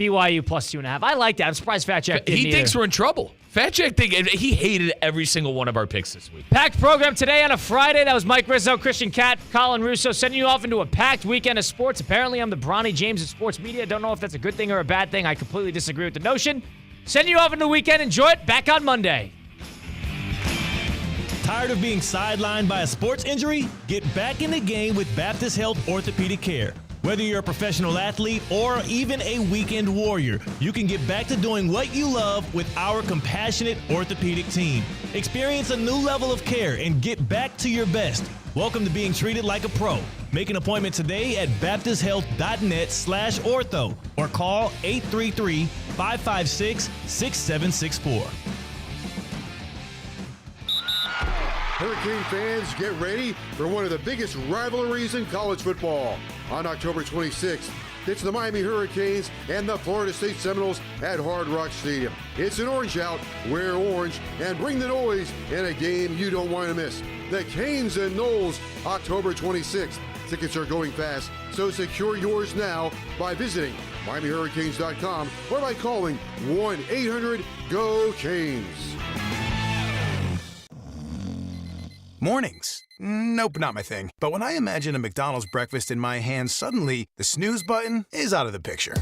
BYU plus 2.5. I like that. I'm surprised Fat Jack didn't He thinks we're in trouble. Fat Jack he hated every single one of our picks this week. Packed program today on a Friday. That was Mike Rizzo, Christian Catt, Colin Russo, sending you off into a packed weekend of sports. Apparently, I'm the Bronny James of sports media. Don't know if that's a good thing or a bad thing. I completely disagree with the notion. Sending you off into the weekend. Enjoy it. Back on Monday. Tired of being sidelined by a sports injury? Get back in the game with Baptist Health Orthopedic Care. Whether you're a professional athlete or even a weekend warrior, you can get back to doing what you love with our compassionate orthopedic team. Experience a new level of care and get back to your best. Welcome to being treated like a pro. Make an appointment today at baptisthealth.net/ortho or call 833-556-6764. Hurricane fans, get ready for one of the biggest rivalries in college football. On October 26th, it's the Miami Hurricanes and the Florida State Seminoles at Hard Rock Stadium. It's an orange out, wear orange, and bring the noise in a game you don't want to miss. The Canes and Noles, October 26th. Tickets are going fast, so secure yours now by visiting MiamiHurricanes.com or by calling 1-800-GO-CANES. Mornings. Nope, not my thing. But when I imagine a McDonald's breakfast in my hands, suddenly the snooze button is out of the picture.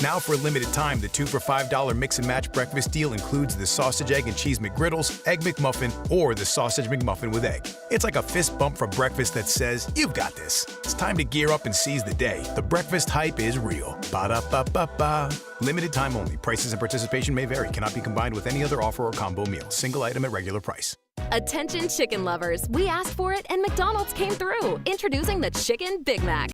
Now for a limited time, the 2 for $5 mix and match breakfast deal includes the sausage, egg, and cheese McGriddles, egg McMuffin, or the sausage McMuffin with egg. It's like a fist bump for breakfast that says, you've got this. It's time to gear up and seize the day. The breakfast hype is real. Ba-da-ba-ba-ba. Limited time only. Prices and participation may vary. Cannot be combined with any other offer or combo meal. Single item at regular price. Attention chicken lovers, we asked for it and McDonald's came through. Introducing the Chicken Big Mac.